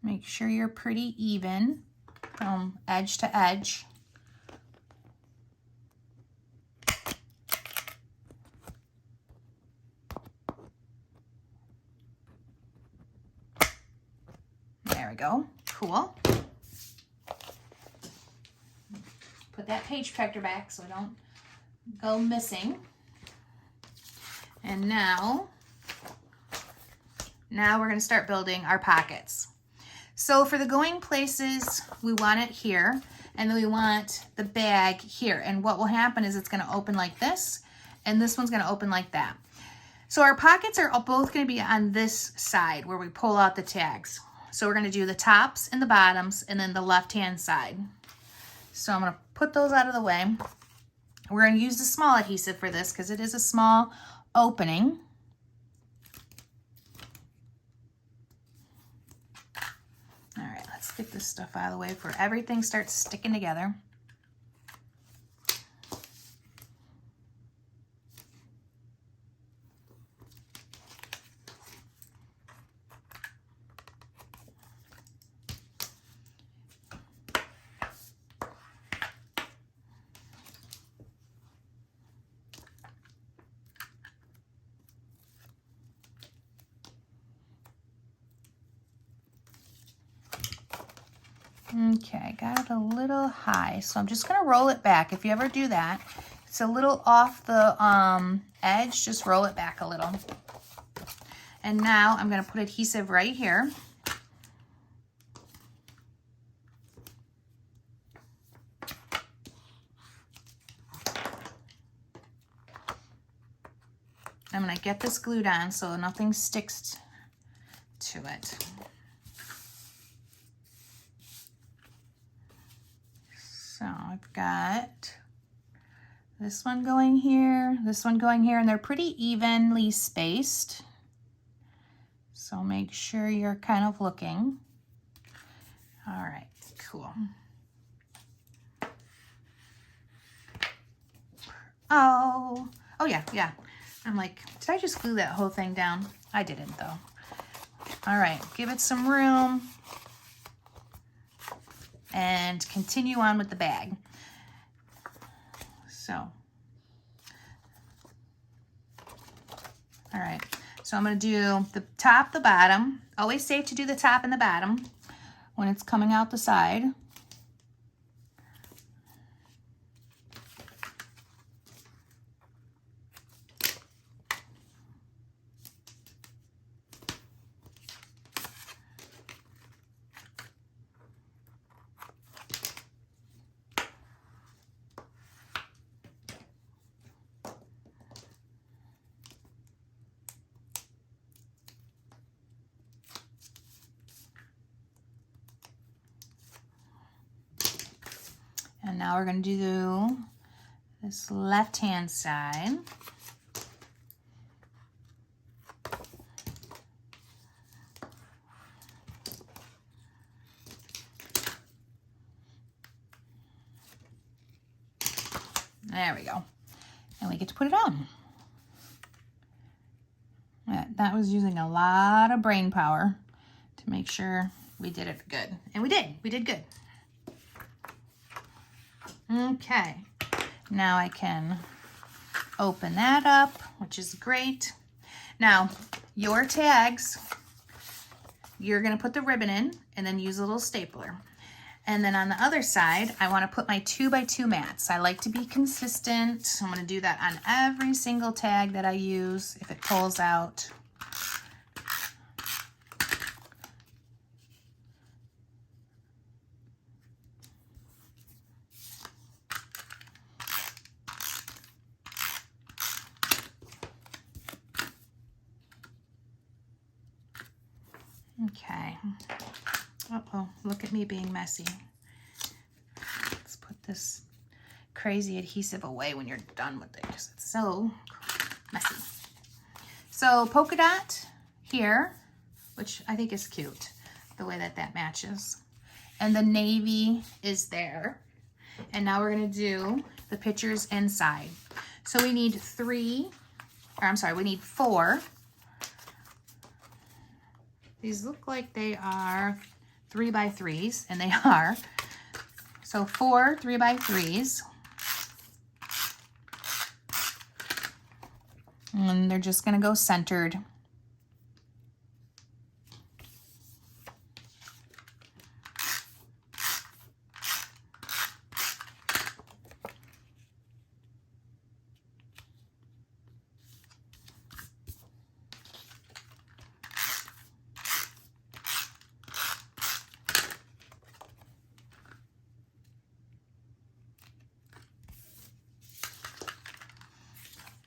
Make sure you're pretty even from edge to edge. There we go, cool. Put that page protector back so it don't go missing. And now we're gonna start building our pockets. So for the going places, we want it here, and then we want the bag here. And what will happen is it's gonna open like this, and this one's gonna open like that. So our pockets are both gonna be on this side where we pull out the tags. So we're gonna do the tops and the bottoms, and then the left-hand side. So I'm gonna put those out of the way. We're gonna use the small adhesive for this because it is a small opening. All right, let's get this stuff out of the way before everything starts sticking together. Okay, got it a little high, so I'm just gonna roll it back. If you ever do that, it's a little off the edge, just roll it back a little. And now I'm gonna put adhesive right here. I'm gonna get this glued on so nothing sticks to it. So I've got this one going here, this one going here, and they're pretty evenly spaced. So make sure you're kind of looking. All right, cool. Oh yeah. I'm like, did I just glue that whole thing down? I didn't though. All right, give it some room. And continue on with the bag. So, all right, so I'm gonna do the top, the bottom. Always safe to do the top and the bottom when it's coming out the side. And now we're going to do this left-hand side. There we go. And we get to put it on. That was using a lot of brain power to make sure we did it good. And we did. We did good. Okay. Now I can open that up, which is great. Now, your tags, you're going to put the ribbon in and then use a little stapler. And then on the other side, I want to put my 2x2 mats. I like to be consistent. I'm going to do that on every single tag that I use if it pulls out. Okay. Uh-oh, look at me being messy. Let's put this crazy adhesive away when you're done with it because it's so messy. So polka dot here, which I think is cute, the way that that matches. And the navy is there. And now we're gonna do the pictures inside. So we need we need 4. These look like they are 3x3s, and they are. So 4 3x3s. And they're just gonna go centered.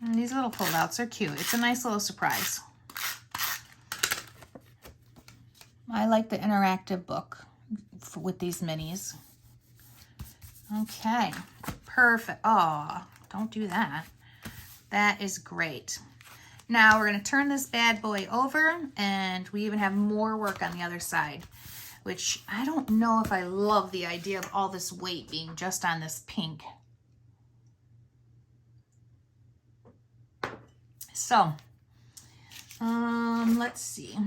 And these little foldouts are cute. It's a nice little surprise. I like the interactive book with these minis. Okay, perfect. Oh, don't do that. That is great. Now we're going to turn this bad boy over, and we even have more work on the other side, which I don't know if I love the idea of all this weight being just on this pink. So, let's see.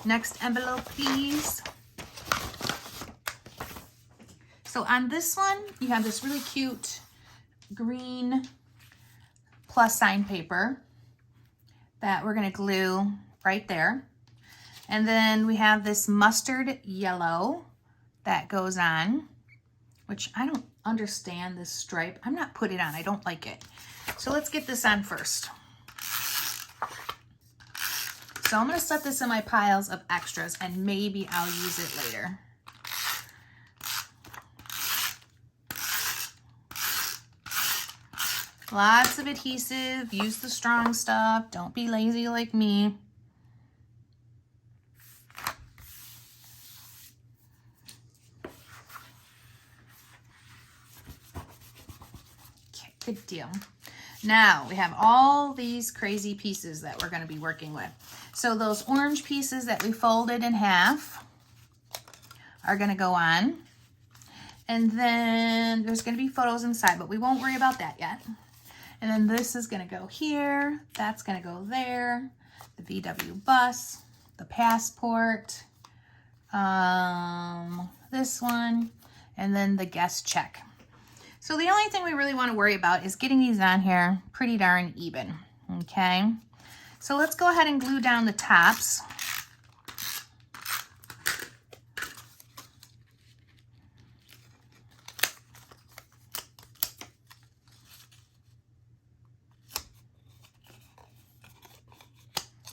Next envelope, please. So on this one, you have this really cute green plus sign paper that we're gonna glue right there. And then we have this mustard yellow that goes on, which I don't understand this stripe. I'm not putting it on, I don't like it. So let's get this on first. So I'm gonna set this in my piles of extras and maybe I'll use it later. Lots of adhesive, use the strong stuff, don't be lazy like me. Okay, good deal. Now we have all these crazy pieces that we're going to be working with. So those orange pieces that we folded in half are going to go on. And then there's going to be photos inside, but we won't worry about that yet. And then this is going to go here. That's going to go there. The VW bus, the passport, this one, and then the guest check. So the only thing we really want to worry about is getting these on here pretty darn even, okay? So let's go ahead and glue down the tops.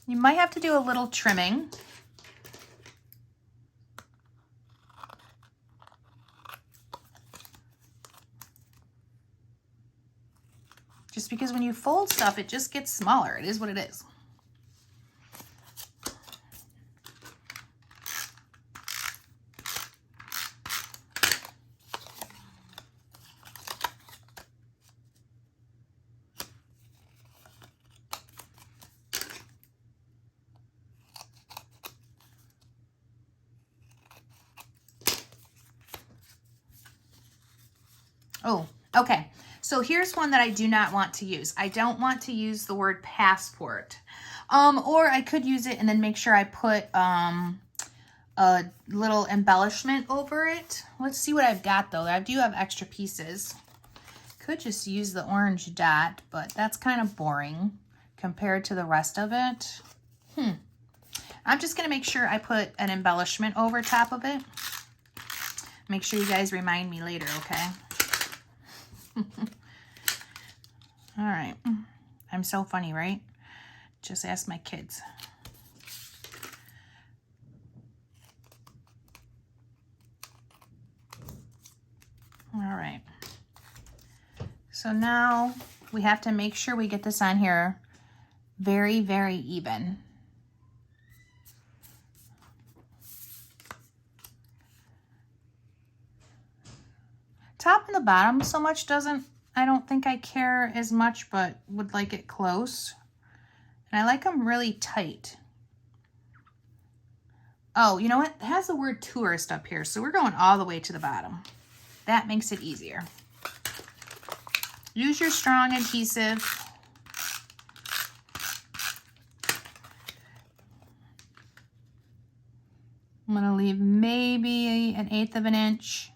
You might have to do a little trimming. Just because when you fold stuff, it just gets smaller. It is what it is. Oh, okay. So here's one that I do not want to use. I don't want to use the word passport. Or I could use it and then make sure I put a little embellishment over it. Let's see what I've got though. I do have extra pieces. Could just use the orange dot, but that's kind of boring compared to the rest of it. I'm just gonna make sure I put an embellishment over top of it. Make sure you guys remind me later, okay? All right. I'm so funny, right? Just ask my kids. All right. So now we have to make sure we get this on here very, very even. Top and the bottom so much doesn't, I don't think I care as much, but would like it close. And I like them really tight. Oh, you know what? It has the word tourist up here, so we're going all the way to the bottom. That makes it easier. Use your strong adhesive. I'm gonna leave maybe 1/8 of an inch.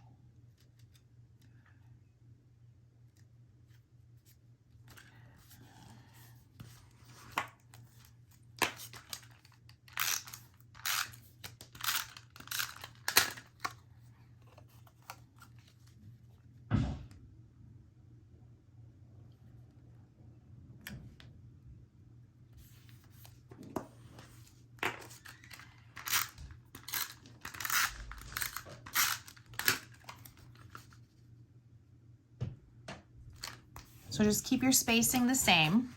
So just keep your spacing the same.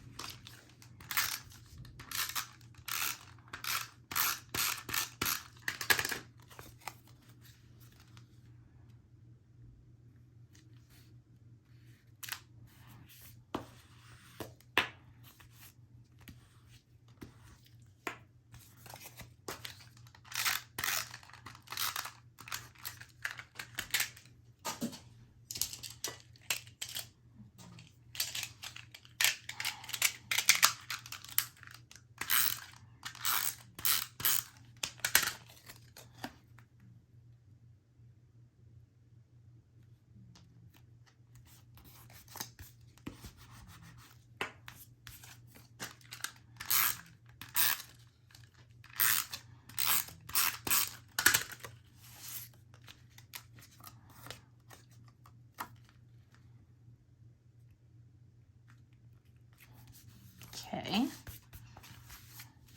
Okay.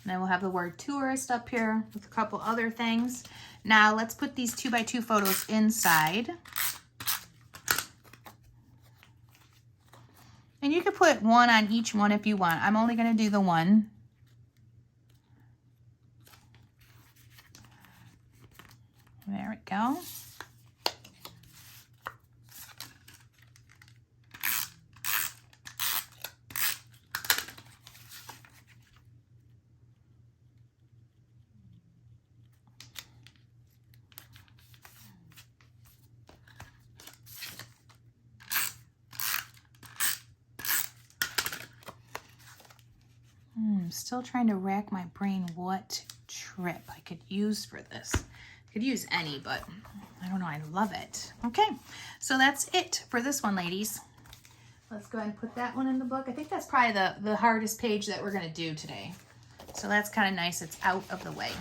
Then we'll have the word tourist up here with a couple other things. Now let's put these 2x2 photos inside. And you could put one on each one if you want. I'm only going to do the one. There we go. I'm still trying to rack my brain what trip I could use for this. I could use any, but I don't know, I love it. Okay, so that's it for this one, ladies. Let's go ahead and put that one in the book. I think that's probably the hardest page that we're gonna do today. So that's kind of nice, it's out of the way.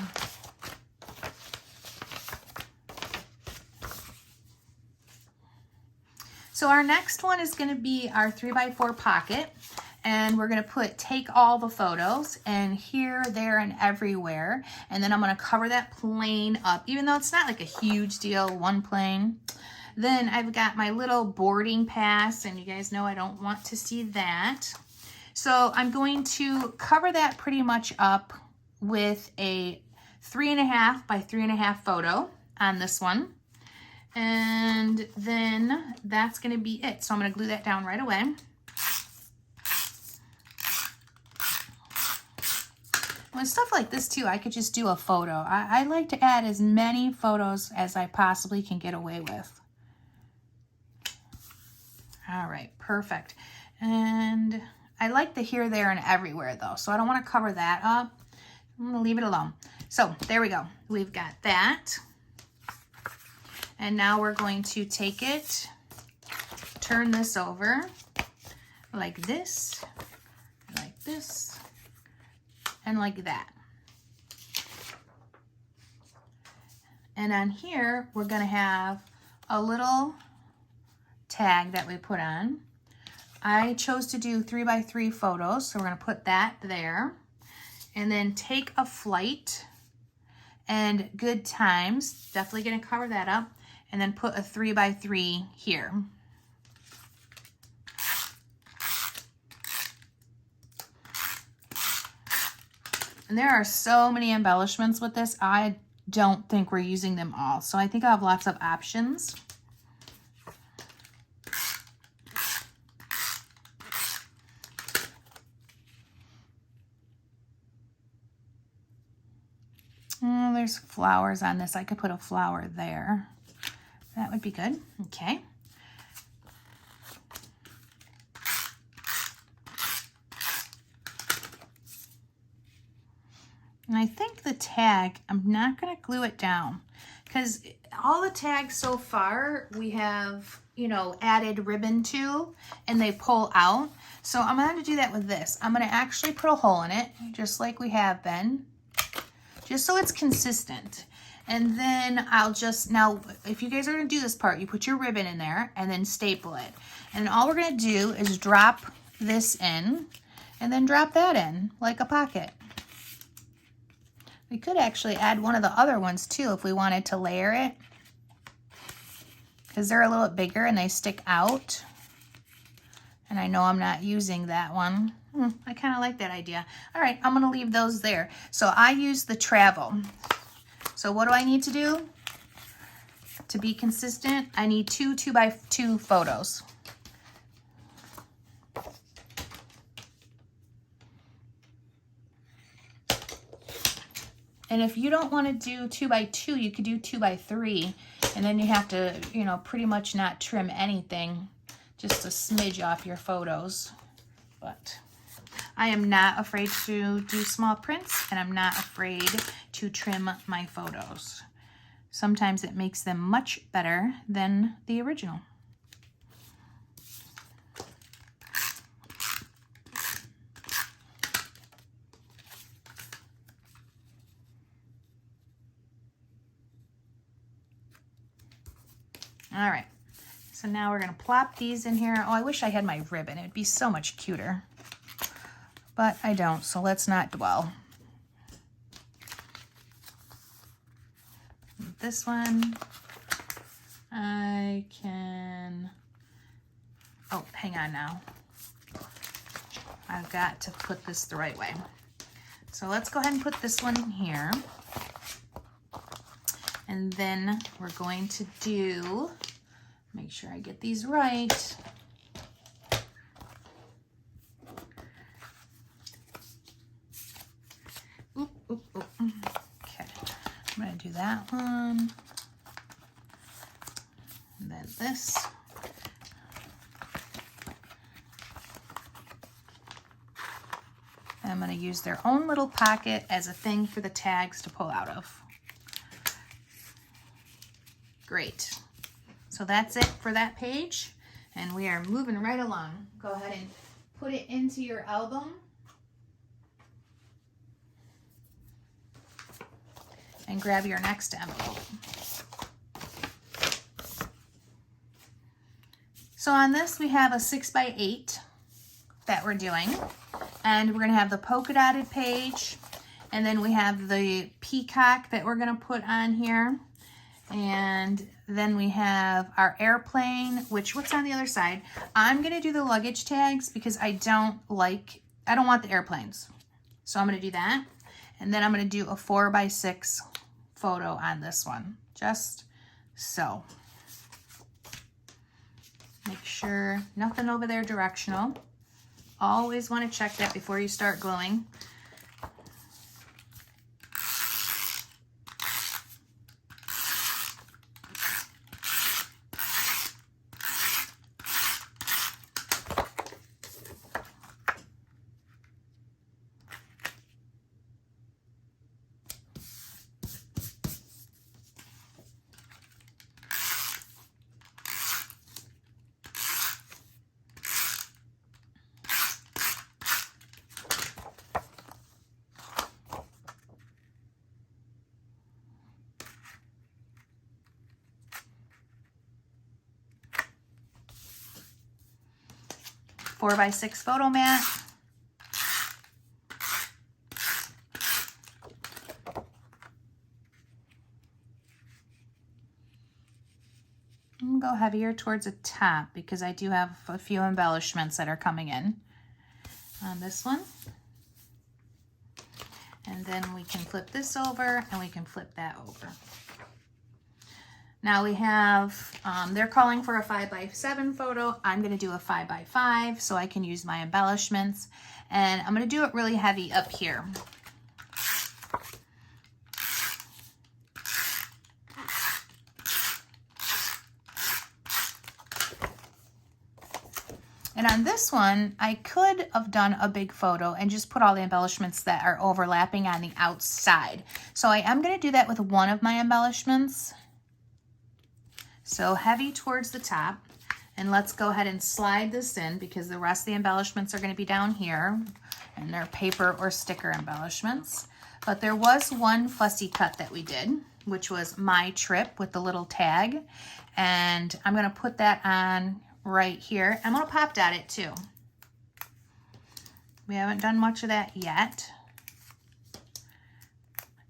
So our next one is gonna be our 3x4 pocket. And we're gonna take all the photos and here, there, and everywhere. And then I'm gonna cover that plane up, even though it's not like a huge deal, one plane. Then I've got my little boarding pass, and you guys know I don't want to see that. So I'm going to cover that pretty much up with a 3.5 by 3.5 photo on this one. And then that's gonna be it. So I'm gonna glue that down right away. With stuff like this too, I could just do a photo. I like to add as many photos as I possibly can get away with. All right, perfect. And I like the here, there, and everywhere though, so I don't want to cover that up. I'm gonna leave it alone. So there we go. We've got that. And now we're going to take it, turn this over like this, and like that. And on here, we're gonna have a little tag that we put on. I chose to do 3x3 photos, so we're gonna put that there. And then take a flight and good times, definitely gonna cover that up, and then put a 3x3 here. And there are so many embellishments with this. I don't think we're using them all. So I think I have lots of options. Oh, there's flowers on this. I could put a flower there. That would be good. Okay. And I think the tag, I'm not going to glue it down because all the tags so far we have, you know, added ribbon to and they pull out. So I'm going to do that with this. I'm going to actually put a hole in it just like we have been, just so it's consistent. And then I'll just, now if you guys are going to do this part, you put your ribbon in there and then staple it. And all we're going to do is drop this in and then drop that in like a pocket. We could actually add one of the other ones too if we wanted to layer it, because they're a little bit bigger and they stick out. And I know I'm not using that one. I kind of like that idea. All right, I'm gonna leave those there. So I use the travel. So what do I need to do to be consistent? I need two 2x2 photos. And if you don't want to do 2x2, you could do 2x3, and then you have to, you know, pretty much not trim anything, just a smidge off your photos. But I am not afraid to do small prints, and I'm not afraid to trim my photos. Sometimes it makes them much better than the original. All right, so now we're gonna plop these in here. Oh, I wish I had my ribbon. It'd be so much cuter, but I don't, so let's not dwell. This one, I can, oh, hang on now. I've got to put this the right way. So let's go ahead and put this one in here. And then we're going to do, make sure I get these right. Oop, oop, oop. Okay, I'm gonna do that one. And then this. And I'm gonna use their own little pocket as a thing for the tags to pull out of. Great. So that's it for that page, and we are moving right along. Go ahead and put it into your album. And grab your next envelope. So on this we have a 6x8 that we're doing, and we're gonna have the polka dotted page, and then we have the peacock that we're gonna put on here. And then we have our airplane, which, what's on the other side? I'm gonna do the luggage tags because I don't want the airplanes. So I'm gonna do that. And then I'm gonna do a 4x6 photo on this one, just so. Make sure nothing over there directional. Always wanna check that before you start gluing. 4x6 photo mat. I'm gonna go heavier towards the top because I do have a few embellishments that are coming in on this one. And then we can flip this over and we can flip that over. Now we have, they're calling for a 5x7 photo. I'm gonna do a 5x5 so I can use my embellishments. And I'm gonna do it really heavy up here. And on this one, I could have done a big photo and just put all the embellishments that are overlapping on the outside. So I am gonna do that with one of my embellishments. So heavy towards the top. And let's go ahead and slide this in because the rest of the embellishments are gonna be down here and they're paper or sticker embellishments. But there was one fussy cut that we did, which was my trip with the little tag. And I'm gonna put that on right here. I'm gonna pop dot it too. We haven't done much of that yet.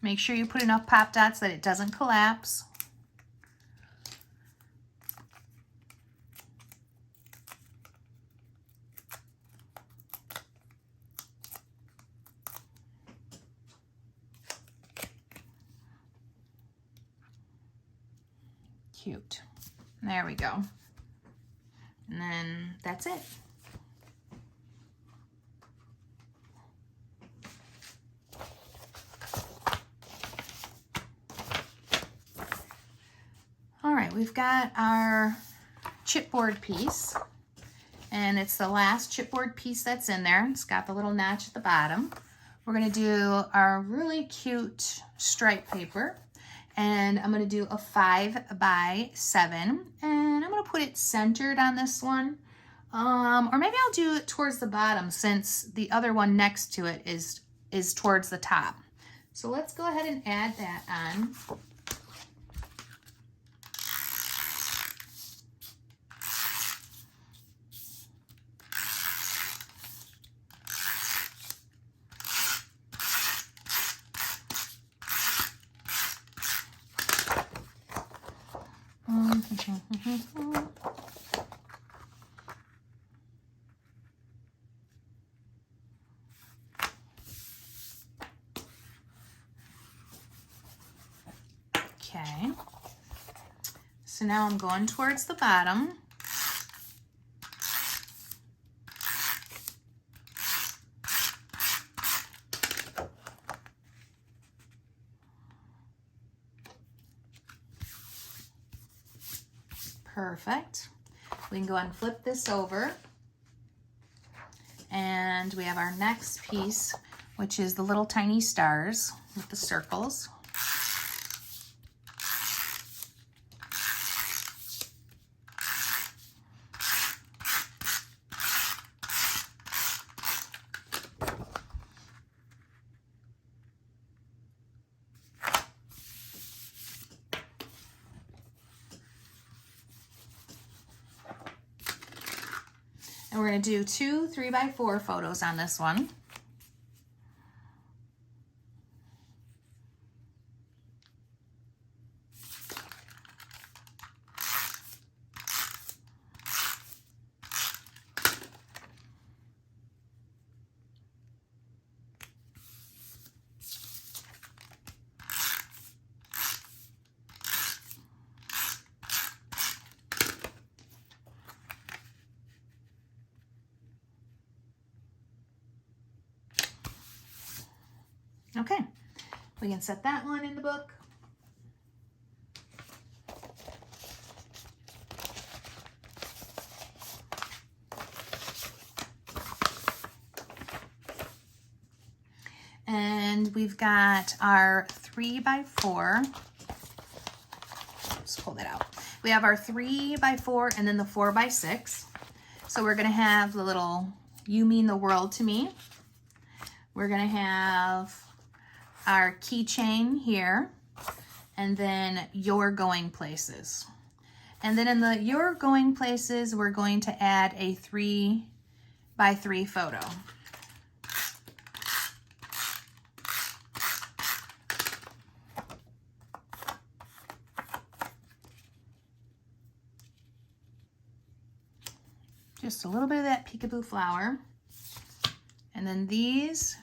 Make sure you put enough pop dots that it doesn't collapse. Cute. There we go. And then that's it. All right, we've got our chipboard piece, and it's the last chipboard piece that's in there. It's got the little notch at the bottom. We're gonna do our really cute stripe paper, and I'm gonna do a 5x7, and I'm gonna put it centered on this one. Or maybe I'll do it towards the bottom since the other one next to it is towards the top. So let's go ahead and add that on. Okay, so now I'm going towards the bottom. Perfect. We can go ahead and flip this over. And we have our next piece, which is the little tiny stars with the circles. And we're going to do 2 3x4 photos on this one. Okay, we can set that one in the book. And we've got our 3x4. Let's pull that out. We have our 3x4 and then the 4x6. So we're gonna have the little "You Mean the World to Me." We're gonna have our keychain here, and then "You're Going Places." And then in the "You're Going Places," we're going to add a 3 by 3 photo. Just a little bit of that peekaboo flower. And then these,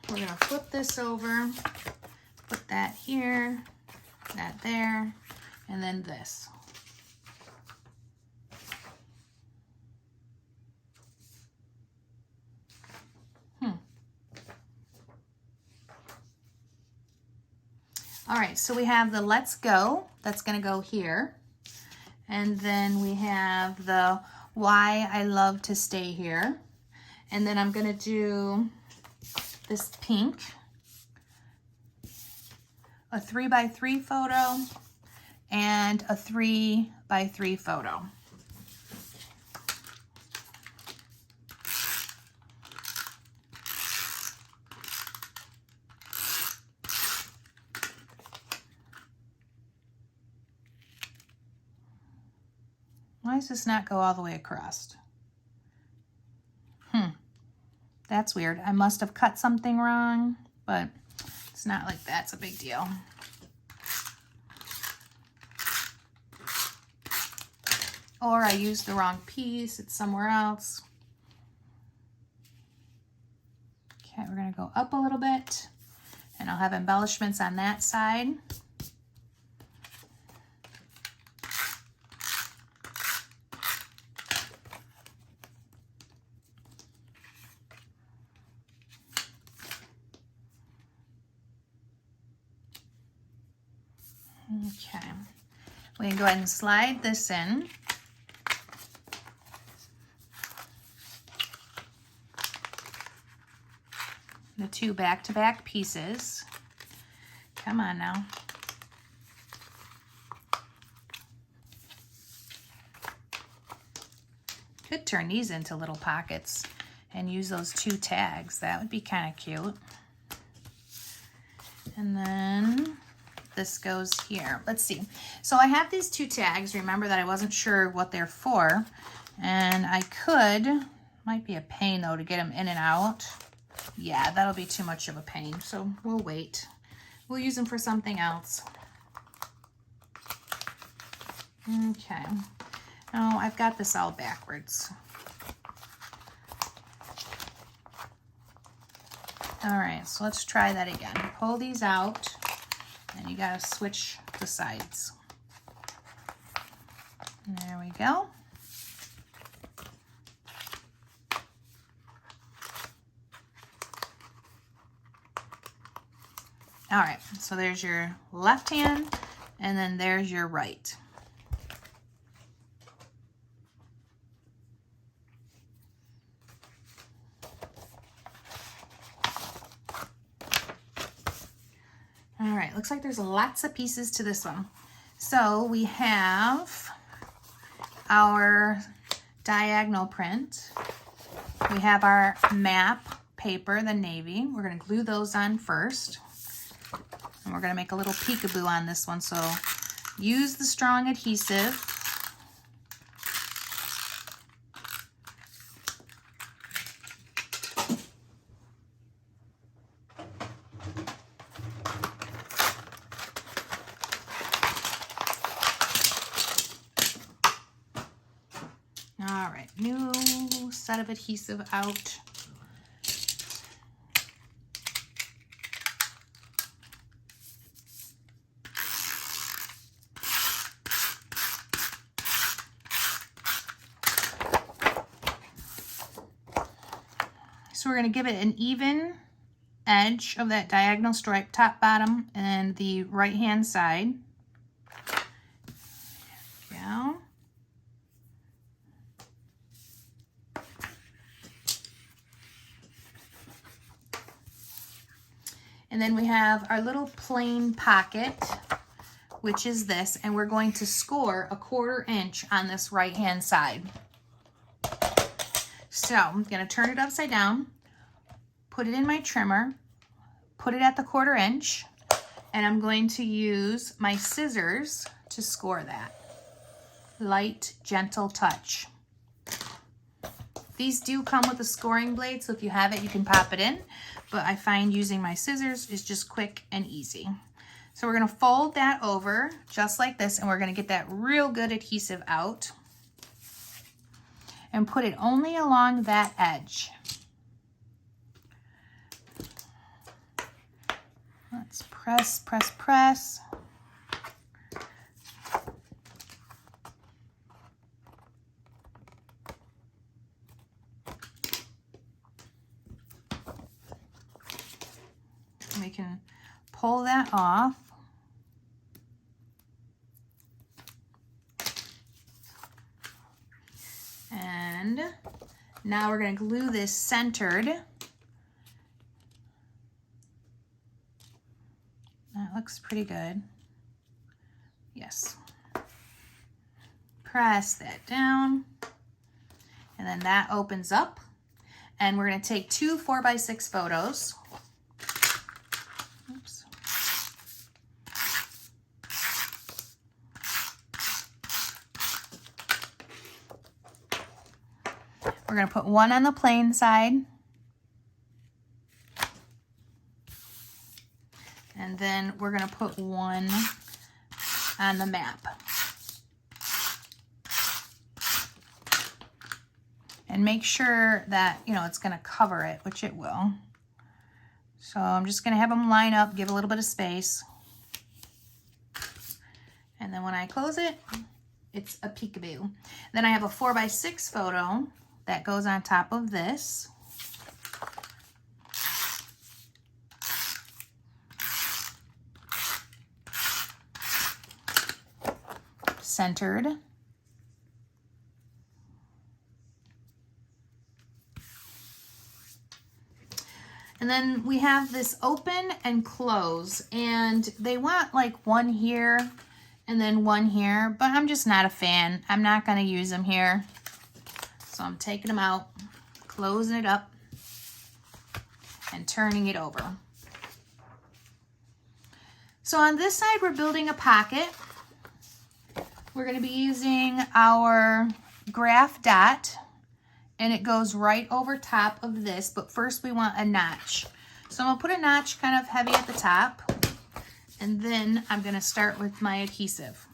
we're gonna flip this over, put that here, that there, and then this. All right, so we have the Let's Go, that's gonna go here. And then we have the Why I Love to Stay Here. And then I'm gonna do this pink, a 3 by 3 photo, and a 3 by 3 photo. Why does this not go all the way across? That's weird. I must have cut something wrong, but it's not like that's a big deal. Or I used the wrong piece, it's somewhere else. Okay, we're gonna go up a little bit, and I'll have embellishments on that side. Okay, we can go ahead and slide this in. The 2 back-to-back pieces. Come on now. Could turn these into little pockets and use those 2 tags. That would be kind of cute. And then this goes here. Let's see. So I have these 2 tags. Remember that I wasn't sure what they're for. And I could, might be a pain though to get them in and out. Yeah, that'll be too much of a pain. So we'll wait. We'll use them for something else. Okay. Oh, I've got this all backwards. All right, so let's try that again. Pull these out. And you gotta switch the sides. There we go. All right, so there's your left hand, and then there's your right. All right, looks like there's lots of pieces to this one. So we have our diagonal print. We have our map paper, the navy. We're gonna glue those on first. And we're gonna make a little peekaboo on this one. So use the strong adhesive. All right, new set of adhesive out. So we're going to give it an even edge of that diagonal stripe, top, bottom, and the right hand side. There we go. And then we have our little plain pocket, which is this, and we're going to score a 1/4 inch on this right hand side. So I'm going to turn it upside down, put it in my trimmer, put it at the 1/4 inch, and I'm going to use my scissors to score that. Light, gentle touch. These do come with a scoring blade, so if you have it, you can pop it in. But I find using my scissors is just quick and easy. So we're gonna fold that over just like this, and we're gonna get that real good adhesive out and put it only along that edge. Let's press, press, press. We can pull that off. And now we're going to glue this centered. That looks pretty good. Yes. Press that down. And then that opens up. And we're going to take 2 4x6 photos. Oops. We're going to put one on the plain side. And then we're going to put one on the map. And make sure that, you know, it's going to cover it, which it will. So I'm just going to have them line up, give a little bit of space. And then when I close it, it's a peekaboo. Then I have a 4x6 photo that goes on top of this. Centered. And then we have this open and close, and they want like one here and then one here, but I'm just not a fan. I'm not going to use them here. So I'm taking them out, closing it up, and turning it over. So on this side, we're building a pocket. We're going to be using our graph dot, and it goes right over top of this, but first we want a notch. So I'm going to put a notch kind of heavy at the top, and then I'm going to start with my adhesive.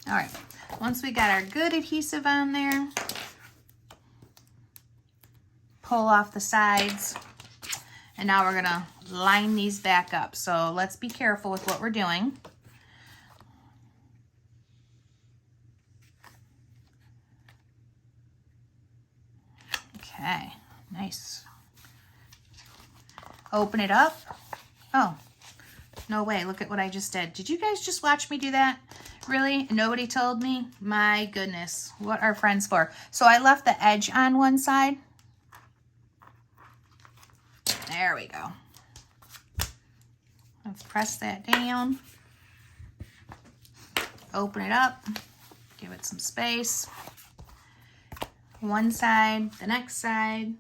All right, once we got our good adhesive on there, pull off the sides, and now we're gonna line these back up. So let's be careful with what we're doing. Okay, nice. Open it up. Oh, no way, look at what I just did. Did you guys just watch me do that? Really? Nobody told me? My goodness, what are friends for? So I left the edge on one side. There we go. Let's press that down. Open it up. Give it some space. One side, the next side.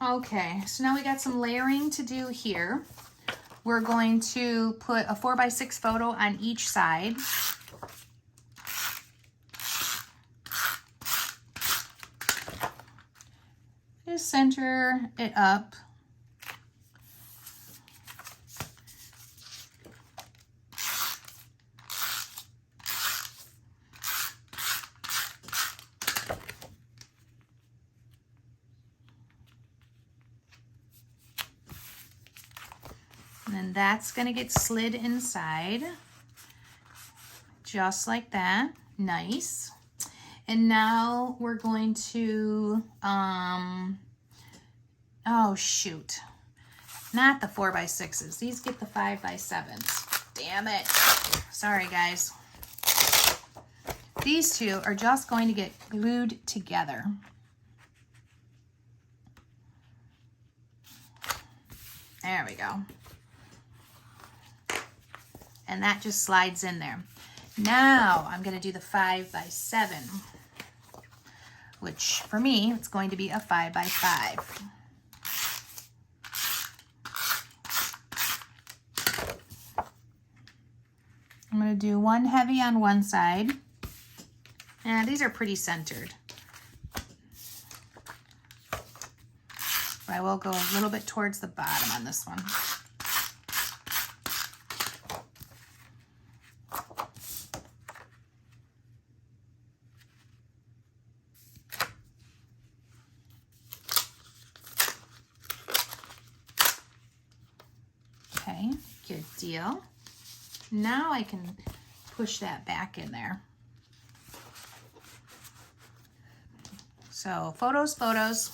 Okay, so now we got some layering to do here. We're going to put a 4x6 photo on each side. Just center it up. And then that's going to get slid inside. just like that. Nice. And now we're going to, oh shoot, not the 4x6s. These get the 5x7s. Damn it. Sorry, guys. These two are just going to get glued together. There we go. And that just slides in there. Now I'm going to do the 5x7, which for me, it's going to be a 5x5. I'm going to do one heavy on one side. And these are pretty centered. But I will go a little bit towards the bottom on this one. Okay, good deal. Now I can push that back in there. So photos, photos.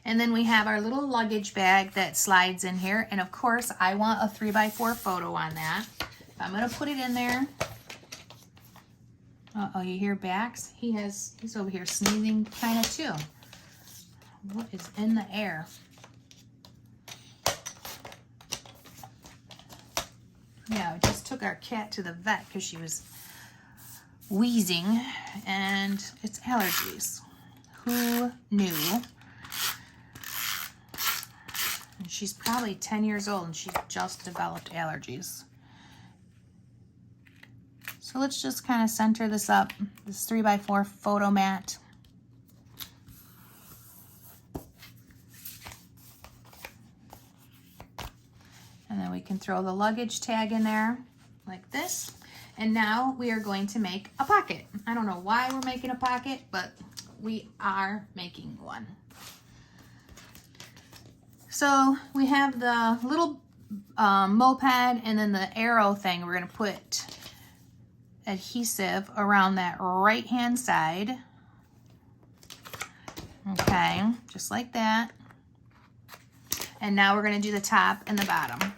And then we have our little luggage bag that slides in here. And of course, I want a 3x4 photo on that. I'm gonna put it in there. Uh-oh, you hear Bax? He's over here sneezing kind of too. What is in the air? Yeah, we just took our cat to the vet because she was wheezing and it's allergies. Who knew? And she's probably 10 years old and she's just developed allergies. So let's just kind of center this up, this 3x4 photo mat. And then we can throw the luggage tag in there like this. And now we are going to make a pocket. I don't know why we're making a pocket, but we are making one. So we have the little moped and then the arrow thing. We're going to put adhesive around that right hand side. Okay, just like that. And now we're going to do the top and the bottom.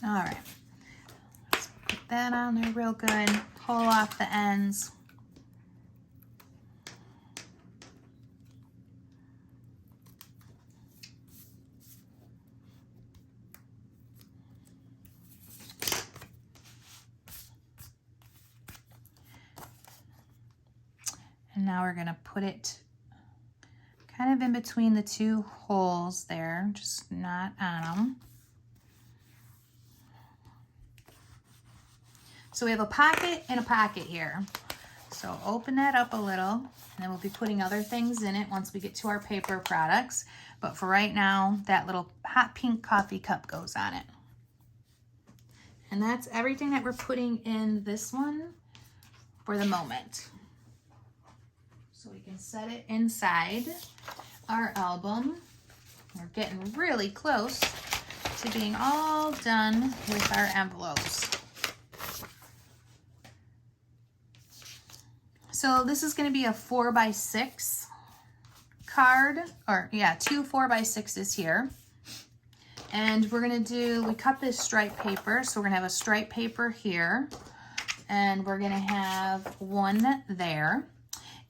All right, let's put that on there real good, pull off the ends. And now we're gonna put it kind of in between the two holes there, just not on them. So we have a pocket and a pocket here. So open that up a little, and then we'll be putting other things in it once we get to our paper products. But for right now, that little hot pink coffee cup goes on it. And that's everything that we're putting in this one for the moment. So we can set it inside our album. We're getting really close to being all done with our envelopes. So this is going to be a 4x6 card, or yeah, 2 4x6s here. And we're going to do, we cut this stripe paper, so we're going to have a stripe paper here, and we're going to have one there.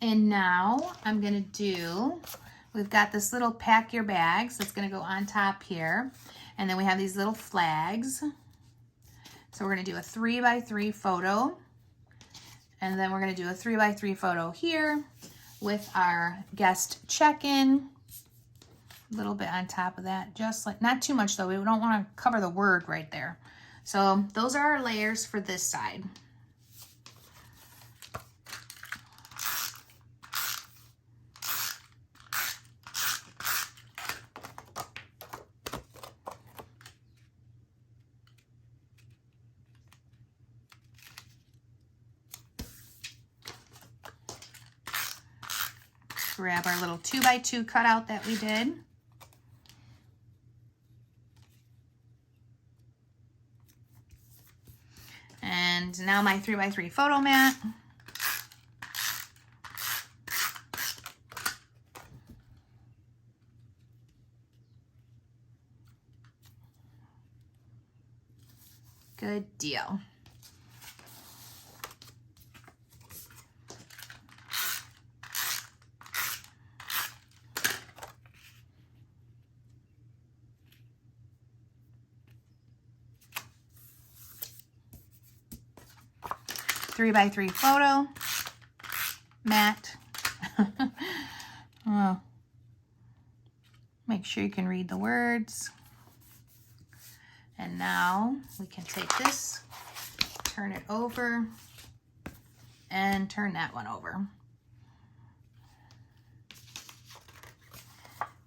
And now I'm going to do, we've got this little pack your bags that's going to go on top here. And then we have these little flags. So we're going to do a 3x3 photo. And then we're going to do a 3x3 photo here with our guest check-in. A little bit on top of that, just like, not too much though. We don't want to cover the word right there. So those are our layers for this side. Grab our little 2x2 cutout that we did. And now my 3x3 photo mat. Good deal. Three by 3 photo mat. Oh. Make sure you can read the words. And now we can take this, turn it over, and turn that one over.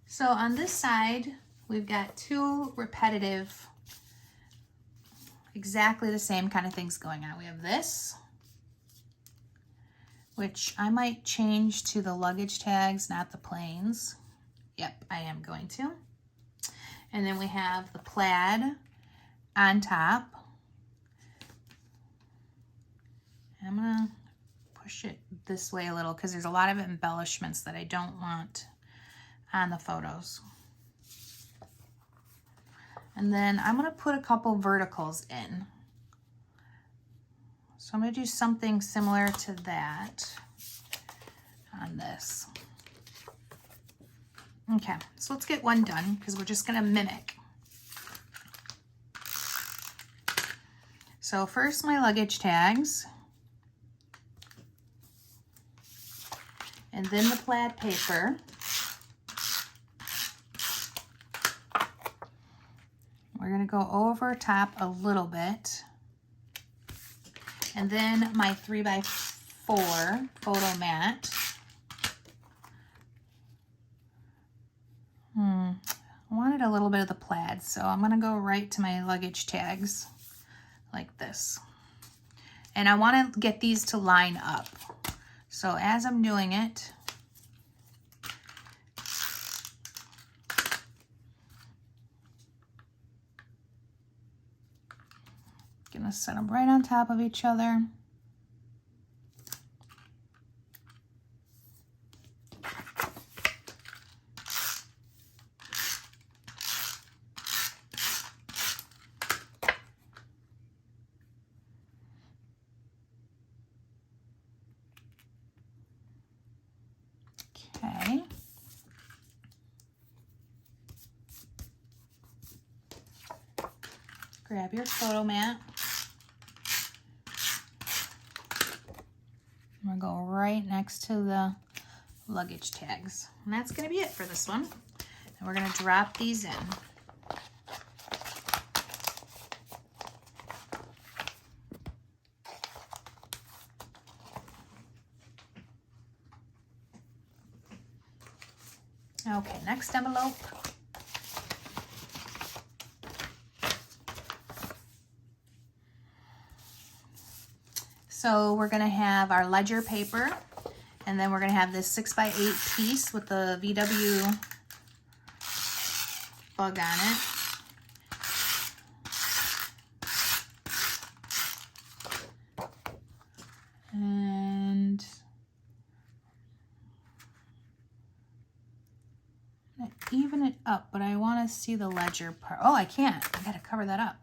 So on this side, we've got two repetitive, exactly the same kind of things going on. We have this, which I might change to the luggage tags, not the planes. Yep, I am going to. And then we have the plaid on top. I'm gonna push it this way a little because there's a lot of embellishments that I don't want on the photos. And then I'm gonna put a couple verticals in. So I'm gonna do something similar to that on this. Okay, so let's get one done because we're just gonna mimic. So first my luggage tags, and then the plaid paper. We're gonna go over top a little bit. And then my 3x4 photo mat. I wanted a little bit of the plaid, so I'm gonna go right to my luggage tags like this. And I wanna get these to line up. So as I'm doing it, gonna set them right on top of each other. Okay. Grab your photo mat. I'm gonna go right next to the luggage tags. And that's gonna be it for this one. And we're gonna drop these in. Okay, next envelope. So we're gonna have our ledger paper, and then we're gonna have this 6x8 piece with the VW bug on it. And even it up, but I want to see the ledger part. Oh, I can't. I gotta cover that up.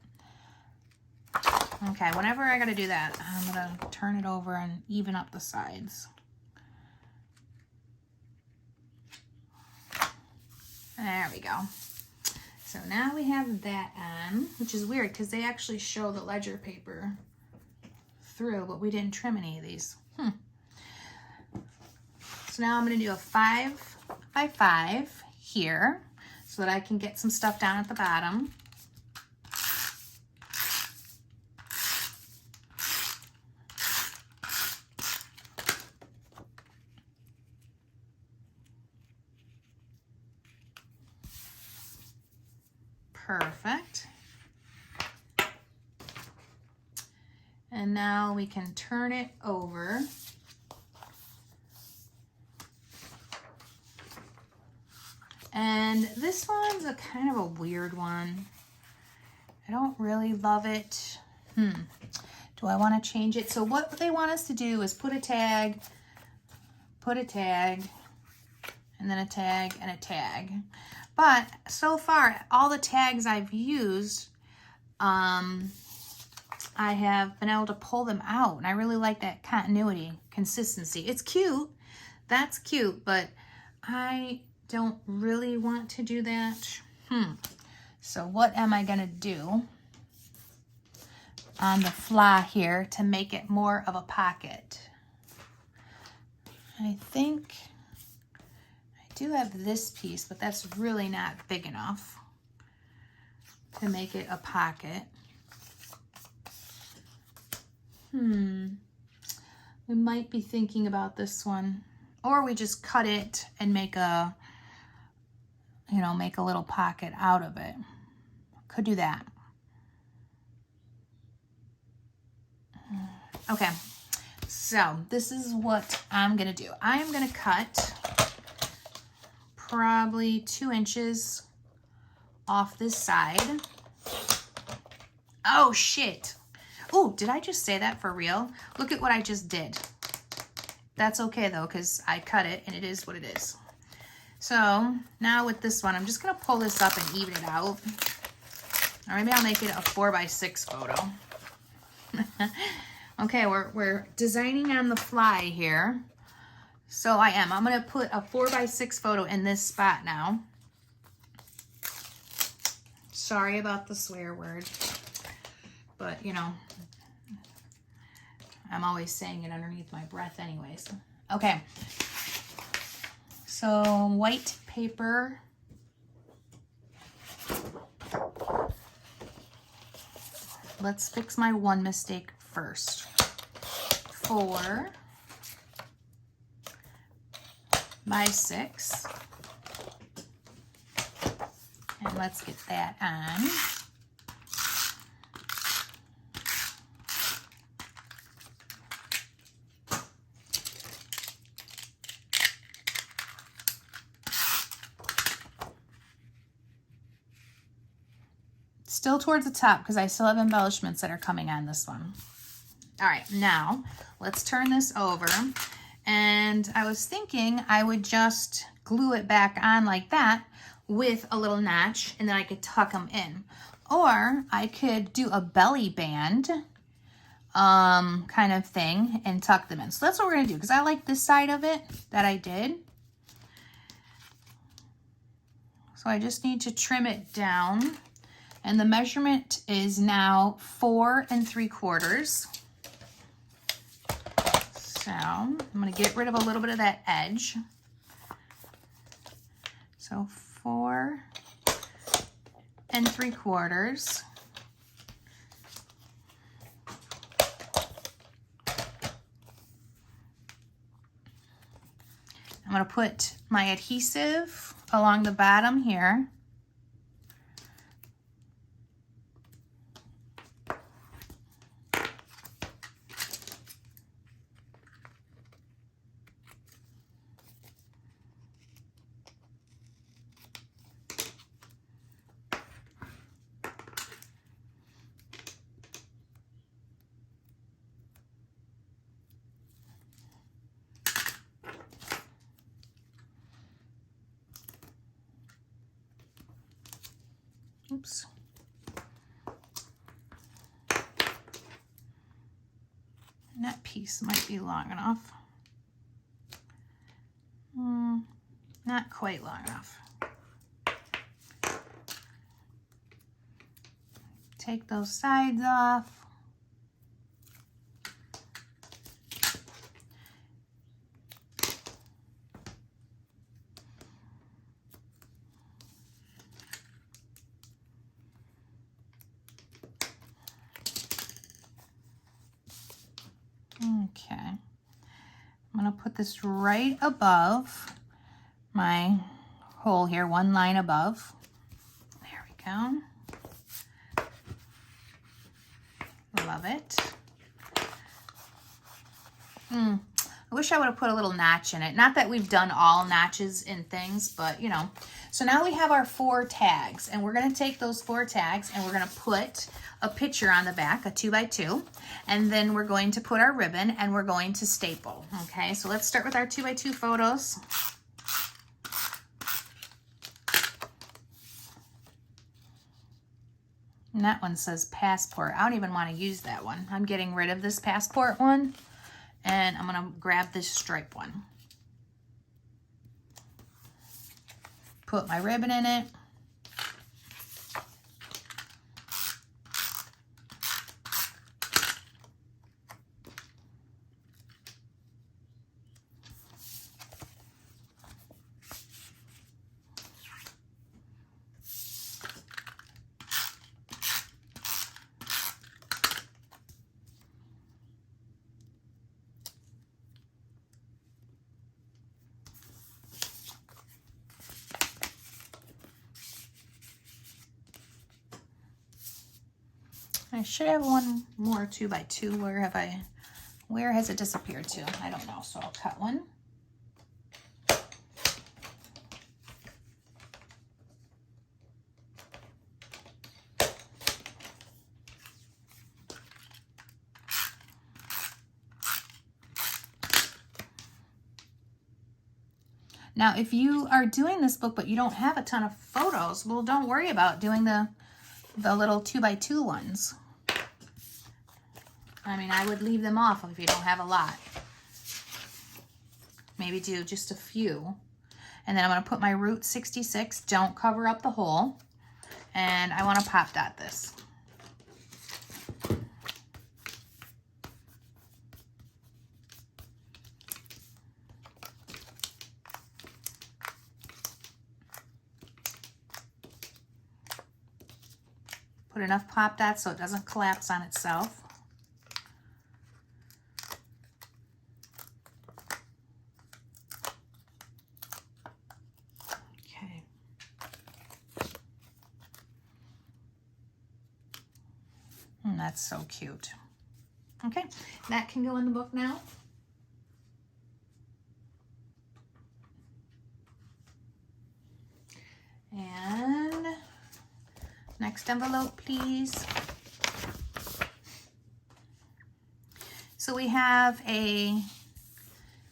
Okay, whenever I gotta do that, I'm gonna turn it over and even up the sides. There we go. So now we have that on, which is weird because they actually show the ledger paper through, but we didn't trim any of these. So now I'm gonna do a 5x5 here so that I can get some stuff down at the bottom. Perfect. And now we can turn it over. And this one's a kind of a weird one. I don't really love it. Do I want to change it? So what they want us to do is put a tag, and then a tag and a tag. But so far, all the tags I've used, I have been able to pull them out. And I really like that continuity, consistency. It's cute. That's cute, but I don't really want to do that. So what am I gonna do on the fly here to make it more of a pocket? I think I do have this piece, but that's really not big enough to make it a pocket. We might be thinking about this one, or we just cut it and make a, you know, make a little pocket out of it. Could do that. Okay, so this is what I'm gonna do. I'm gonna cut probably 2 inches off this side. Oh shit. Oh, did I just say that for real? Look at what I just did. That's okay though, because I cut it and it is what it is. So now with this one, I'm just gonna pull this up and even it out. Or maybe I'll make it a 4x6 photo. Okay, we're designing on the fly here. So I'm gonna put a 4x6 photo in this spot now. Sorry about the swear word, but you know, I'm always saying it underneath my breath anyways. Okay, so white paper. Let's fix my one mistake first. 4x6. And let's get that on. Still towards the top because I still have embellishments that are coming on this one. All right, now let's turn this over. And I was thinking I would just glue it back on like that with a little notch, and then I could tuck them in. Or I could do a belly band kind of thing and tuck them in. So that's what we're gonna do, because I like this side of it that I did. So I just need to trim it down. And the measurement is now 4 3/4. So I'm gonna get rid of a little bit of that edge. So 4 3/4. I'm gonna put my adhesive along the bottom here. Oops. And that piece might be long enough. Not quite long enough. Take those sides off. Okay, I'm gonna put this right above my hole here, one line above. There we go. love it. I wish I would have put a little notch in it. Not that we've done all notches in things, but you know. So now we have our 4 tags, and we're going to take those 4 tags and we're going to put a picture on the back, a 2x2, and then we're going to put our ribbon and we're going to staple. Okay, so let's start with our 2x2 photos. And that one says passport. I don't even want to use that one. I'm getting rid of this passport one, and I'm going to grab this stripe one. Put my ribbon in it. I should have one more 2x2. Where has it disappeared to? I don't know, so I'll cut one. Now, if you are doing this book, but you don't have a ton of photos, well, don't worry about doing the little 2x2 ones. I mean, I would leave them off if you don't have a lot. Maybe do just a few. And then I'm going to put my Route 66. Don't cover up the hole. And I want to pop dot this. Put enough pop dots so it doesn't collapse on itself. Okay. And that's so cute. Okay, that can go in the book now. And next envelope, please. So we have a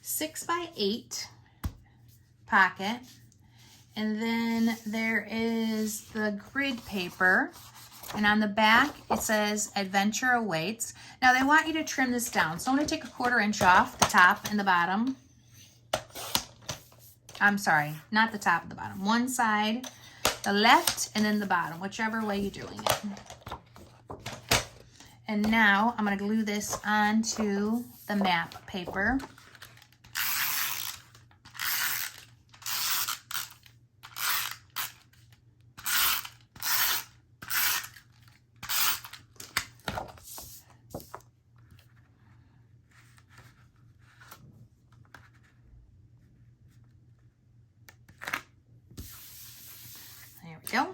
6x8 pocket, and then there is the grid paper, and on the back it says Adventure Awaits. Now they want you to trim this down, so I'm going to take a 1/4 inch off the top and the bottom. I'm sorry, not the top and the bottom. One side, the left, and then the bottom, whichever way you're doing it. And now I'm going to glue this onto the map paper. There we go.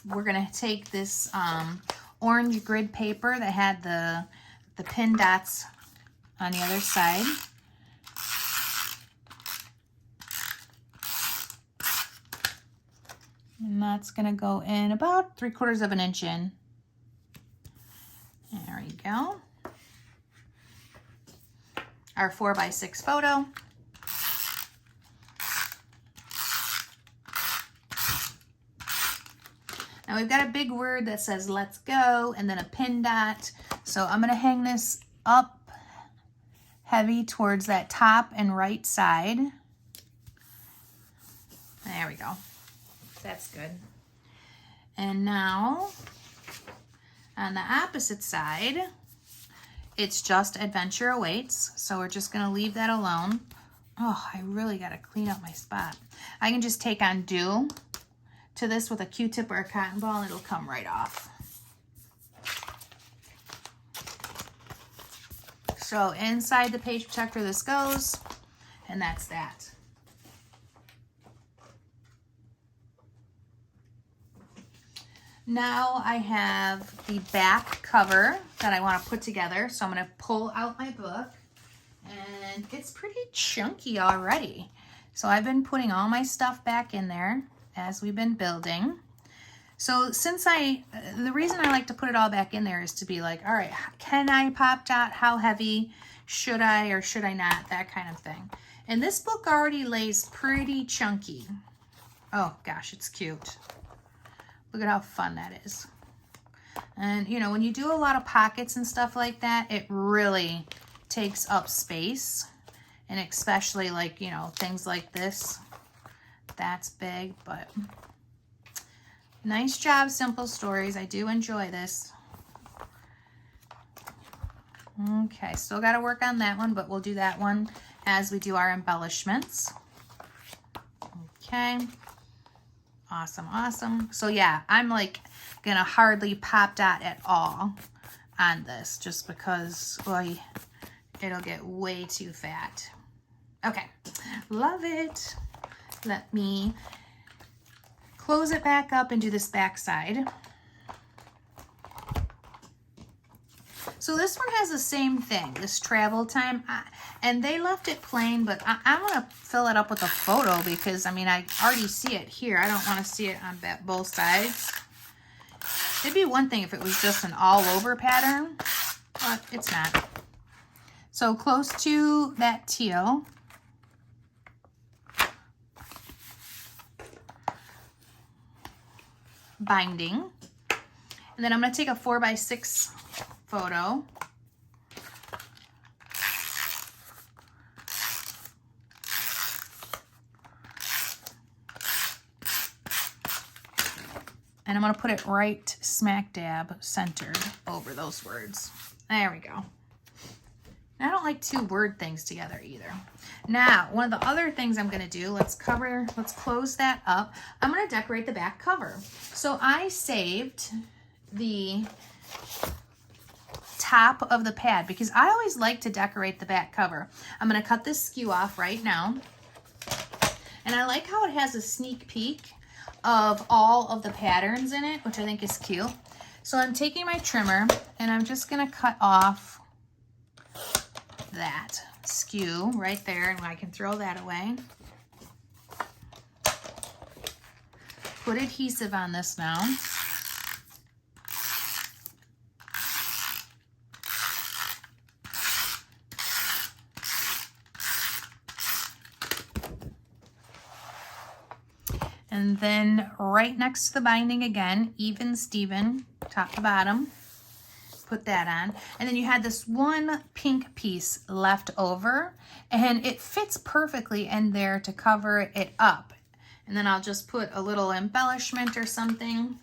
We're going to take this orange grid paper that had the pin dots on the other side. And that's going to go in about 3/4 of an inch in. There we go. Our 4x6 photo. Now we've got a big word that says let's go, and then a pin dot. So I'm going to hang this up heavy towards that top and right side. There we go. That's good. And now on the opposite side, it's just Adventure Awaits. So we're just going to leave that alone. Oh, I really got to clean up my spot. I can just take Undo to this with a Q-tip or a cotton ball, and it'll come right off. So inside the page protector this goes, and that's that. Now I have the back cover that I want to put together. So I'm going to pull out my book, and it's pretty chunky already. So I've been putting all my stuff back in there as we've been building. So the reason I like to put it all back in there is to be like, all right, can I pop dot? How heavy should I or should I not? That kind of thing. And this book already lays pretty chunky. Oh gosh, it's cute. Look at how fun that is. And you know, when you do a lot of pockets and stuff like that, it really takes up space. And especially like, you know, things like this, that's big, but nice job, Simple Stories. I do enjoy this. Okay, still got to work on that one, but we'll do that one as we do our embellishments. Okay. Awesome, awesome. So yeah, I'm like gonna hardly pop dot at all on this just because it'll get way too fat. Okay, love it. Let me close it back up and do this back side. So this one has the same thing, this travel time, and they left it plain, but I'm going to fill it up with a photo because, I mean, I already see it here. I don't want to see it on both sides. It'd be one thing if it was just an all-over pattern, but it's not. So close to that teal. Binding. And then I'm going to take a 4x6 photo. And I'm going to put it right smack dab centered over those words. There we go. I don't like two word things together either. Now, one of the other things I'm going to do, let's close that up. I'm going to decorate the back cover. So I saved the top of the pad because I always like to decorate the back cover. I'm going to cut this skew off right now. And I like how it has a sneak peek of all of the patterns in it, which I think is cute. So I'm taking my trimmer and I'm just going to cut off that skew right there, and I can throw that away. Put adhesive on this now. And then right next to the binding again, even Steven, top to bottom. Put that on. And then you had this one pink piece left over, and it fits perfectly in there to cover it up. And then I'll just put a little embellishment or something.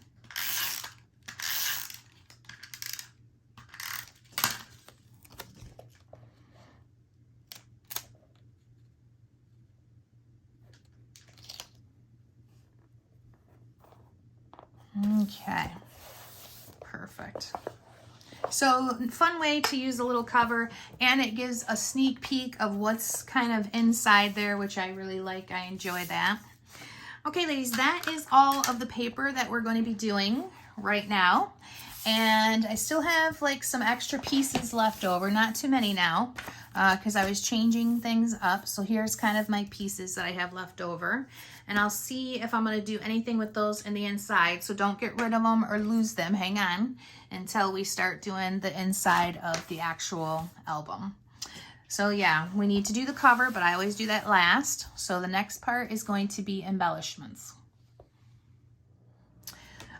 Okay, perfect. So fun way to use a little cover, and it gives a sneak peek of what's kind of inside there, which I really like. I enjoy that. Okay, ladies, that is all of the paper that we're going to be doing right now. And I still have like some extra pieces left over, not too many now, because I was changing things up. So here's kind of my pieces that I have left over. And I'll see if I'm going to do anything with those in the inside. So don't get rid of them or lose them. Hang on until we start doing the inside of the actual album. So yeah, we need to do the cover, but I always do that last. So the next part is going to be embellishments.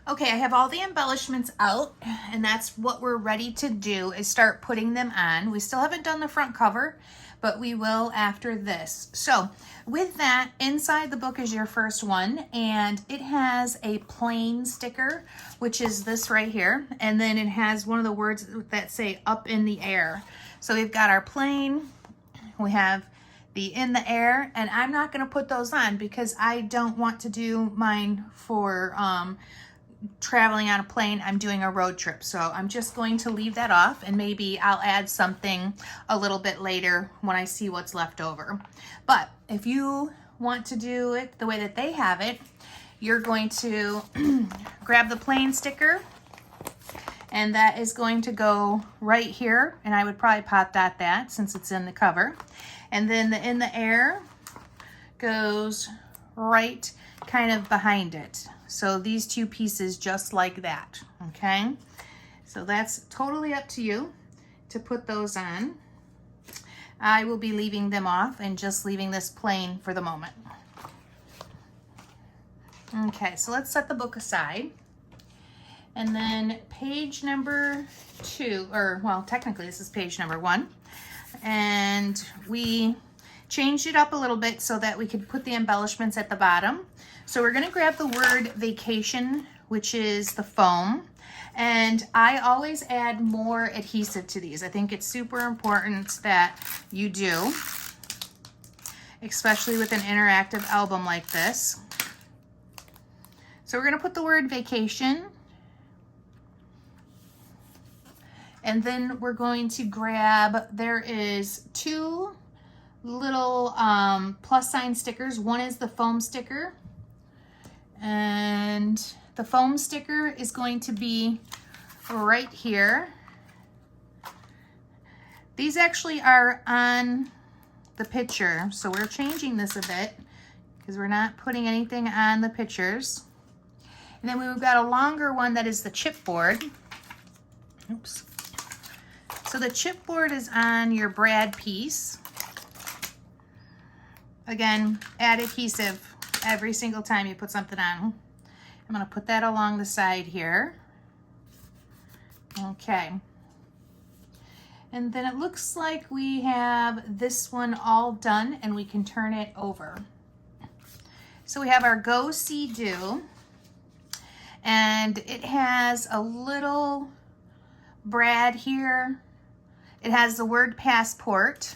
Okay, I have all the embellishments out, and that's what we're ready to do, is start putting them on. We still haven't done the front cover, but we will after this. So with that, inside the book is your first one, and it has a plain sticker, which is this right here, and then it has one of the words that say up in the air. So we've got our plain, we have the in the air, and I'm not going to put those on because I don't want to do mine for traveling on a plane. I'm doing a road trip, so I'm just going to leave that off, and maybe I'll add something a little bit later when I see what's left over. But if you want to do it the way that they have it, you're going to grab the plain sticker, and that is going to go right here, and I would probably pot dot that since it's in the cover. And then the in the air goes right kind of behind it. So these two pieces just like that, okay? So that's totally up to you to put those on. I will be leaving them off and just leaving this plain for the moment. Okay, so let's set the book aside. And then page number 2, or well, technically this is page number 1. And we changed it up a little bit so that we could put the embellishments at the bottom. So we're gonna grab the word vacation, which is the foam. And I always add more adhesive to these. I think it's super important that you do, especially with an interactive album like this. So we're gonna put the word vacation. And then we're going to grab, there is 2 little plus sign stickers. One is the foam sticker. And the foam sticker is going to be right here. These actually are on the picture, so we're changing this a bit because we're not putting anything on the pictures. And then we've got a longer one that is the chipboard. Oops. So the chipboard is on your brad piece. Again, add adhesive every single time you put something on. I'm gonna put that along the side here. Okay. And then it looks like we have this one all done and we can turn it over. So we have our Go See Do, and it has a little brad here. It has the word passport.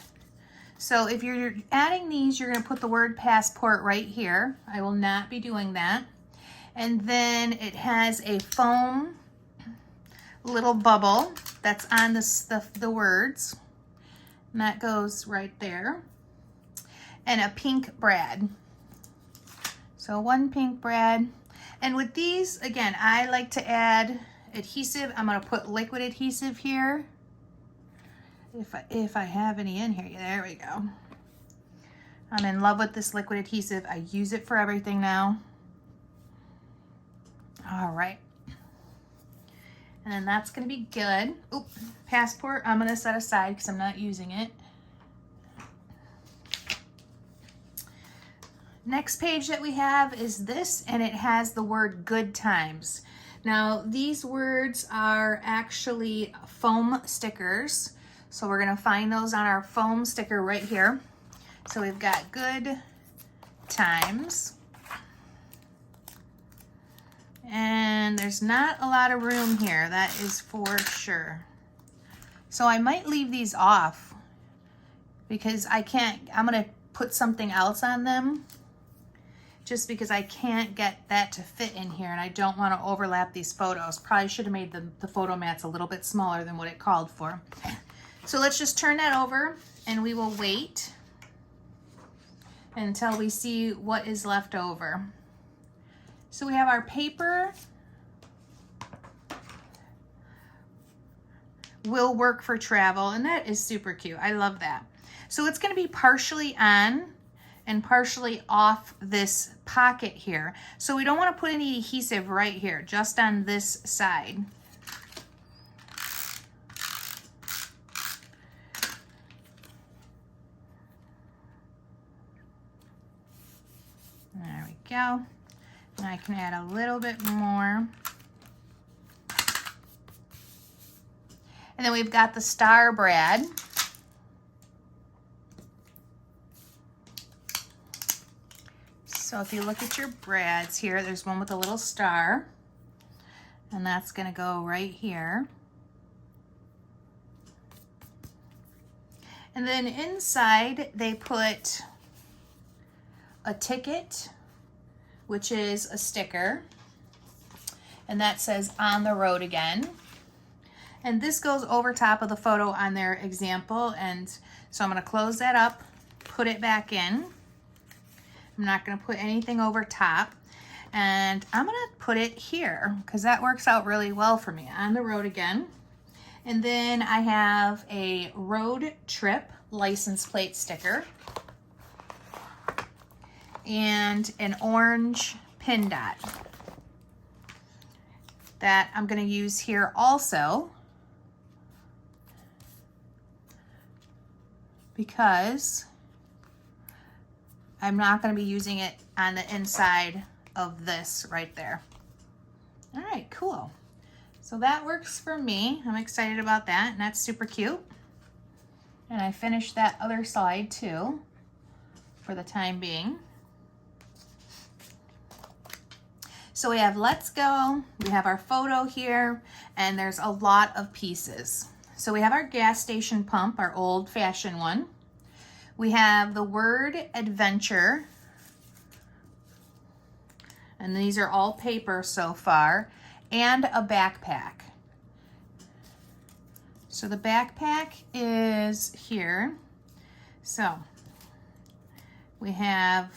So if you're adding these, you're gonna put the word passport right here. I will not be doing that. And then it has a foam little bubble that's on the words. And that goes right there. And a pink brad. So 1 pink brad. And with these, again, I like to add adhesive. I'm gonna put liquid adhesive here. If I have any in here, there we go. I'm in love with this liquid adhesive. I use it for everything now. All right. And then that's gonna be good. Oop, passport, I'm gonna set aside because I'm not using it. Next page that we have is this, and it has the word good times. Now, these words are actually foam stickers. So we're gonna find those on our foam sticker right here. So we've got good times. And there's not a lot of room here, that is for sure. So I might leave these off because I'm gonna put something else on them just because I can't get that to fit in here and I don't wanna overlap these photos. Probably should have made the photo mats a little bit smaller than what it called for. So let's just turn that over and we will wait until we see what is left over. So we have our paper. Will work for travel, and that is super cute. I love that. So it's gonna be partially on and partially off this pocket here. So we don't wanna put any adhesive right here, just on this side. There we go. And I can add a little bit more. And then we've got the star brad. So if you look at your brads here, there's one with a little star. And that's gonna go right here. And then inside they put a ticket, which is a sticker, and that says on the road again. And this goes over top of the photo on their example, and so I'm gonna close that up, put it back in. I'm not gonna put anything over top. And I'm gonna put it here because that works out really well for me. On the road again. And then I have a road trip license plate sticker and an orange pin dot that I'm gonna use here also because I'm not gonna be using it on the inside of this right there. All right, cool. So that works for me. I'm excited about that, and that's super cute. And I finished that other side too for the time being. So we have Let's Go, we have our photo here, and there's a lot of pieces. So we have our gas station pump, our old-fashioned one. We have the word adventure, and these are all paper so far, and a backpack. So the backpack is here. So we have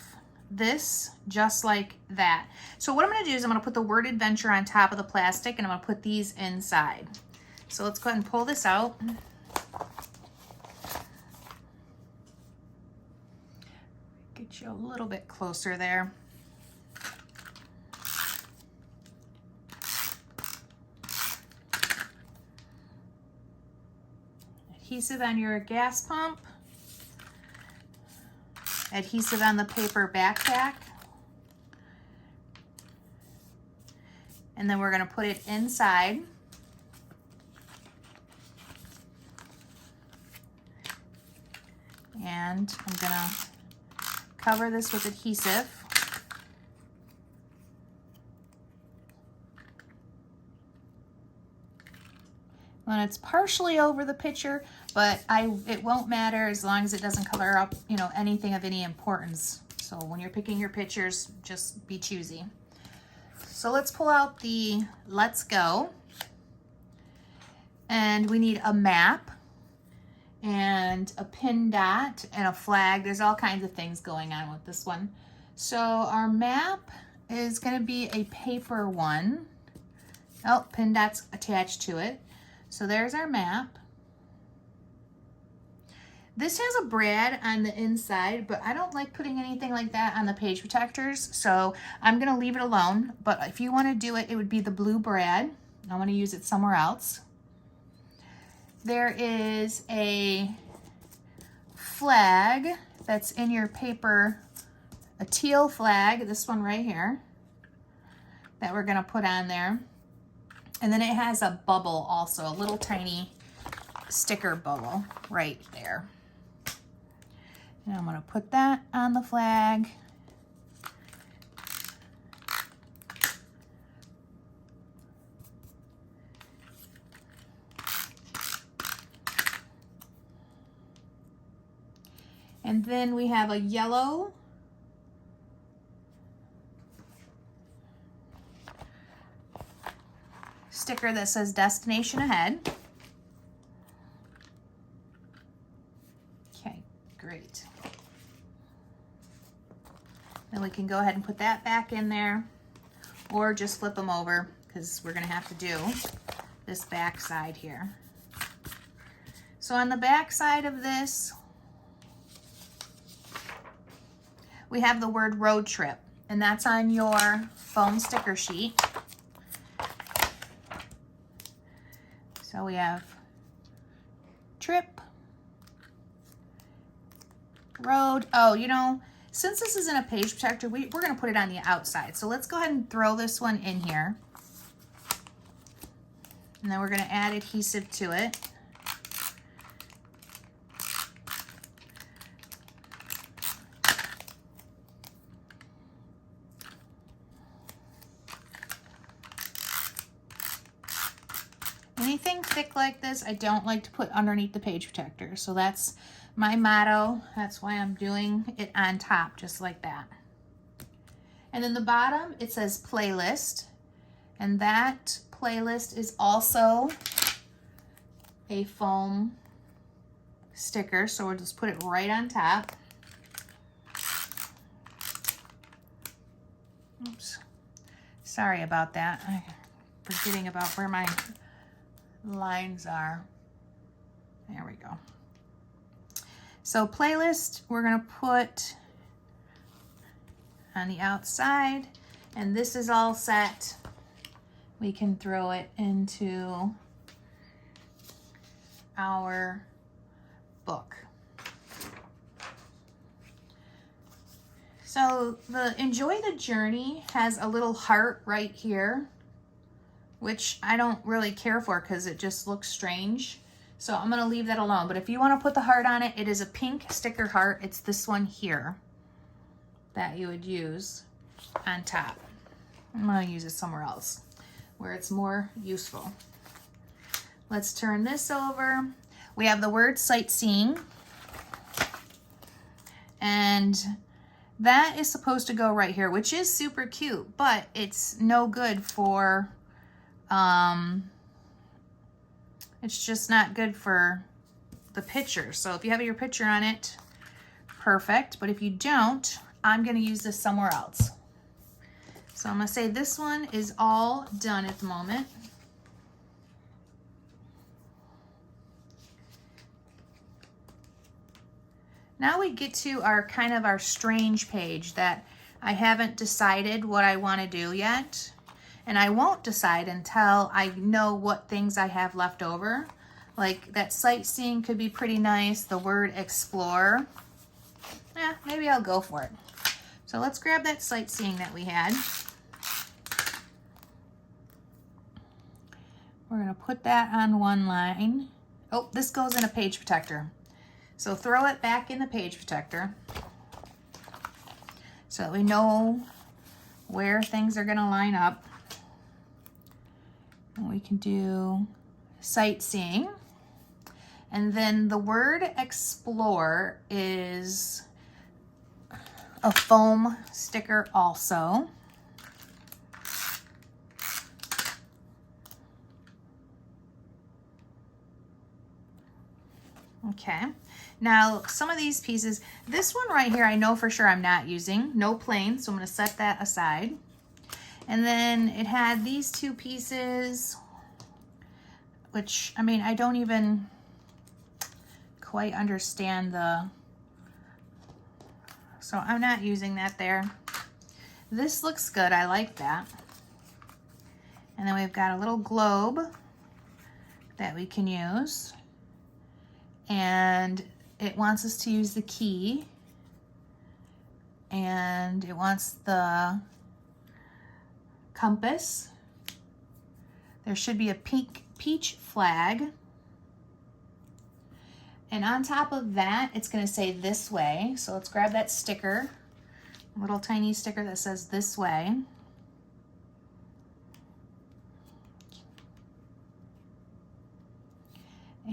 this just like that. So what I'm going to do is I'm going to put the word adventure on top of the plastic, and I'm going to put these inside. So let's go ahead and pull this out. Get you a little bit closer there. Adhesive on your gas pump. Adhesive on the paper backpack. And then we're going to put it inside. And I'm going to cover this with adhesive. And it's partially over the picture, but it won't matter as long as it doesn't cover up, you know, anything of any importance. So when you're picking your pictures, just be choosy. So let's pull out the Let's Go. And we need a map and a pin dot and a flag. There's all kinds of things going on with this one. So our map is going to be a paper one. Oh, pin dot's attached to it. So there's our map. This has a brad on the inside, but I don't like putting anything like that on the page protectors, so I'm gonna leave it alone. But if you wanna do it, it would be the blue brad. I wanna use it somewhere else. There is a flag that's in your paper, a teal flag, this one right here, that we're gonna put on there. And then it has a bubble also, a little tiny sticker bubble right there. And I'm gonna put that on the flag. And then we have a yellow sticker that says Destination Ahead. Okay, great. Then we can go ahead and put that back in there, or just flip them over because we're gonna have to do this back side here. So on the back side of this, we have the word road trip, and that's on your foam sticker sheet. So we have trip, road. Oh, you know, since this isn't a page protector, we're going to put it on the outside. So let's go ahead and throw this one in here. And then we're going to add adhesive to it. Anything thick like this, I don't like to put underneath the page protector. So that's my motto. That's why I'm doing it on top, just like that. And then the bottom, it says playlist. And that playlist is also a foam sticker. So we'll just put it right on top. Oops. Sorry about that. I'm forgetting about where my lines are. There we go. So playlist, we're gonna put on the outside, and this is all set. We can throw it into our book. So the Enjoy the Journey has a little heart right here, which I don't really care for because it just looks strange. So I'm gonna leave that alone. But if you wanna put the heart on it, it is a pink sticker heart. It's this one here that you would use on top. I'm gonna use it somewhere else where it's more useful. Let's turn this over. We have the word sightseeing, and that is supposed to go right here, which is super cute, but it's no good for, it's just not good for the picture. So if you have your picture on it, perfect. But if you don't, I'm gonna use this somewhere else. So I'm gonna say this one is all done at the moment. Now we get to our kind of our strange page that I haven't decided what I want to do yet. And I won't decide until I know what things I have left over. Like that sightseeing could be pretty nice. The word explore. Yeah, maybe I'll go for it. So let's grab that sightseeing that we had. We're going to put that on one line. Oh, this goes in a page protector. So throw it back in the page protector so that we know where things are going to line up. And we can do sightseeing. And then the word explore is a foam sticker also. Okay. Now, some of these pieces, this one right here, I know for sure I'm not using. No plain, so I'm going to set that aside. And then it had these two pieces, which, I mean, I don't even quite understand the... So I'm not using that there. This looks good. I like that. And then we've got a little globe that we can use. And it wants us to use the key, and it wants the compass. There should be a pink peach flag. And on top of that, it's going to say this way. So let's grab that sticker, a little tiny sticker that says this way.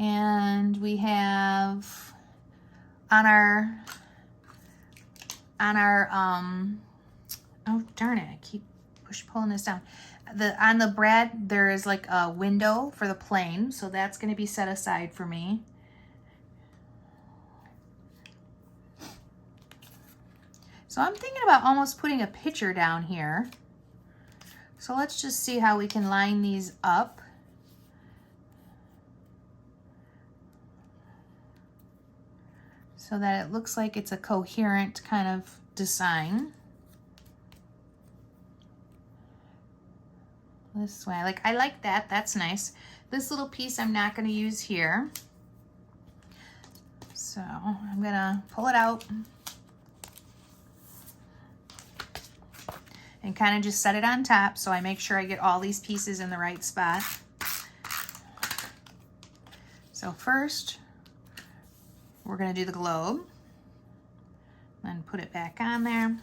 And we have on our oh darn it, I keep pulling this down. On the brad there is like a window for the plane, so that's going to be set aside for me. So I'm thinking about almost putting a picture down here. So let's just see how we can line these up. So that it looks like it's a coherent kind of design. This way, like I like that, that's nice. This little piece I'm not gonna use here. So I'm gonna pull it out and kind of just set it on top so I make sure I get all these pieces in the right spot. So first, we're going to do the globe, and put it back on there.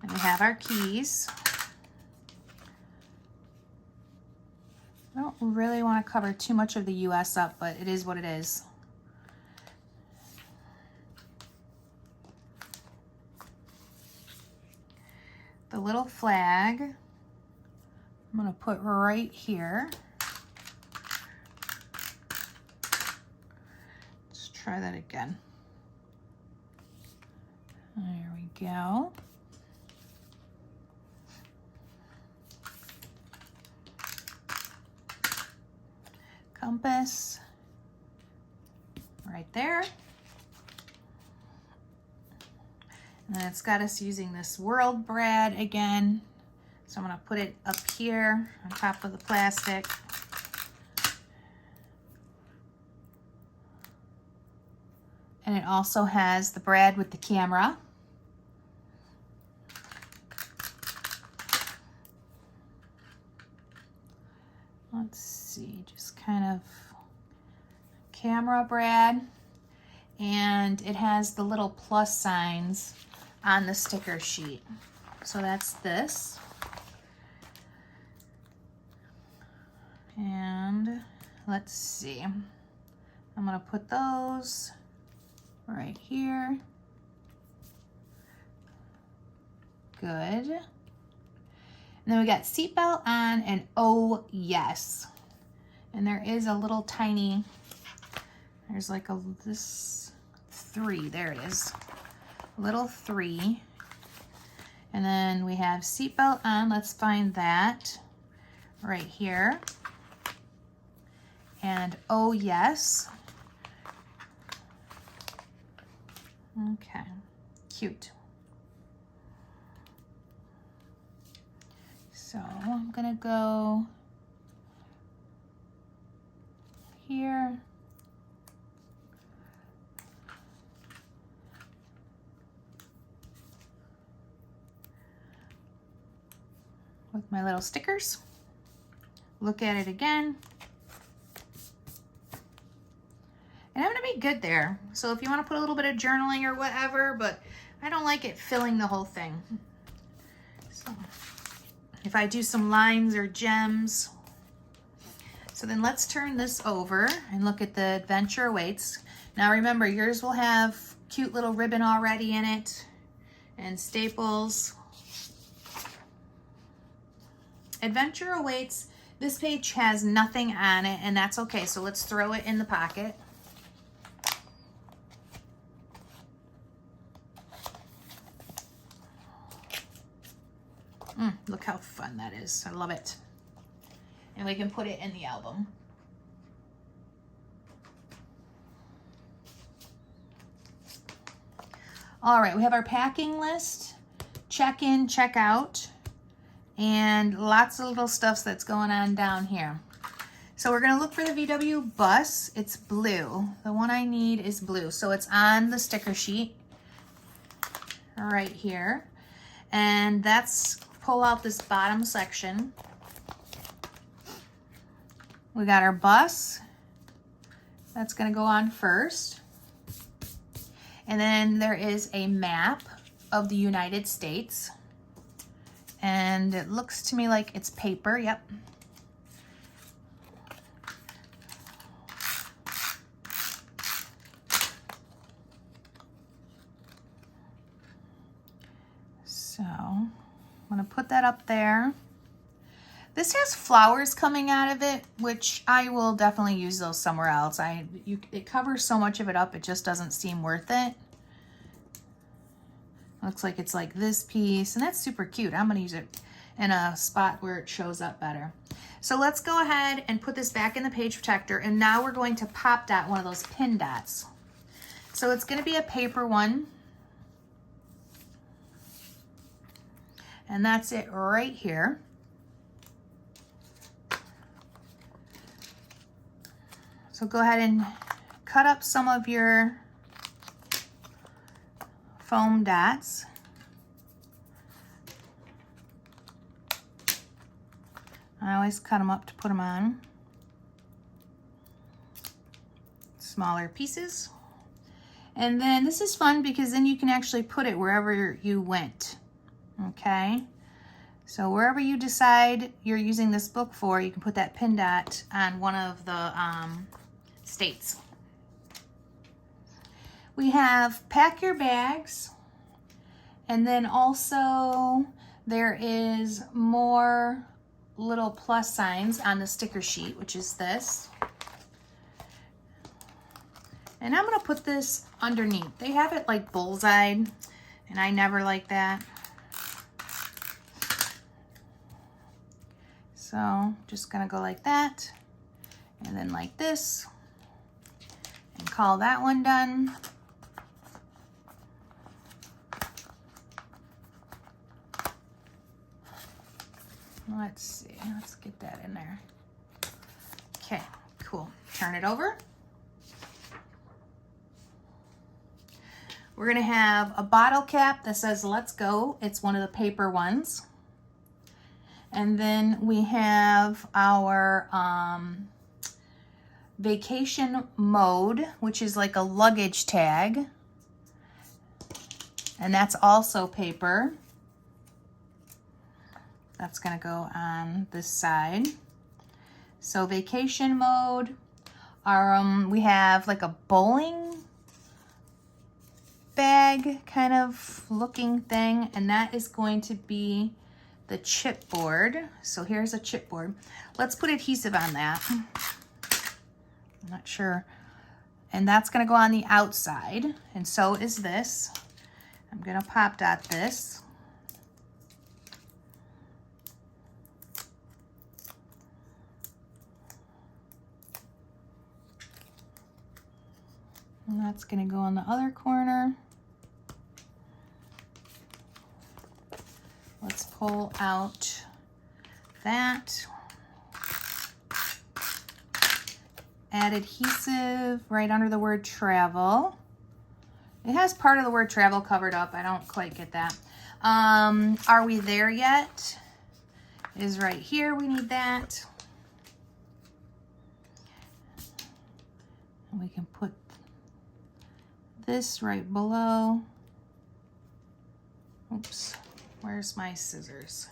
And we have our keys. I don't really want to cover too much of the US up, but it is what it is. The little flag, I'm going to put right here. Try that again. There we go. compass right there. And then it's got us using this world brad again. So I'm gonna put it up here on top of the plastic. And it also has the brad with the camera. Let's see, just kind of camera brad. And it has the little plus signs on the sticker sheet. So that's this. And let's see, I'm gonna put those right here. Good. And then we got seatbelt on and oh yes. And there is a little tiny, there's like this 3, there it is. Little 3. And then we have seatbelt on, let's find that right here. And oh yes. Okay, cute. So I'm gonna go here. With my little stickers. Look at it again. And I'm gonna be good there. So if you wanna put a little bit of journaling or whatever, but I don't like it filling the whole thing. So if I do some lines or gems. So then let's turn this over and look at the Adventure Awaits. Now remember, yours will have cute little ribbon already in it and staples. Adventure Awaits, this page has nothing on it and that's okay. So let's throw it in the pocket. Look how fun that is. I love it. And we can put it in the album. All right, we have our packing list, check in, check out, and lots of little stuff that's going on down here. So we're gonna look for the VW bus. It's blue. The one I need is blue. So it's on the sticker sheet right here. And that's, pull out this bottom section. We got our bus. That's gonna go on first. And then there is a map of the United States. And it looks to me like it's paper, yep. So I'm gonna put that up there. This has flowers coming out of it, which I will definitely use those somewhere else. It covers so much of it up, it just doesn't seem worth it. Looks like it's like this piece, and that's super cute. I'm gonna use it in a spot where it shows up better. So let's go ahead and put this back in the page protector, and now we're going to pop dot one of those pin dots. So it's gonna be a paper one. And that's it right here. So go ahead and cut up some of your foam dots. I always cut them up to put them on. Smaller pieces. And then this is fun because then you can actually put it wherever you went. Okay, so wherever you decide you're using this book for, you can put that pin dot on one of the states. We have pack your bags, and then also there is more little plus signs on the sticker sheet, which is this. And I'm gonna put this underneath. They have it like bullseyed, and I never like that. So just gonna go like that. And then like this, and call that one done. Let's see, let's get that in there. Okay, cool. Turn it over. We're gonna have a bottle cap that says "Let's Go." It's one of the paper ones. And then we have our vacation mode, which is like a luggage tag. And that's also paper. That's gonna go on this side. So vacation mode, we have like a bowling bag kind of looking thing, and that is going to be the chipboard. So here's a chipboard. Let's put adhesive on that. I'm not sure. And that's gonna go on the outside, and so is this. I'm gonna pop dot this. And that's gonna go on the other corner. Let's pull out that. Add adhesive right under the word travel. It has part of the word travel covered up. I don't quite get that. Are we there yet? Is right here. We need that. And we can put this right below. Oops, where's my scissors?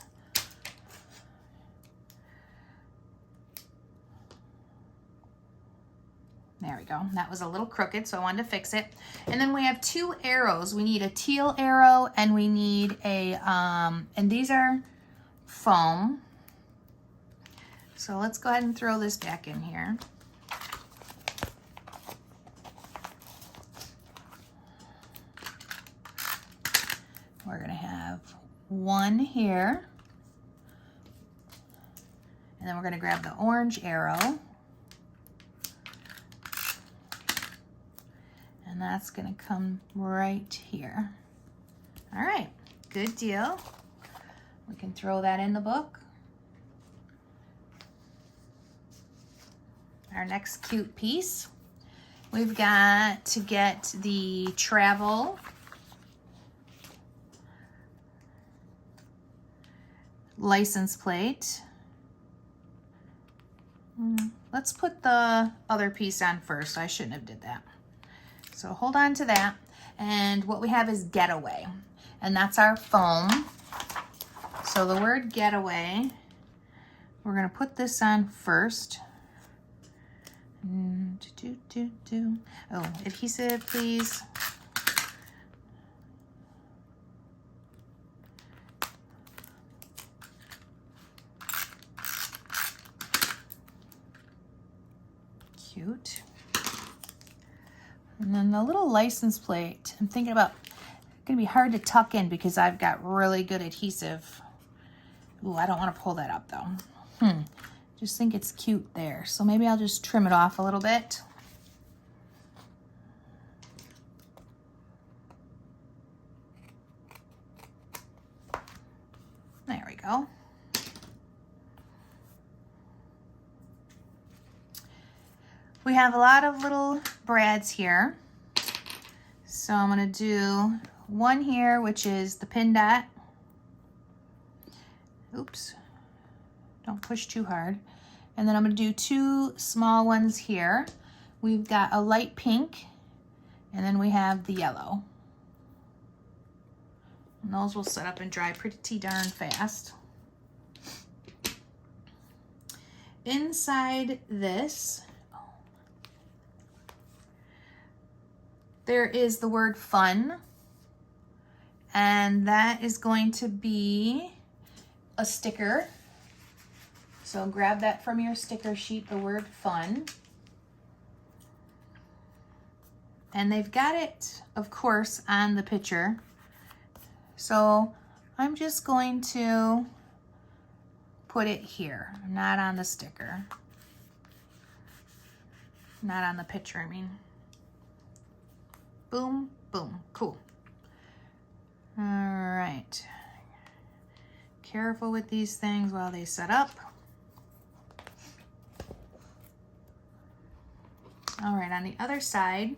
There we go. That was a little crooked, so I wanted to fix it. And then we have two arrows. We need a teal arrow, and we need a, and these are foam. So let's go ahead and throw this back in here. We're gonna have one here. And then we're gonna grab the orange arrow. And that's gonna come right here. All right, good deal. We can throw that in the book. Our next cute piece. We've got to get the travel license plate. Let's put the other piece on first. I shouldn't have did that. So hold on to that. And what we have is getaway, and that's our foam. So the word getaway, we're gonna put this on first. Oh, adhesive, please. Cute. And then the little license plate, I'm thinking about, it's gonna be hard to tuck in because I've got really good adhesive. Ooh, I don't want to pull that up though. Just think it's cute there. So maybe I'll just trim it off a little bit. There we go. We have a lot of little brads here. So I'm gonna do one here, which is the pin dot. Oops, don't push too hard. And then I'm gonna do two small ones here. We've got a light pink, and then we have the yellow. And those will set up and dry pretty darn fast. Inside this, there is the word fun, and that is going to be a sticker. So grab that from your sticker sheet, the word fun. And they've got it, of course, on the picture. So I'm just going to put it here, not on the sticker. Not on the picture, I mean. Boom, boom, cool. All right. Careful with these things while they set up. All right, on the other side,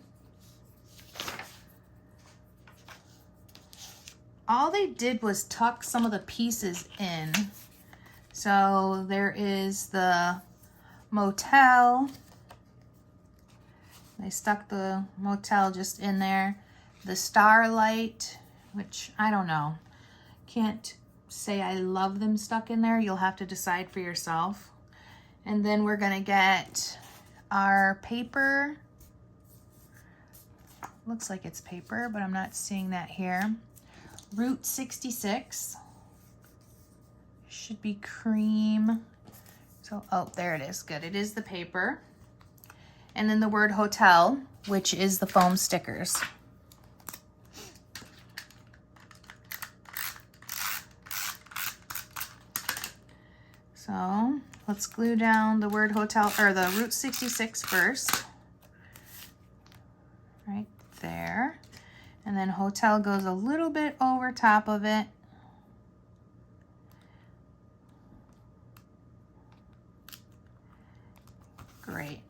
all they did was tuck some of the pieces in. So there is the motel. They stuck the motel just in there. The starlight, which I don't know. Can't say I love them stuck in there. You'll have to decide for yourself. And then we're gonna get our paper. Looks like it's paper, but I'm not seeing that here. Route 66. Should be cream. So, oh, there it is. Good. It is the paper. And then the word hotel, which is the foam stickers. So let's glue down the word hotel, or the Route 66 first. Right there. And then hotel goes a little bit over top of it. Great.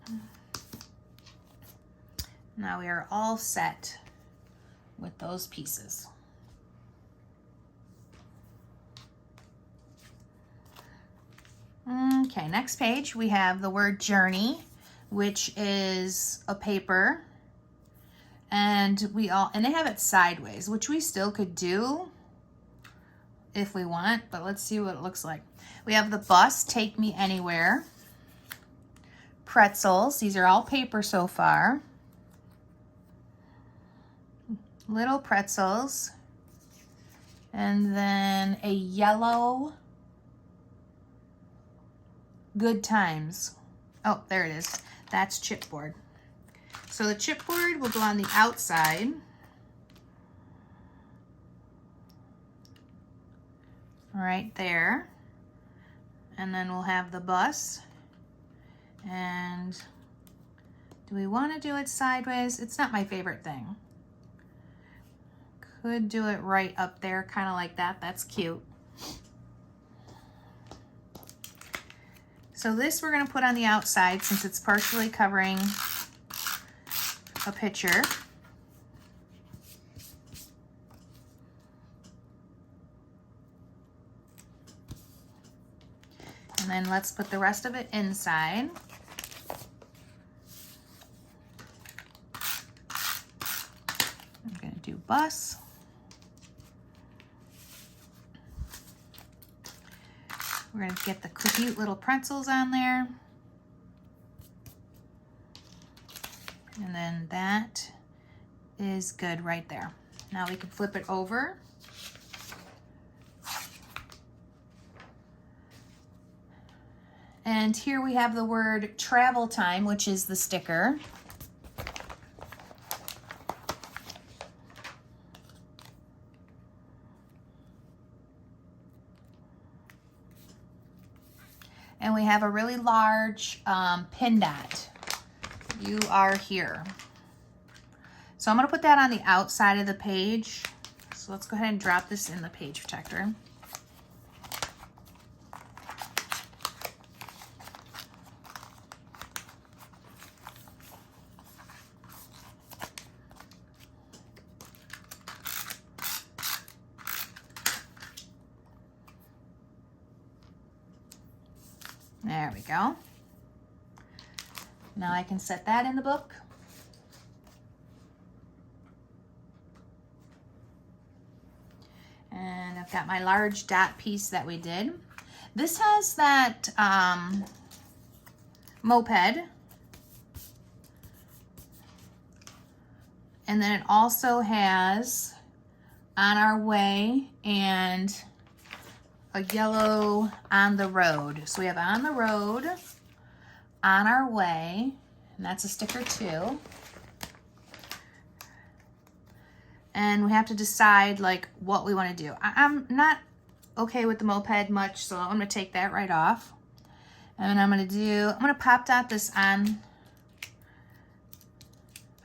Now we are all set with those pieces. Okay, next page we have the word journey, which is a paper, and they have it sideways, which we still could do if we want, but let's see what it looks like. We have the bus, Take Me Anywhere. Pretzels, these are all paper so far. Little pretzels. And then a yellow Good Times. Oh, there it is. That's chipboard. So the chipboard will go on the outside. Right there. And then we'll have the bus. And do we want to do it sideways? It's not my favorite thing. Could do it right up there, kind of like that. That's cute. So this we're going to put on the outside since it's partially covering a picture. And then let's put the rest of it inside. I'm going to do bus. We're going to get the cute little pretzels on there. And then that is good right there. Now we can flip it over. And here we have the word travel time, which is the sticker. And we have a really large pin dot. You are here. So I'm going to put that on the outside of the page. So let's go ahead and drop this in the page protector. There we go. Now I can set that in the book. And I've got my large dot piece that we did. This has that moped. And then it also has On Our Way and a yellow On the Road. So we have On the Road, On Our Way, and that's a sticker too. And we have to decide like what we want to do. I'm not okay with the moped much, so I'm going to take that right off. And I'm going to pop dot this on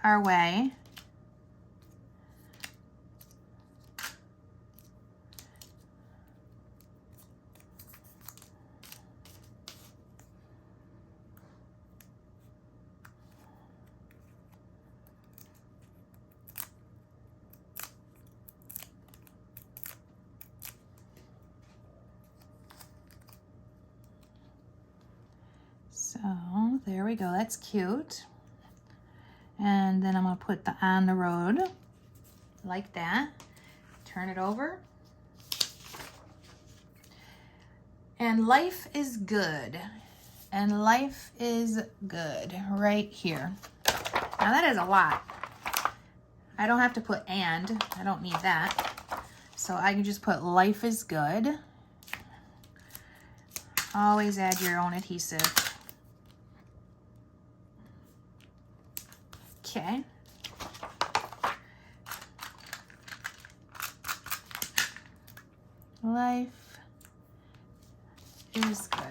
our way. So there we go, that's cute. And then I'm gonna put the on the road like that. Turn it over. And life is good. And life is good right here. Now that is a lot. I don't have to put and, I don't need that. So I can just put life is good. Always add your own adhesive. Okay. Life is good.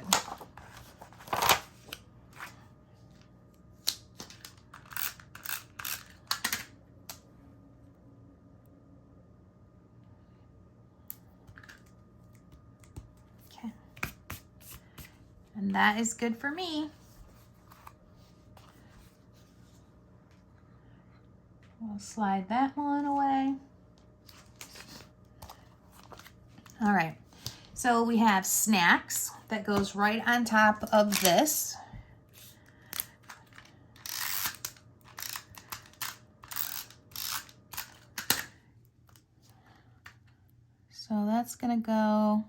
Okay. And that is good for me. We'll slide that one away. All right, so we have snacks that goes right on top of this. So that's gonna go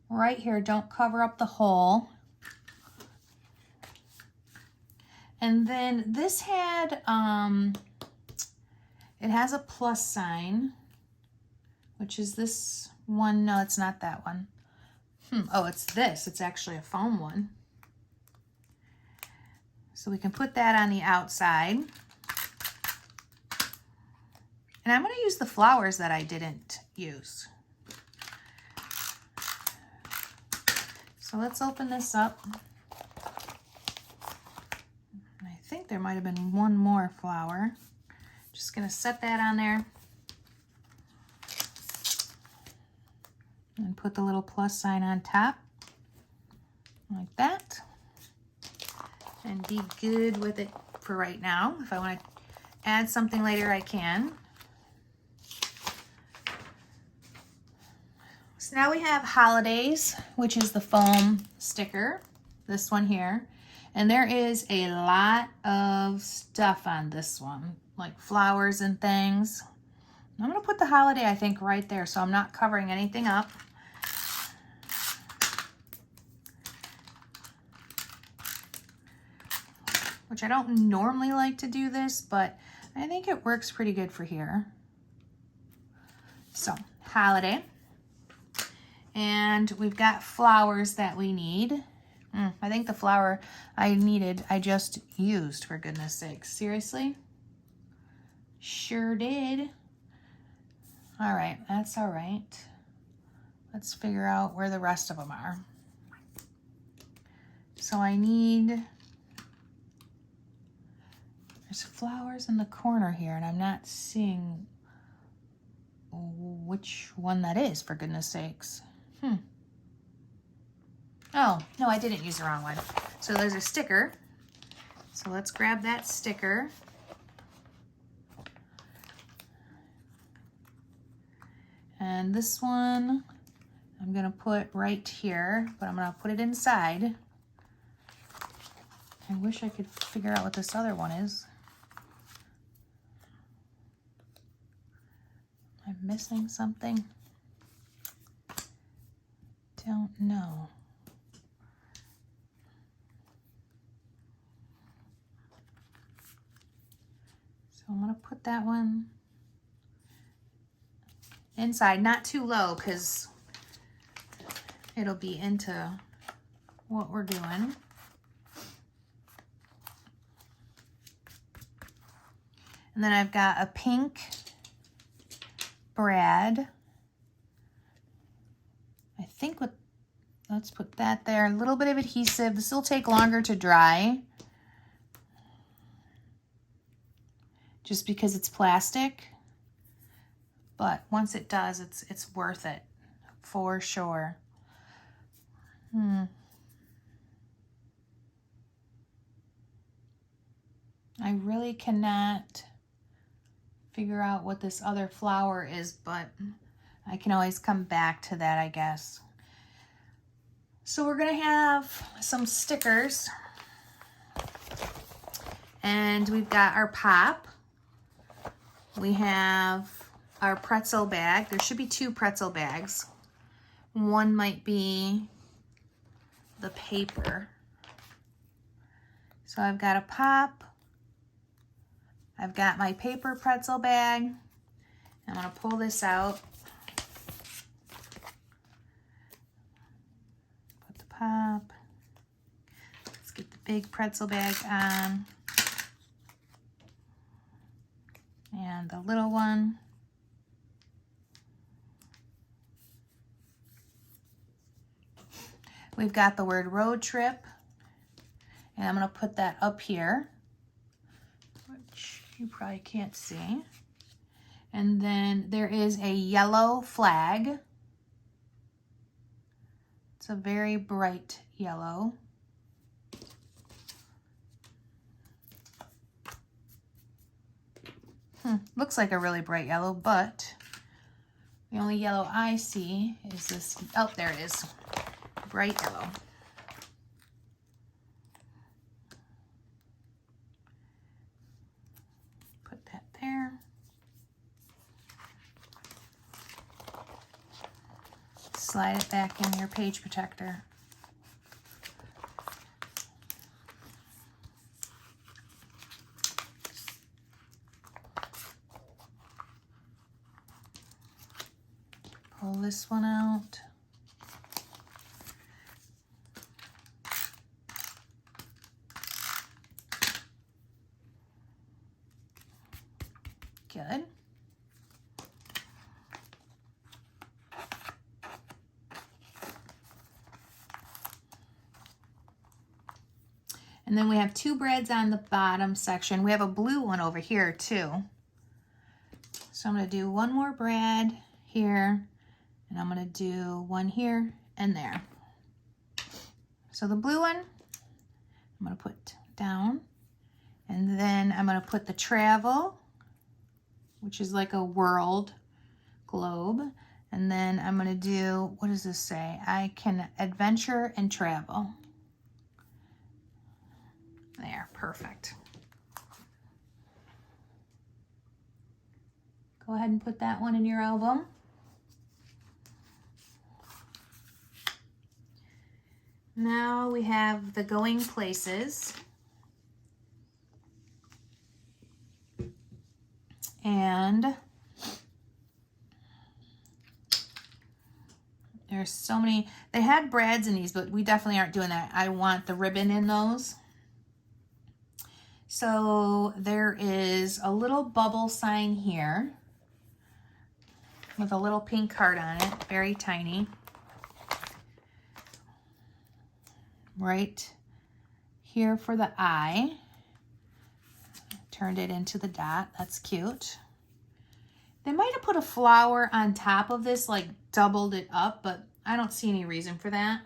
right here. Don't cover up the hole. And then this had, it has a plus sign, which is this one. No, it's not that one. Oh, it's this. It's actually a foam one. So we can put that on the outside. And I'm going to use the flowers that I didn't use. So let's open this up. I think there might have been one more flower. Just going to set that on there. And put the little plus sign on top. Like that. And be good with it for right now. If I want to add something later, I can. So now we have holidays, which is the foam sticker, this one here. And there is a lot of stuff on this one, like flowers and things. I'm gonna put the holiday, I think, right there, so I'm not covering anything up. Which I don't normally like to do this, but I think it works pretty good for here. So, holiday. And we've got flowers that we need. I think the flower I needed, I just used, for goodness sakes. Seriously? Sure did. All right, that's all right. Let's figure out where the rest of them are. So I need, there's flowers in the corner here, and I'm not seeing which one that is, for goodness sakes. Oh, no, I didn't use the wrong one. So there's a sticker. So let's grab that sticker. And this one, I'm gonna put right here, but I'm gonna put it inside. I wish I could figure out what this other one is. Am I missing something? Don't know. So I'm gonna put that one inside, not too low, because it'll be into what we're doing. And then I've got a pink brad. I think what, let's put that there. A little bit of adhesive. This will take longer to dry. just because it's plastic. But once it does, it's worth it for sure. I really cannot figure out what this other flower is, but I can always come back to that, I guess. So we're gonna have some stickers, and we've got our pop. We have our pretzel bag. There should be 2 pretzel bags. One might be the paper. So I've got a pop. I've got my paper pretzel bag. I'm gonna pull this out. Put the pop. Let's get the big pretzel bag on. And the little one. We've got the word road trip. And I'm gonna put that up here, which you probably can't see. And then there is a yellow flag. It's a very bright yellow. Looks like a really bright yellow, but the only yellow I see is this. Oh, there it is. Bright yellow. Put that there. Slide it back in your page protector. Pull this one out. Good. And then we have 2 brads on the bottom section. We have a blue one over here too. So I'm going to do 1 more brad here, and I'm going to do 1 here and there. So the blue one, I'm going to put down, and then I'm going to put the travel, which is like a world globe. And then I'm going to do, what does this say? I can adventure and travel. There, perfect. Go ahead and put that one in your album. Now we have the going places. And there's so many. They had brads in these, but we definitely aren't doing that. I want the ribbon in those. So there is a little bubble sign here with a little pink heart on it, very tiny. Right here for the eye. Turned it into the dot. That's cute. They might have put a flower on top of this, like doubled it up, but I don't see any reason for that.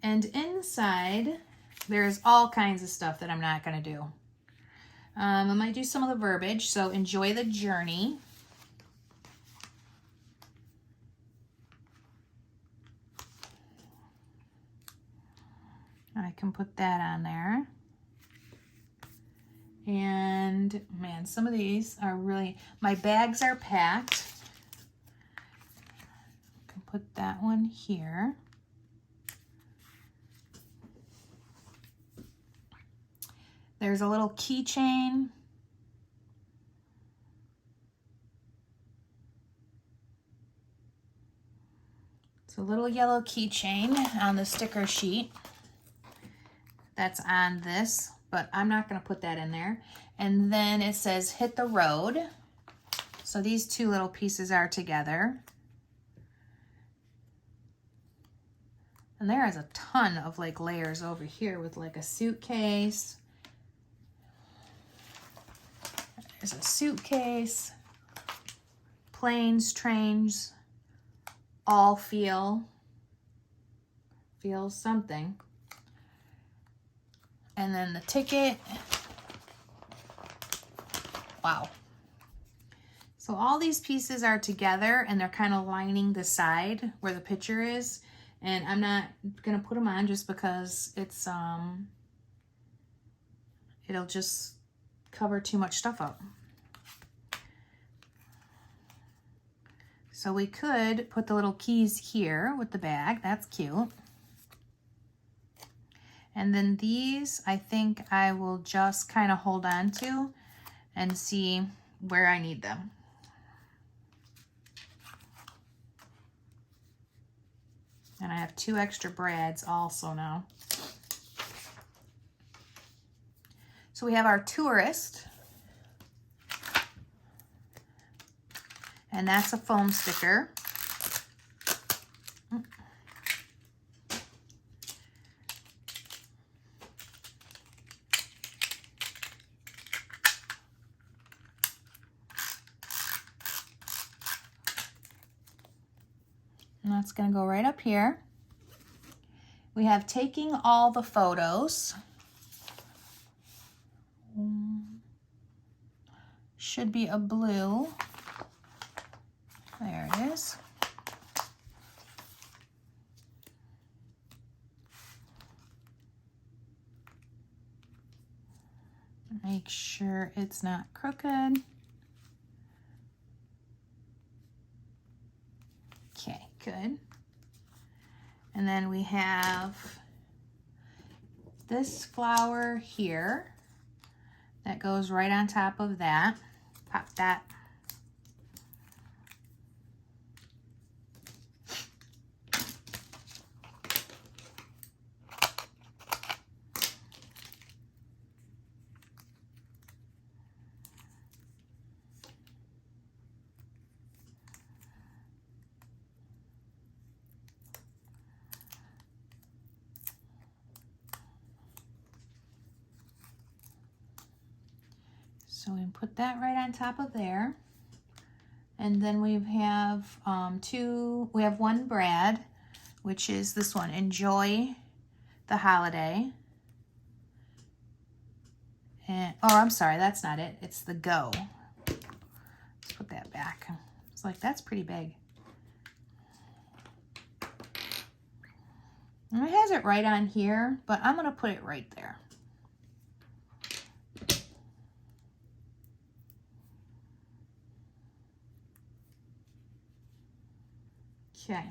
And inside, there's all kinds of stuff that I'm not going to do. I might do some of the verbiage, so enjoy the journey. I can put that on there. And man, some of these are really, my bags are packed. I can put that one here. There's a little keychain. It's a little yellow keychain on the sticker sheet. That's on this, but I'm not going to put that in there. And then it says hit the road. So these 2 little pieces are together. And there is a ton of like layers over here with like a suitcase. There's a suitcase, planes, trains, all feels something. And then the ticket. Wow. So all these pieces are together and they're kind of lining the side where the picture is. And I'm not gonna put them on just because it's it'll just cover too much stuff up. So we could put the little keys here with the bag. That's cute. And then these, I think I will just kind of hold on to and see where I need them. And I have 2 extra brads also now. So we have our tourist. And that's a foam sticker. And that's going to go right up here. We have taking all the photos. Should be a blue. There it is. Make sure it's not crooked. Okay, good. And then we have this flower here that goes right on top of that. Pop that. So we put that right on top of there. And then we have we have 1 brad, which is this one, Enjoy the Holiday. And, oh, I'm sorry, that's not it. It's the Go. Let's put that back. It's like, that's pretty big. And it has it right on here, but I'm gonna put it right there. Okay,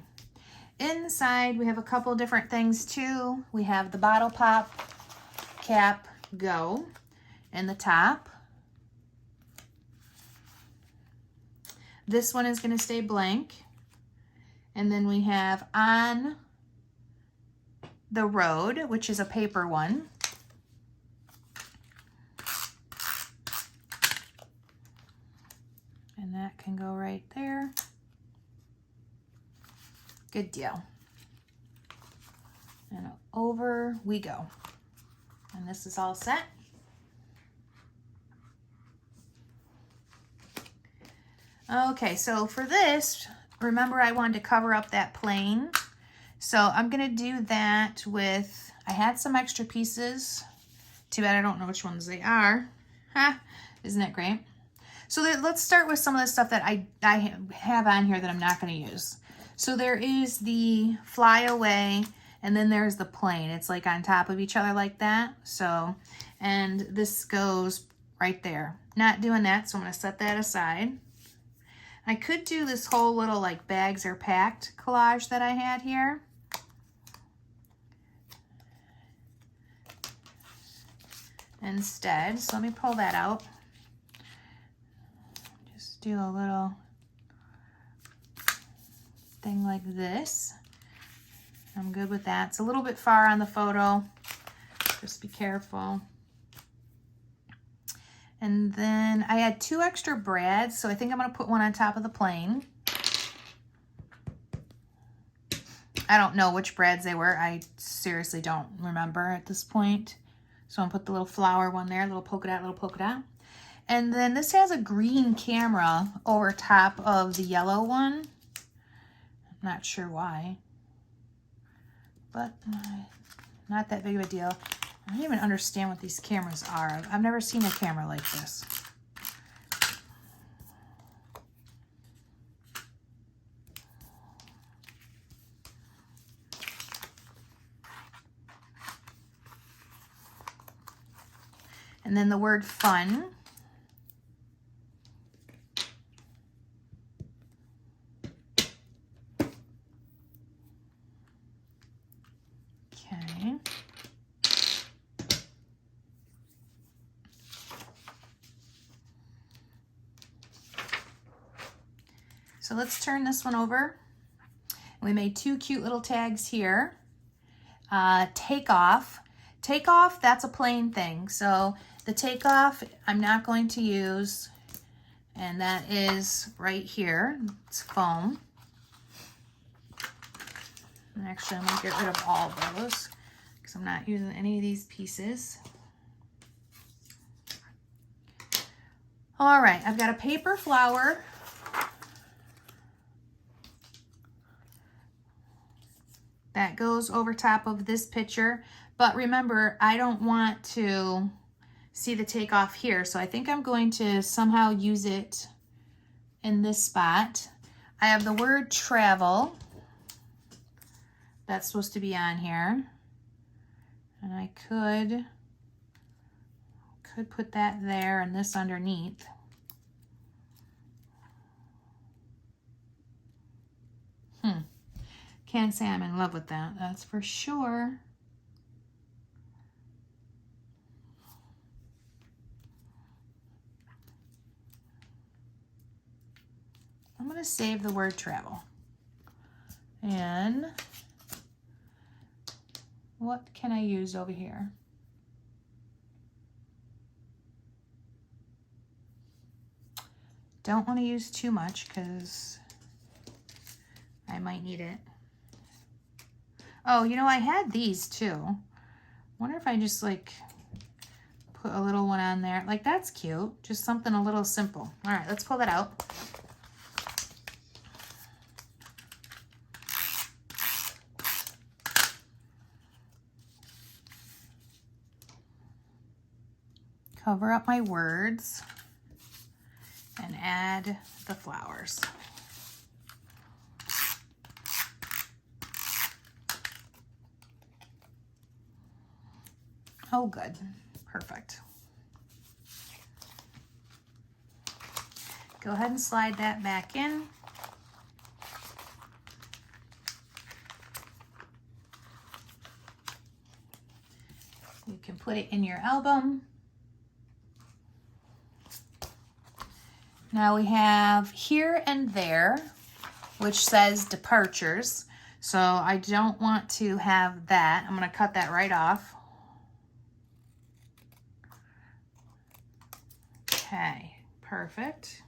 inside we have a couple different things too. We have the bottle pop, cap, go, and the top. This one is going to stay blank. And then we have On the Road, which is a paper one. And that can go right there. Good deal. And over we go. And this is all set. Okay, so for this, remember I wanted to cover up that plane. So I'm gonna do that with, I had some extra pieces. Too bad I don't know which ones they are. Ha, isn't that great? So let's start with some of the stuff that I have on here that I'm not gonna use. So there is the Fly Away, and then there's the plane. It's like on top of each other like that. So, and this goes right there. Not doing that, so I'm gonna set that aside. I could do this whole little like bags are packed collage that I had here. Instead, so let me pull that out. Just do a little thing like this. I'm good with that. It's a little bit far on the photo. Just be careful. And then I had 2 extra brads, so I think I'm gonna put one on top of the plane. I don't know which brads they were. I seriously don't remember at this point. So I'm gonna put the little flower one there, little polka dot, little polka dot. And then this has a green camera over top of the yellow one. I'm not sure why, but not that big of a deal. I don't even understand what these cameras are. I've never seen a camera like this. And then the word fun. Okay. So let's turn this one over. We made two cute little tags here. Take off. Take off, that's a plain thing. So the take off I'm not going to use, and that is right here. It's foam. And actually, I'm going to get rid of all those because I'm not using any of these pieces. All right, I've got a paper flower. That goes over top of this picture. But remember, I don't want to see the takeoff here. So I think I'm going to somehow use it in this spot. I have the word travel. That's supposed to be on here. And I could put that there and this underneath. Can't say I'm in love with that, that's for sure. I'm going to save the word travel. And what can I use over here? Don't want to use too much because I might need it. Oh, you know, I had these too. Wonder if I just like put a little one on there. Like, that's cute. Just something a little simple. All right, let's pull that out. Cover up my words and add the flowers. Oh, good. Perfect. Go ahead and slide that back in. You can put it in your album. Now we have here and there, which says departures. So I don't want to have that. I'm going to cut that right off. Okay, perfect.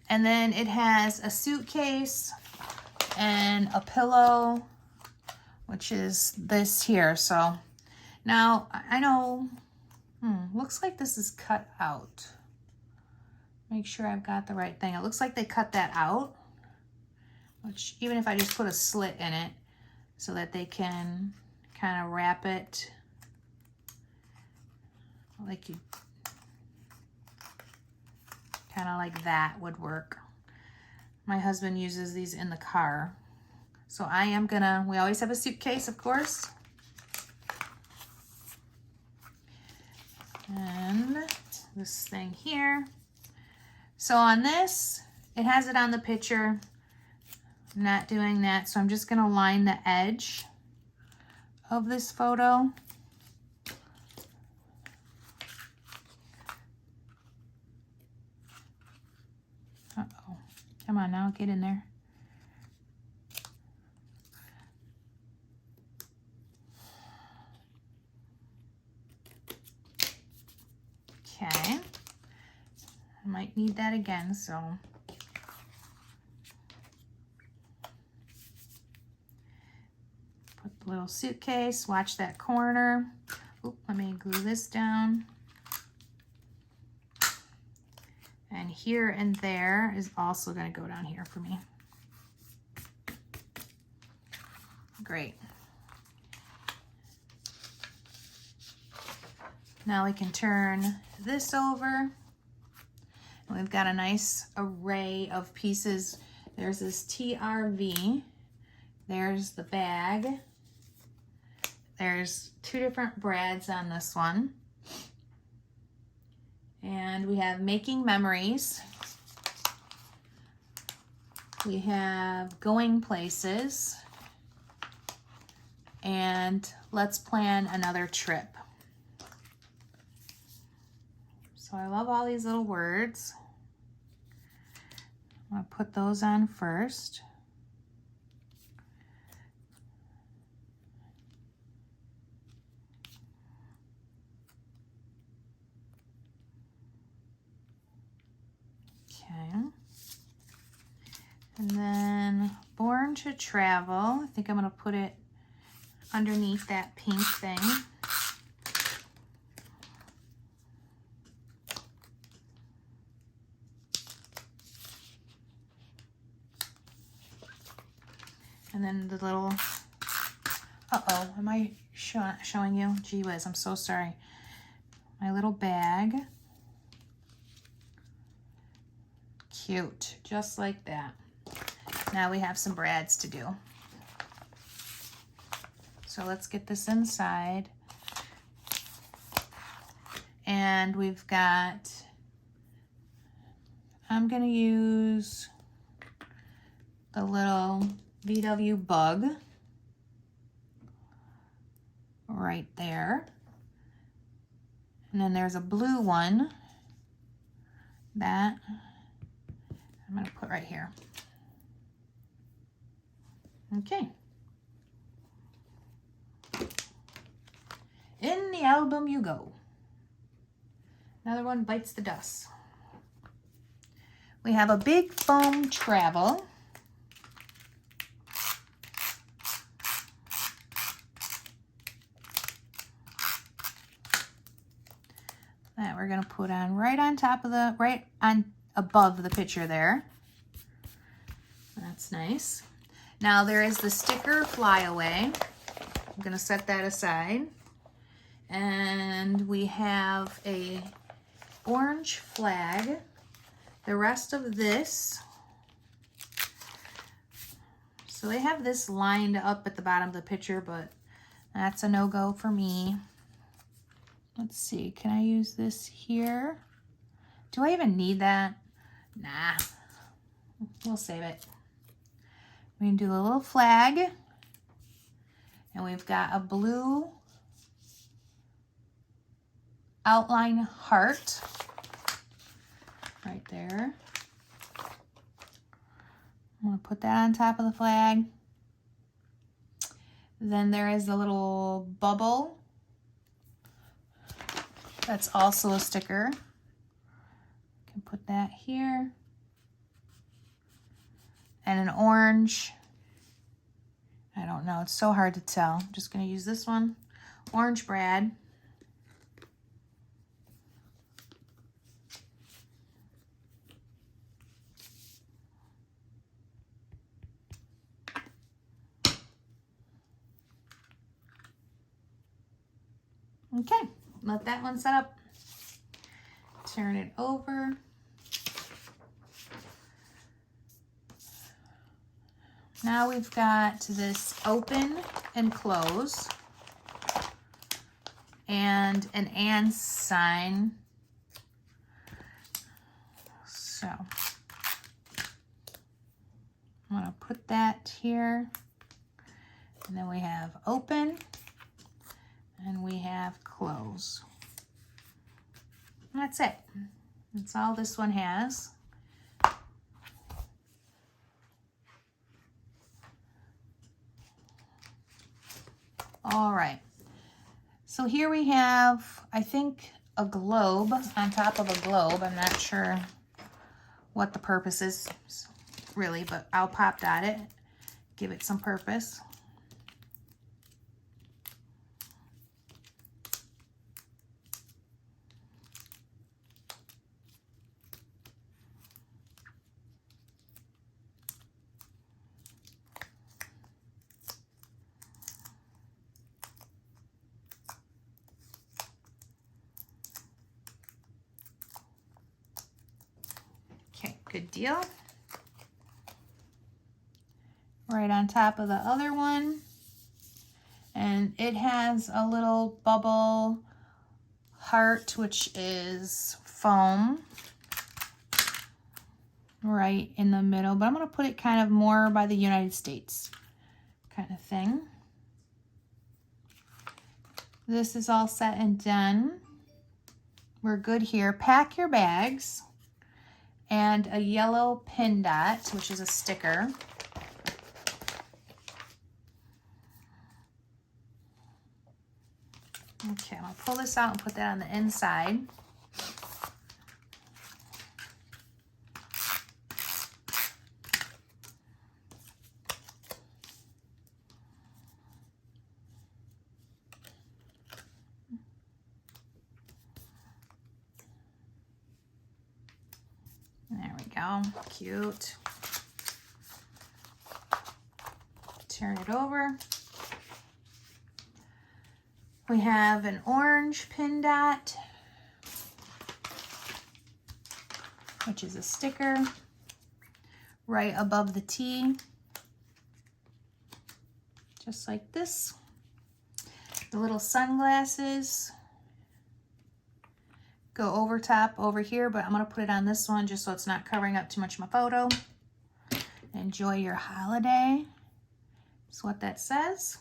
And then it has a suitcase and a pillow, which is this here. So now I know, looks like this is cut out. Make sure I've got the right thing. It looks like they cut that out, which even if I just put a slit in it so that they can kind of wrap it like you, kind of like that would work. My husband uses these in the car. So I am gonna, we always have a suitcase, of course. And this thing here. So on this, it has it on the picture. I'm not doing that, so I'm just gonna line the edge of this photo. Uh-oh, come on now, get in there. Okay, I might need that again, so. Put the little suitcase, watch that corner. Oop, let me glue this down. here and there is also going to go down here for me. Great. Now we can turn this over. And we've got a nice array of pieces. There's this TRV. There's the bag. There's 2 different brads on this one. And we have Making Memories. We have Going Places. And Let's Plan Another Trip. So I love all these little words. I'm going to put those on first. Okay. And then Born to Travel. I think I'm going to put it underneath that pink thing. And then the little, uh-oh, am I showing you? Gee whiz, I'm so sorry. My little bag. Cute, just like that. Now we have some brads to do. So let's get this inside. And we've got, I'm gonna use the little VW bug right there. And then there's a blue one that I'm going to put right here. Okay. In the album you go. Another one bites the dust. We have a big foam travel. That we're going to put on right on top of the, right on above the picture there. That's nice. Now there is the sticker flyaway. I'm going to set that aside. And we have a orange flag. The rest of this, so they have this lined up at the bottom of the picture, but that's a no-go for me. Let's see, can I use this here? Do I even need that? Nah, we'll save it. We can do a little flag, and we've got a blue outline heart right there. I'm gonna put that on top of the flag. Then there is a little bubble. That's also a sticker. Can put that here. And an orange. I don't know, it's so hard to tell. I'm just gonna use this one. Orange brad. Okay, let that one set up. Turn it over. Now we've got this open and close and an and sign. So I'm going to put that here. And then we have open and we have close. And that's it. That's all this one has. All right, so here we have, I think, a globe on top of a globe. I'm not sure what the purpose is really, but I'll pop dot it, give it some purpose. Good deal. Right on top of the other one. And it has a little bubble heart, which is foam, right in the middle. But I'm going to put it kind of more by the United States kind of thing. This is all set and done. We're good here. Pack your bags. And a yellow pin dot, which is a sticker. Okay, I'm gonna pull this out and put that on the inside. There we go, cute. Turn it over. We have an orange pin dot, which is a sticker, right above the T, just like this. The little sunglasses go over top over here, but I'm going to put it on this one just so it's not covering up too much of my photo. Enjoy your holiday. That's what that says.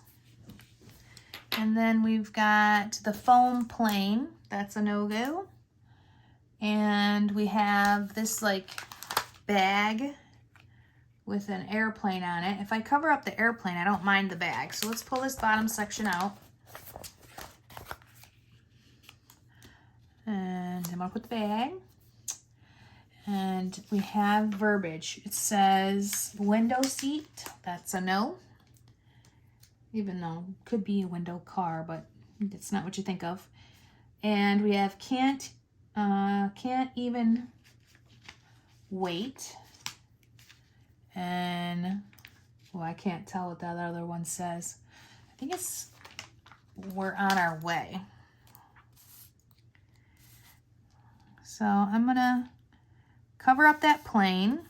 And then we've got the foam plane. That's a no-go. And we have this like bag with an airplane on it. If I cover up the airplane, I don't mind the bag. So let's pull this bottom section out. And I'm gonna put the bag. And we have verbiage. It says window seat. That's a no. Even though it could be a window car, but it's not what you think of. And we have can't even wait. And, well, I can't tell what that other one says. I think it's we're on our way. So I'm gonna cover up that plane.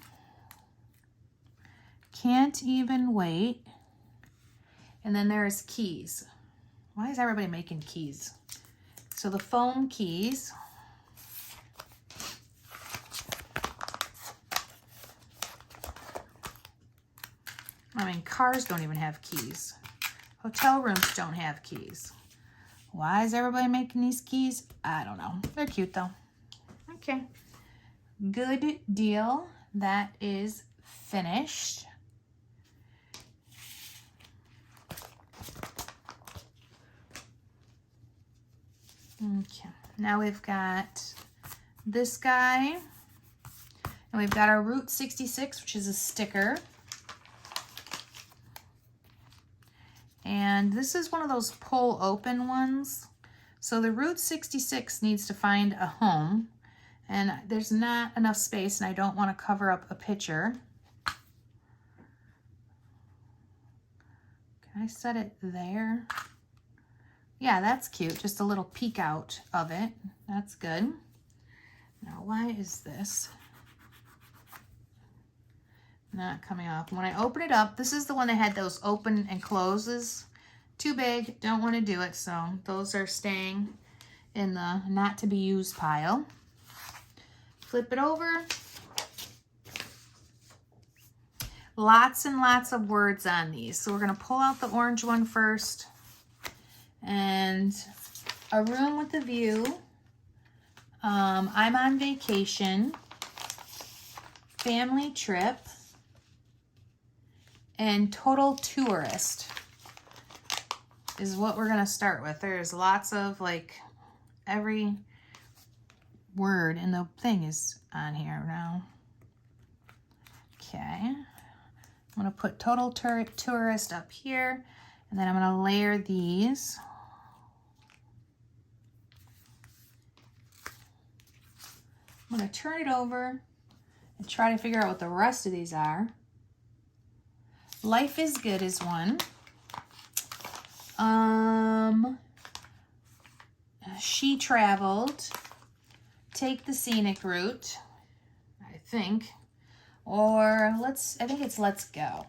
Can't even wait. And then there's keys. Why is everybody making keys? So the foam keys. I mean, cars don't even have keys. Hotel rooms don't have keys. Why is everybody making these keys? I don't know. They're cute though. Okay. Good deal. That is finished. Okay, now we've got this guy, and we've got our Route 66, which is a sticker. And this is one of those pull open ones. So the Route 66 needs to find a home, and there's not enough space, and I don't want to cover up a picture. Can I set it there? Yeah, that's cute. Just a little peek out of it. That's good. Now, why is this not coming off? When I open it up, this is the one that had those open and closes. Too big, don't want to do it, so those are staying in the not to be used pile. Flip it over. Lots and lots of words on these. So we're going to pull out the orange one first. And a room with a view. I'm on vacation. Family trip. And total tourist is what we're going to start with. There's lots of like every word in the thing is on here now. Okay. I'm going to put total tourist up here. And then I'm going to layer these. I'm going to turn it over and try to figure out what the rest of these are. Life is Good is one. She traveled. Take the scenic route, I think. Or I think it's let's go.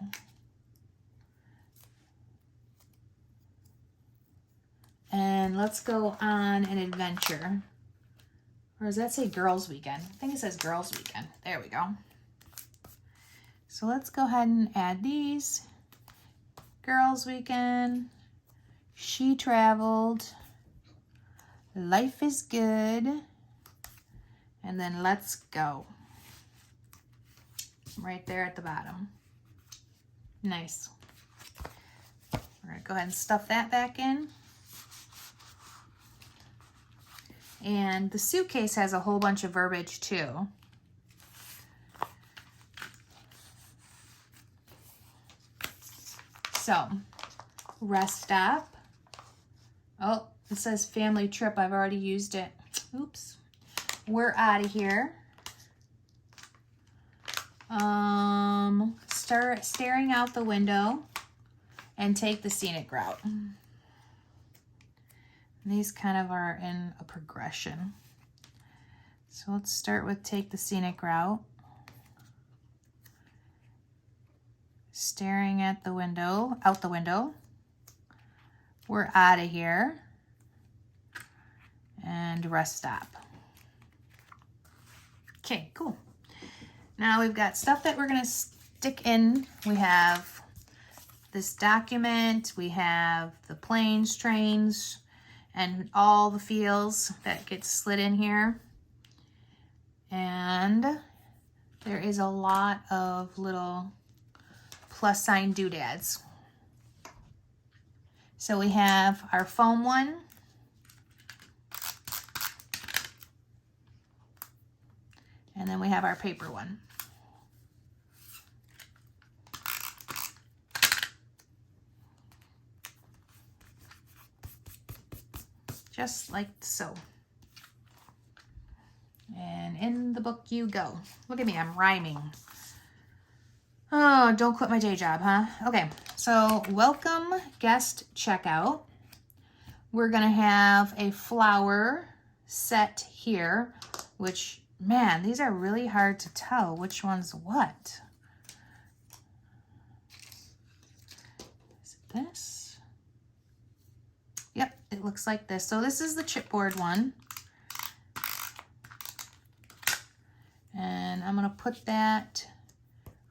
And let's go on an adventure. Or does that say girls weekend? I think it says girls weekend. There we go. So let's go ahead and add these. Girls weekend. She traveled. Life is good. And then let's go. Right there at the bottom. Nice. We're going to go ahead and stuff that back in. And the suitcase has a whole bunch of verbiage too. So, rest stop. Oh, it says family trip. I've already used it. Oops. We're out of here. Start staring out the window and take the scenic route. These kind of are in a progression. So let's start with take the scenic route. Staring at the window, out the window. We're out of here. And rest stop. Okay, cool. Now we've got stuff that we're gonna stick in. We have this document, we have the planes, trains, and all the feels that get slid in here. And there is a lot of little plus sign doodads. So we have our foam one. And then we have our paper one. Just like so. And in the book you go. Look at me, I'm rhyming. Oh, don't quit my day job, huh? Okay, so welcome guest checkout. We're gonna have a flower set here, which, man, these are really hard to tell which one's what. Is it this? Yep, it looks like this. So this is the chipboard one. And I'm gonna put that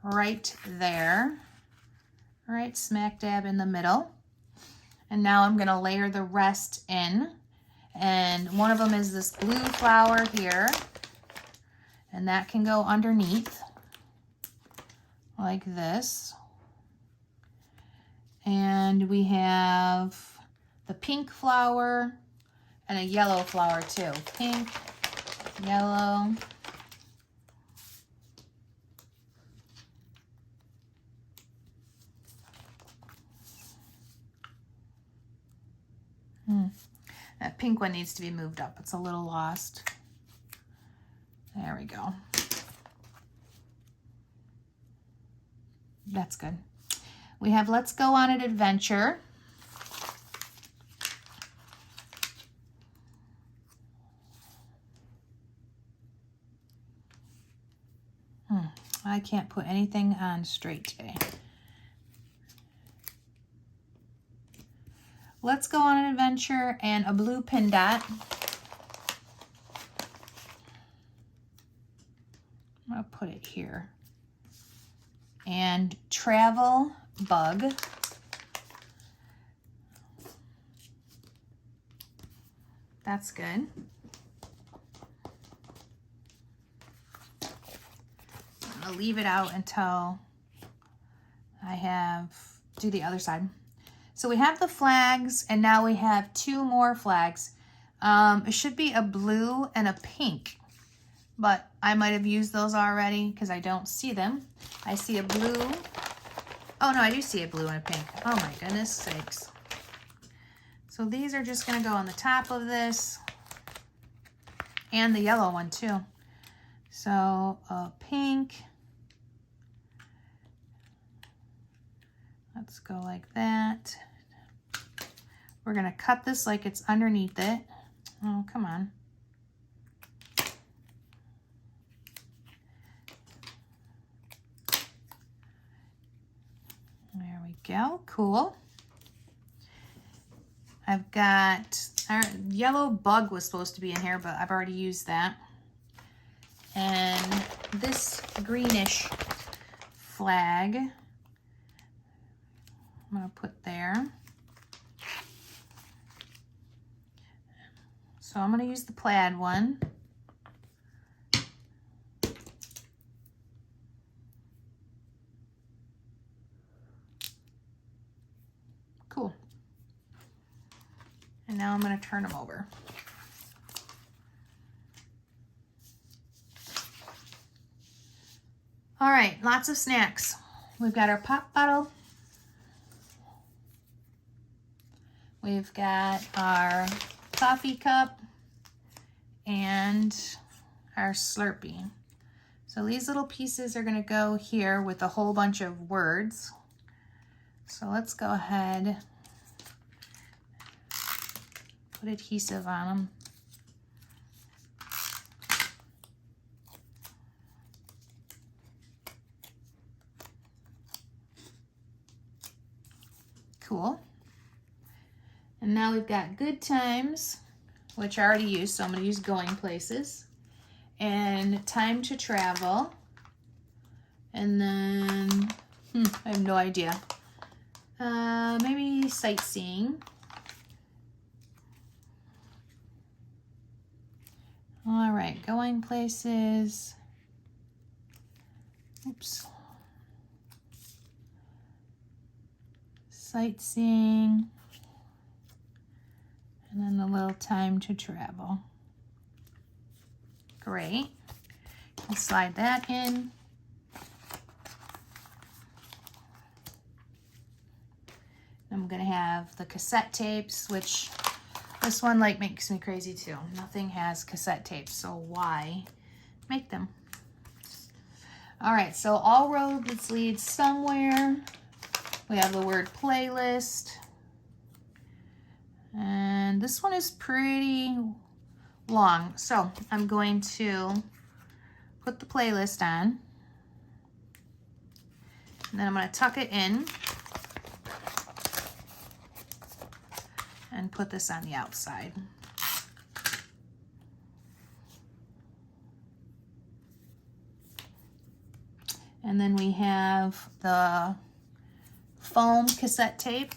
right there, right smack dab in the middle. And now I'm gonna layer the rest in. And one of them is this blue flower here. And that can go underneath like this. And we have the pink flower and a yellow flower too. Pink, yellow. That pink one needs to be moved up. It's a little lost. There we go. That's good. We have Let's Go on an Adventure. I can't put anything on straight today. Let's Go on an Adventure and a blue pin dot. I'm gonna put it here. And Travel Bug. That's good. I'm gonna leave it out until I do the other side. So we have the flags, and now we have two more flags. It should be a blue and a pink, but I might have used those already because I don't see them. I see a blue. Oh no, I do see a blue and a pink. Oh my goodness sakes. So these are just gonna go on the top of this, and the yellow one too. So a pink. Let's go like that. We're gonna cut this like it's underneath it. Oh, come on. go, cool. I've got, our yellow bug was supposed to be in here, but I've already used that. And this greenish flag, I'm gonna put there. So I'm gonna use the plaid one. Cool. And now I'm gonna turn them over. All right, lots of snacks. We've got our pop bottle. We've got our coffee cup and our Slurpee. So these little pieces are gonna go here with a whole bunch of words. So let's go ahead, put adhesive on them. Cool. And now we've got good times, which I already used, so I'm gonna use going places. And time to travel. And then, I have no idea. Maybe sightseeing. All right, going places. Oops. Sightseeing. And then a little time to travel. Great. I'll slide that in. I'm gonna have the cassette tapes, which this one like makes me crazy too. Nothing has cassette tapes, so why make them? All right, so all roads lead somewhere. We have the word playlist. And this one is pretty long. So I'm going to put the playlist on. And then I'm going to tuck it in. And put this on the outside. And then we have the foam cassette tape.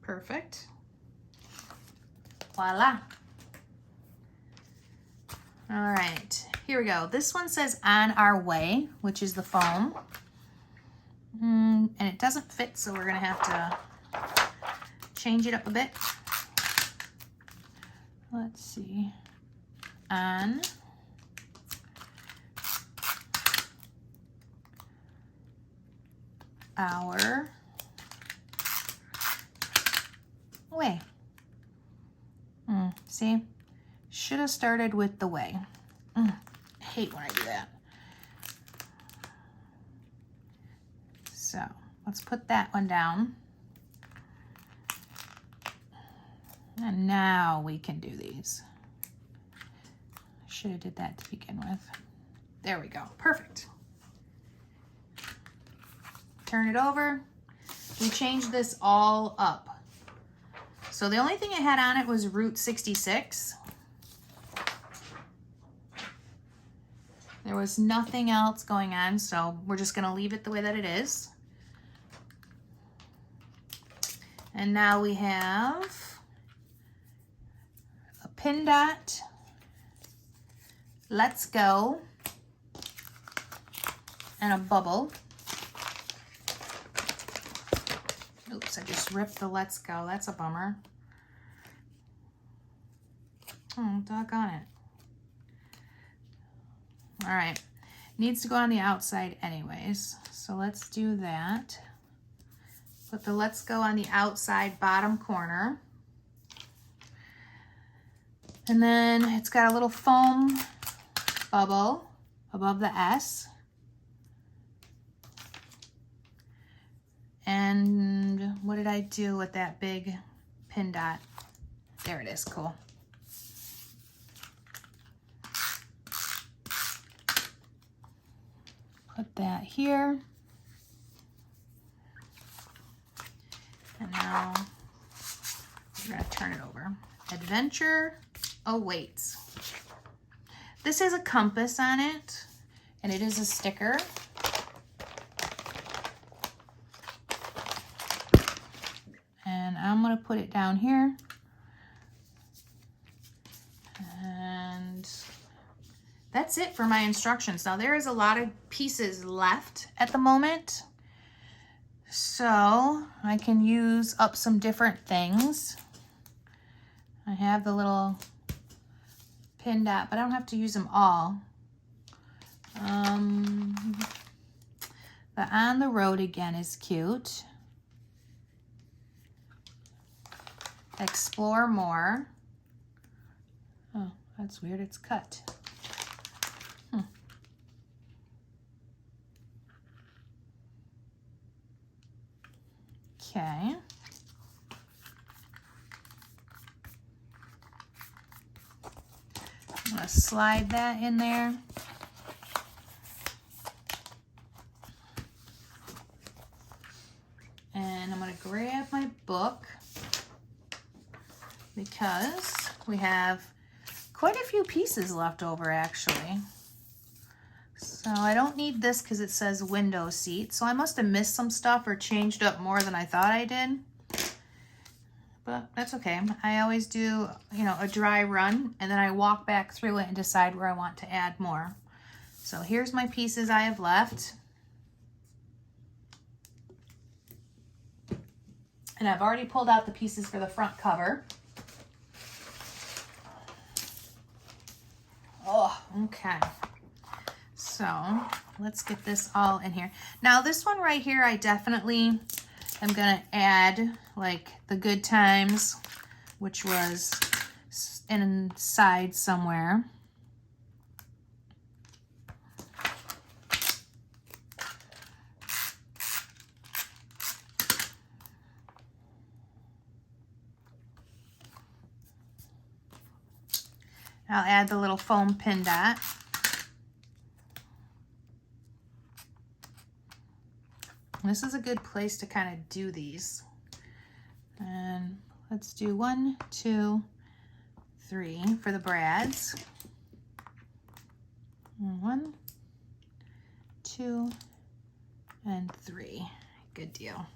Perfect. Voila. All right, here we go. This one says on our way, which is the foam. And it doesn't fit, so we're gonna have to change it up a bit. Let's see. On our way. See? Should have started with the way. I hate when I do that. So let's put that one down. And now we can do these. Should have did that to begin with. There we go. Perfect. Turn it over. We changed this all up. So the only thing it had on it was Route 66. There was nothing else going on, so we're just gonna leave it the way that it is. And now we have a pin dot, let's go, and a bubble. Oops, I just ripped the let's go. That's a bummer. Oh, doggone it. All right, needs to go on the outside anyways. So let's do that. Put the let's go on the outside bottom corner. And then it's got a little foam bubble above the S. And what did I do with that big pin dot? There it is, cool. Put that here. And now we're gonna turn it over. Adventure awaits. This has a compass on it, and it is a sticker. And I'm gonna put it down here. And that's it for my instructions. Now there is a lot of pieces left at the moment, so I can use up some different things. I have the little pin dot, but I don't have to use them all. The on the road again is cute. Explore more. Oh, that's weird, it's cut. Okay. I'm gonna slide that in there. And I'm gonna grab my book because we have quite a few pieces left over actually. So I don't need this because it says window seat. So I must have missed some stuff or changed up more than I thought I did. But that's okay. I always do, you know, a dry run and then I walk back through it and decide where I want to add more. So here's my pieces I have left. And I've already pulled out the pieces for the front cover. Oh, okay. So let's get this all in here. Now this one right here, I definitely am gonna add like the good times, which was inside somewhere. I'll add the little foam pin dot. This is a good place to kind of do these. And let's do 1, 2, 3 for the brads. 1, 2, and 3. Good deal.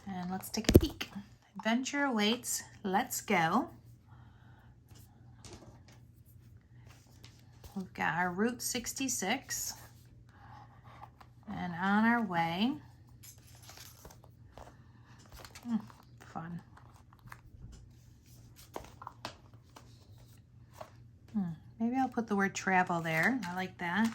And let's take a peek. Adventure awaits. Let's go. We've got our Route 66. And on our way. Fun. Maybe I'll put the word travel there. I like that.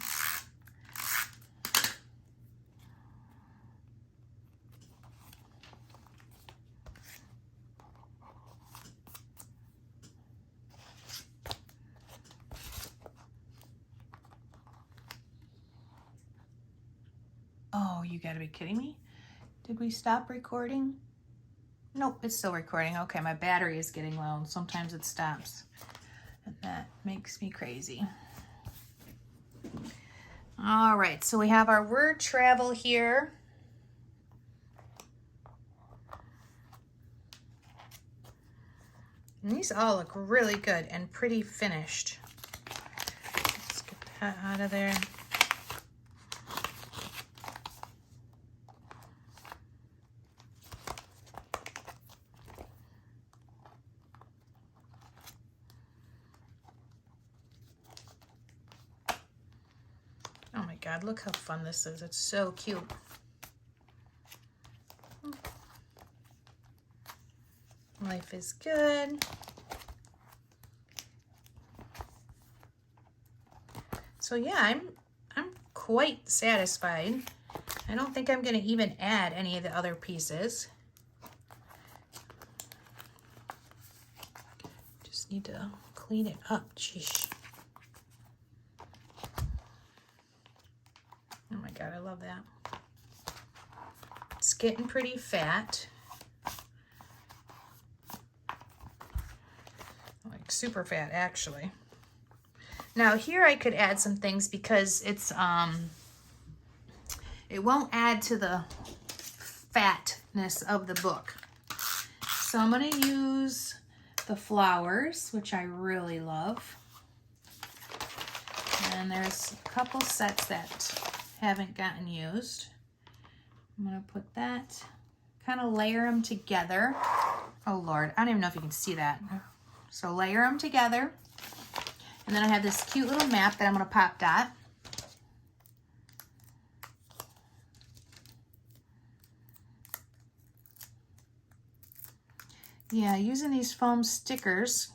Oh, you gotta be kidding me. Did we stop recording? Nope, it's still recording. Okay, my battery is getting low. Sometimes it stops. And that makes me crazy. All right, so we have our word travel here. And these all look really good and pretty finished. Let's get that out of there. Oh my God, look how fun this is. It's so cute. Life is good. So yeah, I'm quite satisfied. I don't think I'm gonna even add any of the other pieces. Just need to clean it up, sheesh. Oh my God, I love that. It's getting pretty fat. Like super fat, actually. Now here I could add some things because it's it won't add to the fatness of the book. So I'm going to use the flowers, which I really love. And there's a couple sets that haven't gotten used. I'm going to put that, kind of layer them together. Oh Lord, I don't even know if you can see that. So layer them together. And then I have this cute little map that I'm going to pop dot. Yeah, using these foam stickers,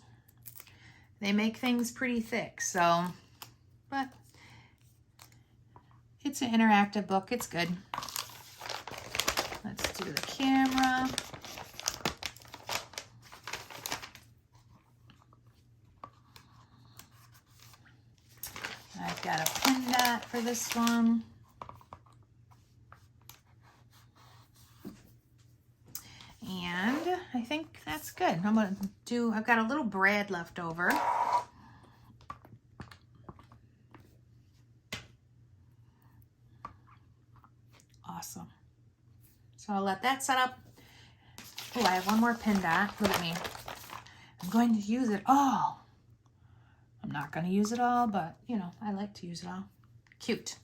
they make things pretty thick, so, but it's an interactive book. It's good. Let's do the camera. I've got a pin dot for this one. And I think that's good. I've got a little brad left over. Awesome. So I'll let that set up. Oh, I have one more pin dot. Look at me. I'm going to use it all. I'm not going to use it all, but you know, I like to use it all. Cute.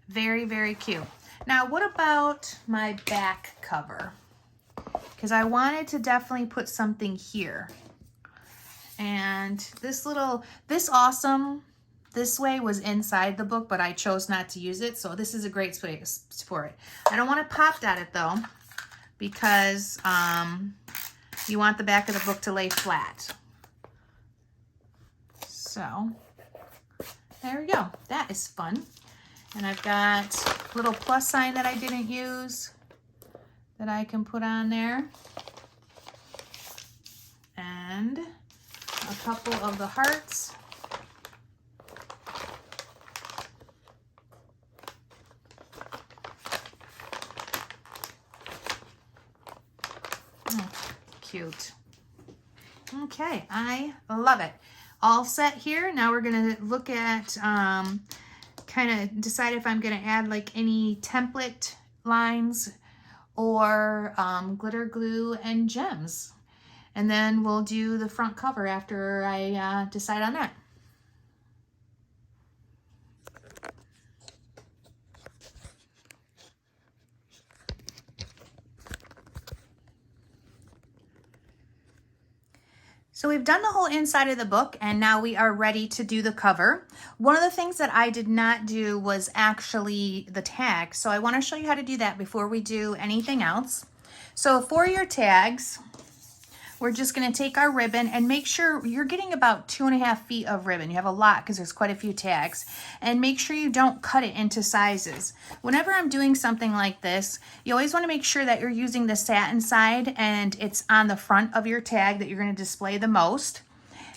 Very, very cute. Now, what about my back cover? Because I wanted to definitely put something here. And this awesome, this way was inside the book, but I chose not to use it. So this is a great space for it. I don't want to pop dot it though, because you want the back of the book to lay flat. So there we go. That is fun. And I've got a little plus sign that I didn't use that I can put on there. And a couple of the hearts. Oh, cute. Okay, I love it. All set here. Now we're gonna look at, kind of decide if I'm gonna add like any template lines or glitter glue and gems. And then we'll do the front cover after I decide on that. So we've done the whole inside of the book, and now we are ready to do the cover. One of the things that I did not do was actually the tag. So I want to show you how to do that before we do anything else. So for your tags, we're just going to take our ribbon and make sure you're getting about 2.5 feet of ribbon. You have a lot because there's quite a few tags. And make sure you don't cut it into sizes. Whenever I'm doing something like this, you always want to make sure that you're using the satin side and it's on the front of your tag that you're going to display the most.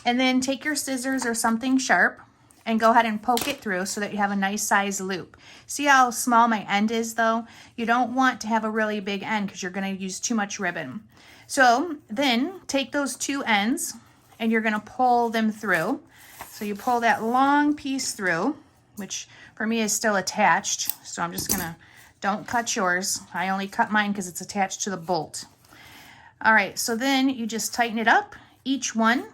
And then take your scissors or something sharp and go ahead and poke it through so that you have a nice size loop. See how small my end is though? You don't want to have a really big end because you're going to use too much ribbon. So then take those two ends and you're going to pull them through. So you pull that long piece through, which for me is still attached. So I'm just going to, don't cut yours. I only cut mine because it's attached to the bolt. All right, so then you just tighten it up, each one,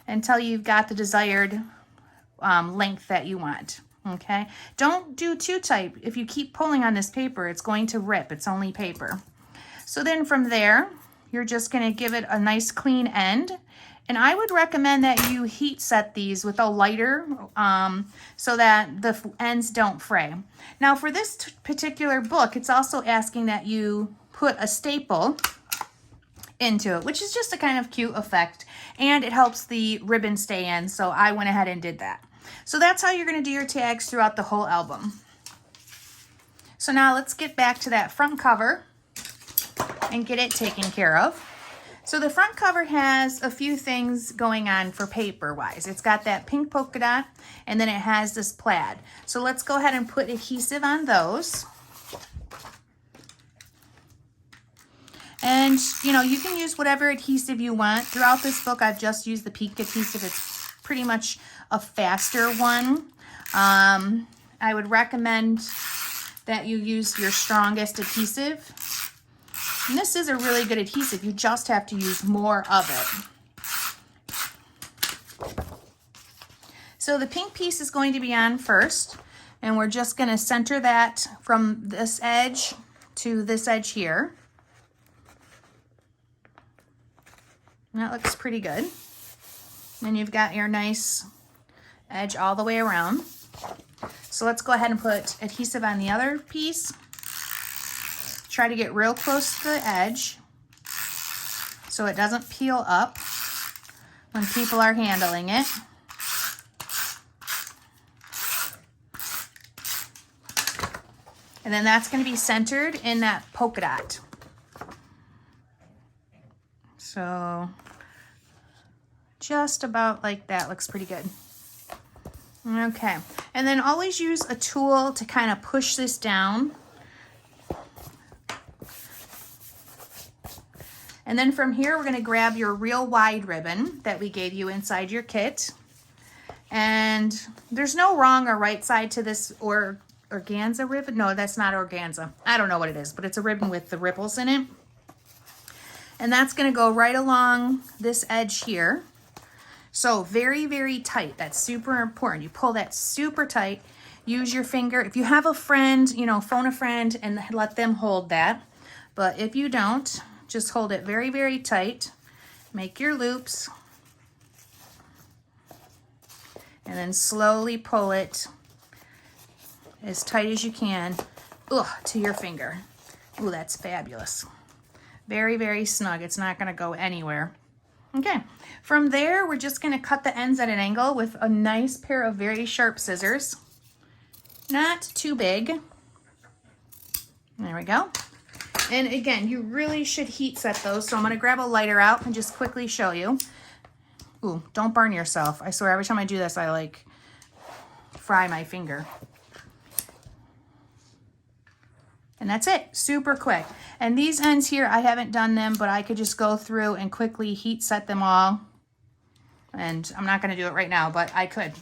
until you've got the desired length that you want. Okay, don't do too tight. If you keep pulling on this paper, it's going to rip. It's only paper. So then from there, you're just going to give it a nice clean end. And I would recommend that you heat set these with a lighter so that the ends don't fray. Now for this particular book, it's also asking that you put a staple into it, which is just a kind of cute effect. And it helps the ribbon stay in, so I went ahead and did that. So that's how you're going to do your tags throughout the whole album. So now let's get back to that front cover and get it taken care of. So the front cover has a few things going on for paper wise. It's got that pink polka dot and then it has this plaid. So let's go ahead and put adhesive on those. And you know, you can use whatever adhesive you want. Throughout this book, I've just used the pink adhesive. It's pretty much a faster one. I would recommend that you use your strongest adhesive. And this is a really good adhesive. You just have to use more of it. So the pink piece is going to be on first, and we're just going to center that from this edge to this edge here. And that looks pretty good. Then you've got your nice edge all the way around. So let's go ahead and put adhesive on the other piece. Try to get real close to the edge so it doesn't peel up when people are handling it. And then that's going to be centered in that polka dot. So just about like that. Looks pretty good. Okay, and then always use a tool to kind of push this down. And then from here, we're going to grab your real wide ribbon that we gave you inside your kit. And there's no wrong or right side to this or organza ribbon. No, that's not organza. I don't know what it is, but it's a ribbon with the ripples in it. And that's going to go right along this edge here. So very, very tight. That's super important. You pull that super tight. Use your finger. If you have a friend, you know, phone a friend and let them hold that. But if you don't, just hold it very, very tight. Make your loops. And then slowly pull it as tight as you can to your finger. Ooh, that's fabulous. Very, very snug. It's not going to go anywhere. Okay, from there, we're just going to cut the ends at an angle with a nice pair of very sharp scissors. Not too big. There we go. And again, you really should heat set those. So I'm going to grab a lighter out and just quickly show you. Ooh, don't burn yourself. I swear, every time I do this, I like fry my finger. And that's it, super quick. And these ends here, I haven't done them, but I could just go through and quickly heat set them all. And I'm not gonna do it right now, but I could.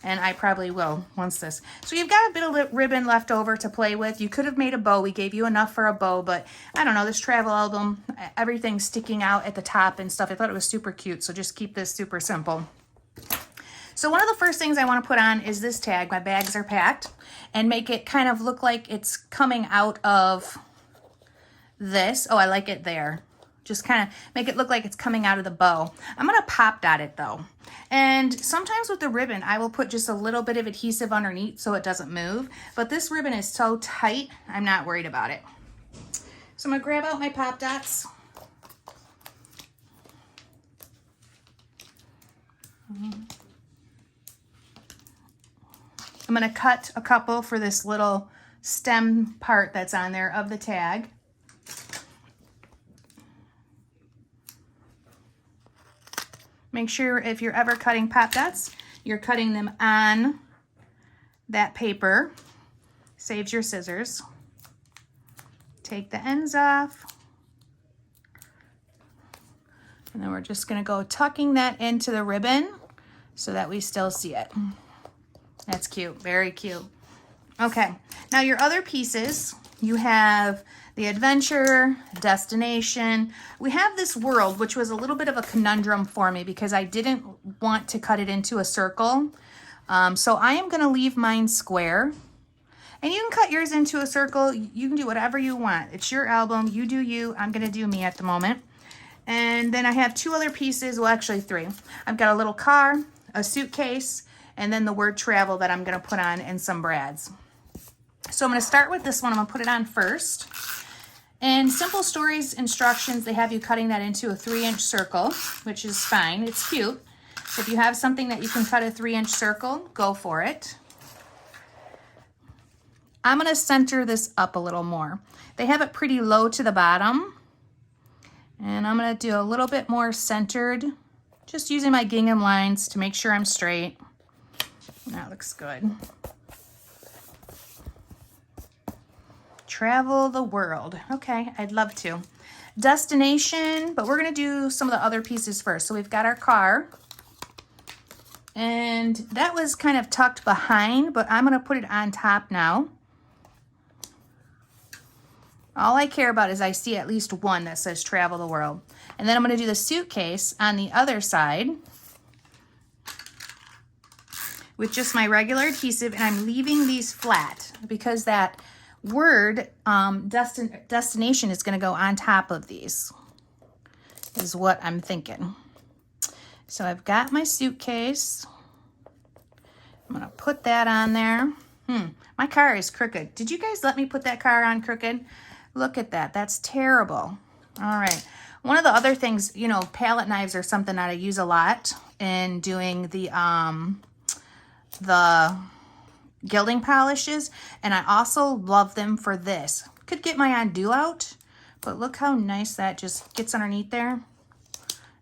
And I probably will once this. So you've got a bit of ribbon left over to play with. You could have made a bow. We gave you enough for a bow, but I don't know, this travel album, everything's sticking out at the top and stuff. I thought it was super cute, so just keep this super simple. So one of the first things I want to put on is this tag, my bags are packed, and make it kind of look like it's coming out of this. Oh, I like it there. Just kind of make it look like it's coming out of the bow. I'm going to pop dot it though. And sometimes with the ribbon, I will put just a little bit of adhesive underneath so it doesn't move. But this ribbon is so tight, I'm not worried about it. So I'm going to grab out my pop dots. I'm going to cut a couple for this little stem part that's on there of the tag. Make sure if you're ever cutting pop dots, you're cutting them on that paper. Saves your scissors. Take the ends off. And then we're just going to go tucking that into the ribbon so that we still see it. That's cute, very cute. Okay, now your other pieces, you have the adventure, destination. We have this world, which was a little bit of a conundrum for me because I didn't want to cut it into a circle. So I am gonna leave mine square. And you can cut yours into a circle. You can do whatever you want. It's your album, you do you. I'm gonna do me at the moment. And then I have two other pieces, well actually three. I've got a little car, a suitcase, and then the word travel that I'm gonna put on and some brads. So I'm gonna start with this one. I'm gonna put it on first. And Simple Stories instructions, they have you cutting that into a 3-inch circle, which is fine, it's cute. If you have something that you can cut a 3-inch circle, go for it. I'm gonna center this up a little more. They have it pretty low to the bottom. And I'm gonna do a little bit more centered, just using my gingham lines to make sure I'm straight. That looks good. Travel the world. Okay, I'd love to. Destination, but we're gonna do some of the other pieces first. So we've got our car. And that was kind of tucked behind, but I'm gonna put it on top now. All I care about is I see at least one that says travel the world. And then I'm going to do the suitcase on the other side with just my regular adhesive, and I'm leaving these flat because that word destination is going to go on top of these, is what I'm thinking. So I've got my suitcase. I'm going to put that on there. My car is crooked. Did you guys let me put that car on crooked? Look at that. That's terrible. All right. One of the other things, you know, palette knives are something that I use a lot in doing the gilding polishes, and I also love them for this. Could get my undo out, but look how nice that just gets underneath there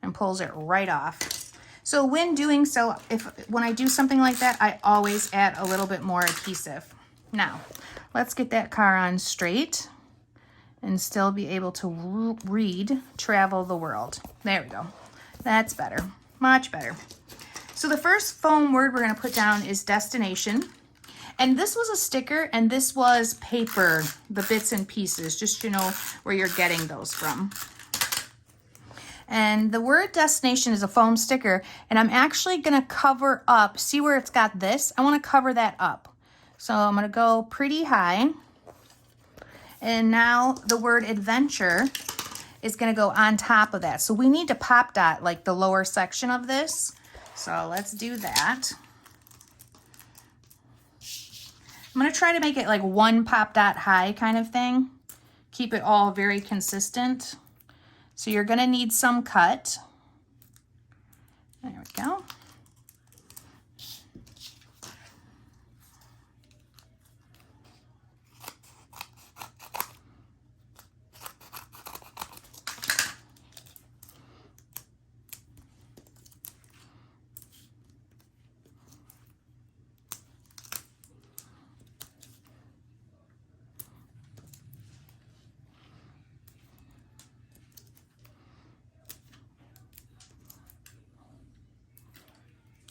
and pulls it right off. So when doing so, when I do something like that, I always add a little bit more adhesive. Now, let's get that car on straight and still be able to read travel the world. There we go. That's better, much better. So the first foam word we're going to put down is destination. And this was a sticker, and this was paper, the bits and pieces, just to know where you're getting those from. And the word destination is a foam sticker, and I'm actually going to cover up, see where it's got this? I want to cover that up. So I'm going to go pretty high. And now the word adventure is going to go on top of that. So we need to pop dot like the lower section of this. So let's do that. I'm going to try to make it like one pop dot high kind of thing. Keep it all very consistent. So you're going to need some cut. There we go.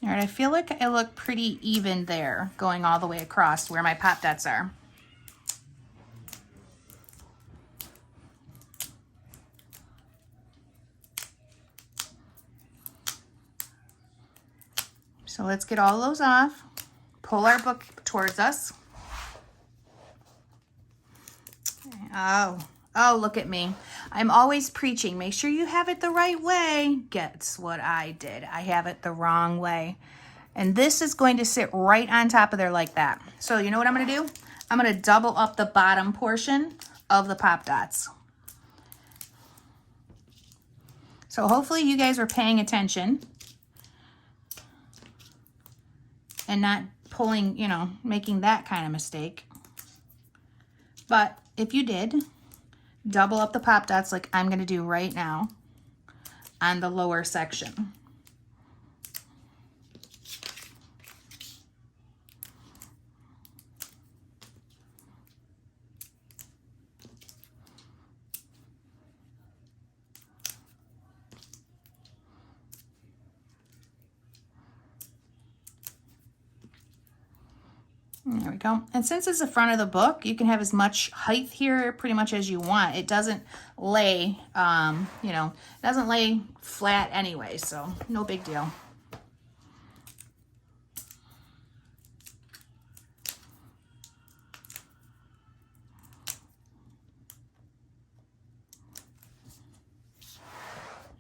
All right, I feel like I look pretty even there, going all the way across where my pop dots are. So let's get all those off, pull our book towards us. Oh, look at me. I'm always preaching. Make sure you have it the right way. Guess what I did? I have it the wrong way. And this is going to sit right on top of there like that. So you know what I'm going to do? I'm going to double up the bottom portion of the pop dots. So hopefully you guys were paying attention and not pulling, you know, making that kind of mistake. But if you did, double up the pop dots like I'm going to do right now on the lower section. There we go. And since it's the front of the book, you can have as much height here pretty much as you want. It doesn't lay, you know, it doesn't lay flat anyway, so no big deal.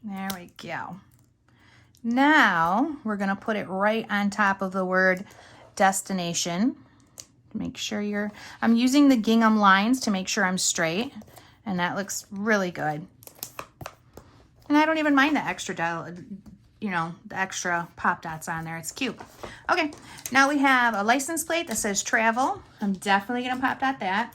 There we go. Now we're going to put it right on top of the word destination. Make sure I'm using the gingham lines to make sure I'm straight, and that looks really good. And I don't even mind the extra, you know, the extra pop dots on there. It's cute. Okay, now we have a license plate that says travel. I'm definitely going to pop dot that.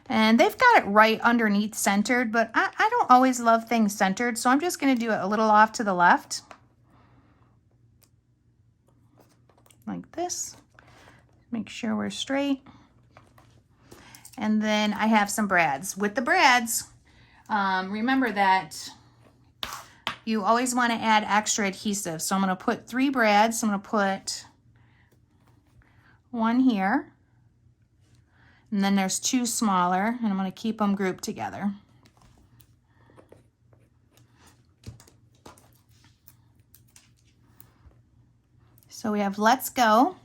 And they've got it right underneath centered, but I don't always love things centered, so I'm just going to do it a little off to the left. Like this. Make sure we're straight. And then I have some brads. With the brads, remember that you always want to add extra adhesive. So I'm going to put 3 brads. I'm going to put one here, and then there's two smaller, and I'm going to keep them grouped together. So we have Let's Go,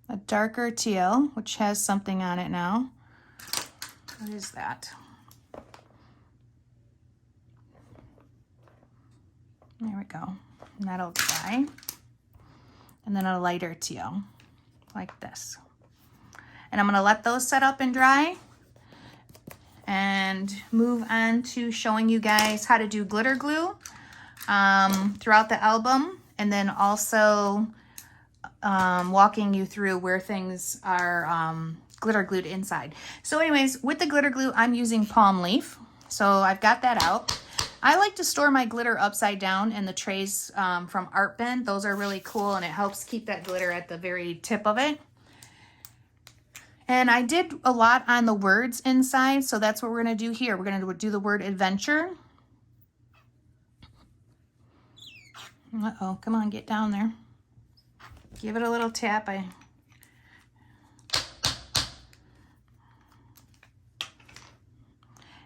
a darker teal, which has something on it now. What is that? There we go. And that'll dry. And then a lighter teal, like this. And I'm gonna let those set up and dry and move on to showing you guys how to do glitter glue throughout the album, and then also walking you through where things are glitter glued inside. So anyways, with the glitter glue, I'm using palm leaf. So I've got that out. I like to store my glitter upside down in the trays from Art Bin. Those are really cool, and it helps keep that glitter at the very tip of it. And I did a lot on the words inside, so that's what we're going to do here. We're going to do the word adventure. Uh-oh, come on, get down there. Give it a little tap.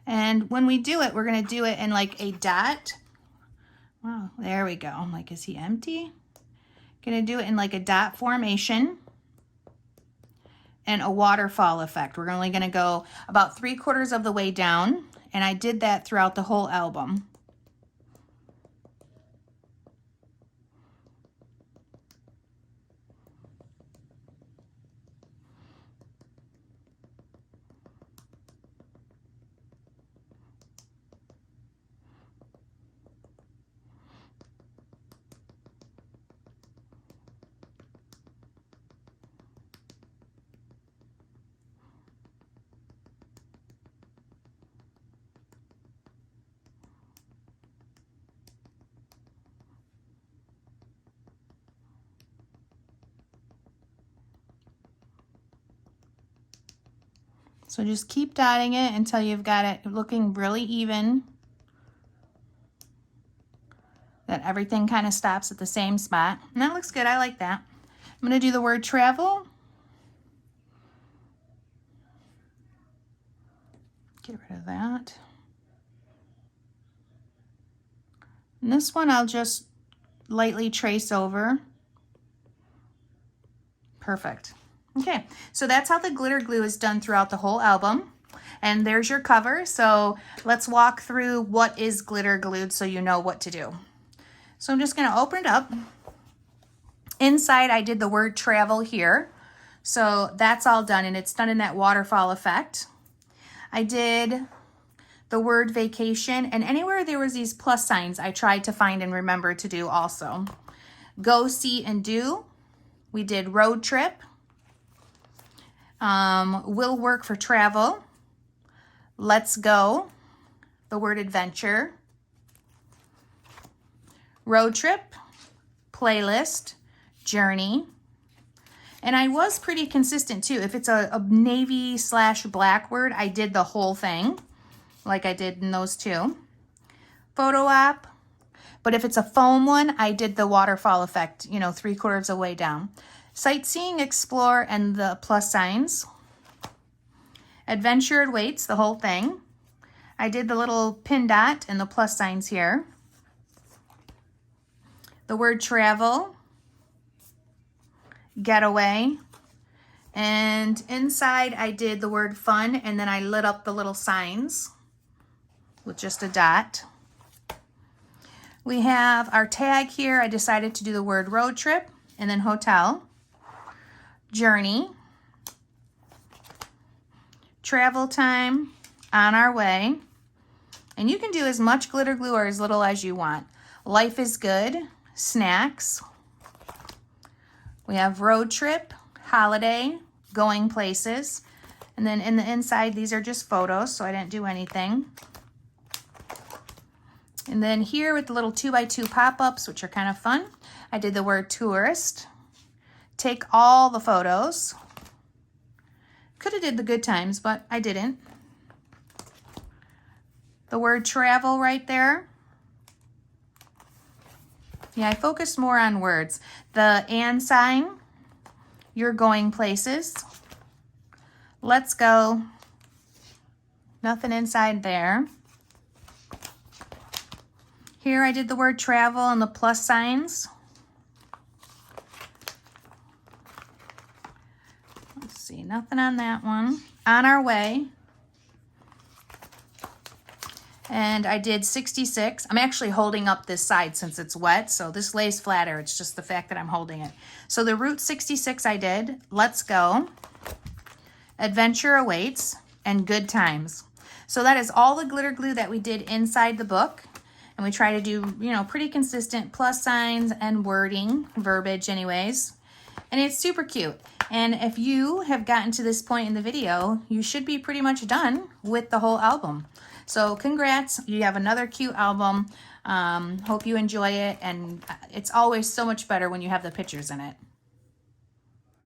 And when we do it, we're going to do it in like a dot. Wow, there we go. I'm like, is he empty? Going to do it in like a dot formation and a waterfall effect. We're only going to go about 3/4 of the way down, and I did that throughout the whole album. So just keep dotting it until you've got it looking really even, that everything kind of stops at the same spot. And that looks good. I like that. I'm going to do the word travel. Get rid of that. And this one I'll just lightly trace over. Perfect. Okay, so that's how the glitter glue is done throughout the whole album. And there's your cover. So let's walk through what is glitter glued so you know what to do. So I'm just going to open it up. Inside I did the word travel here. So that's all done, and it's done in that waterfall effect. I did the word vacation, and anywhere there was these plus signs I tried to find and remember to do also. Go, see, and do. We did road trip. Will work for travel. Let's go. The word adventure. Road trip. Playlist. Journey. And I was pretty consistent too. If it's a navy/black word, I did the whole thing like I did in those two. Photo op. But if it's a foam one, I did the waterfall effect, you know, 3/4 of the way down. Sightseeing, explore, and the plus signs. Adventure awaits, the whole thing. I did the little pin dot and the plus signs here. The word travel. Getaway. And inside I did the word fun, and then I lit up the little signs with just a dot. We have our tag here. I decided to do the word road trip and then hotel. Journey. Travel time. On our way. And you can do as much glitter glue or as little as you want. Life is good. Snacks. We have road trip, holiday, going places. And then in the inside, these are just photos, so I didn't do anything. And then here with the little 2x2 pop-ups, which are kind of fun, I did the word tourist. Take all the photos. Could have did the good times, but I didn't. The word travel right there. Yeah, I focused more on words. The and sign, you're going places. Let's go. Nothing inside there. Here I did the word travel and the plus signs. Let's see, nothing on that one. On our way. And I did 66. I'm actually holding up this side since it's wet, so this lays flatter. It's just the fact that I'm holding it. So the route 66 I did, let's go, adventure awaits, and good times. So that is all the glitter glue that we did inside the book. And we try to do, you know, pretty consistent plus signs and wording, verbiage anyways. And it's super cute. And if you have gotten to this point in the video, you should be pretty much done with the whole album. So congrats, you have another cute album. Hope you enjoy it, and it's always so much better when you have the pictures in it.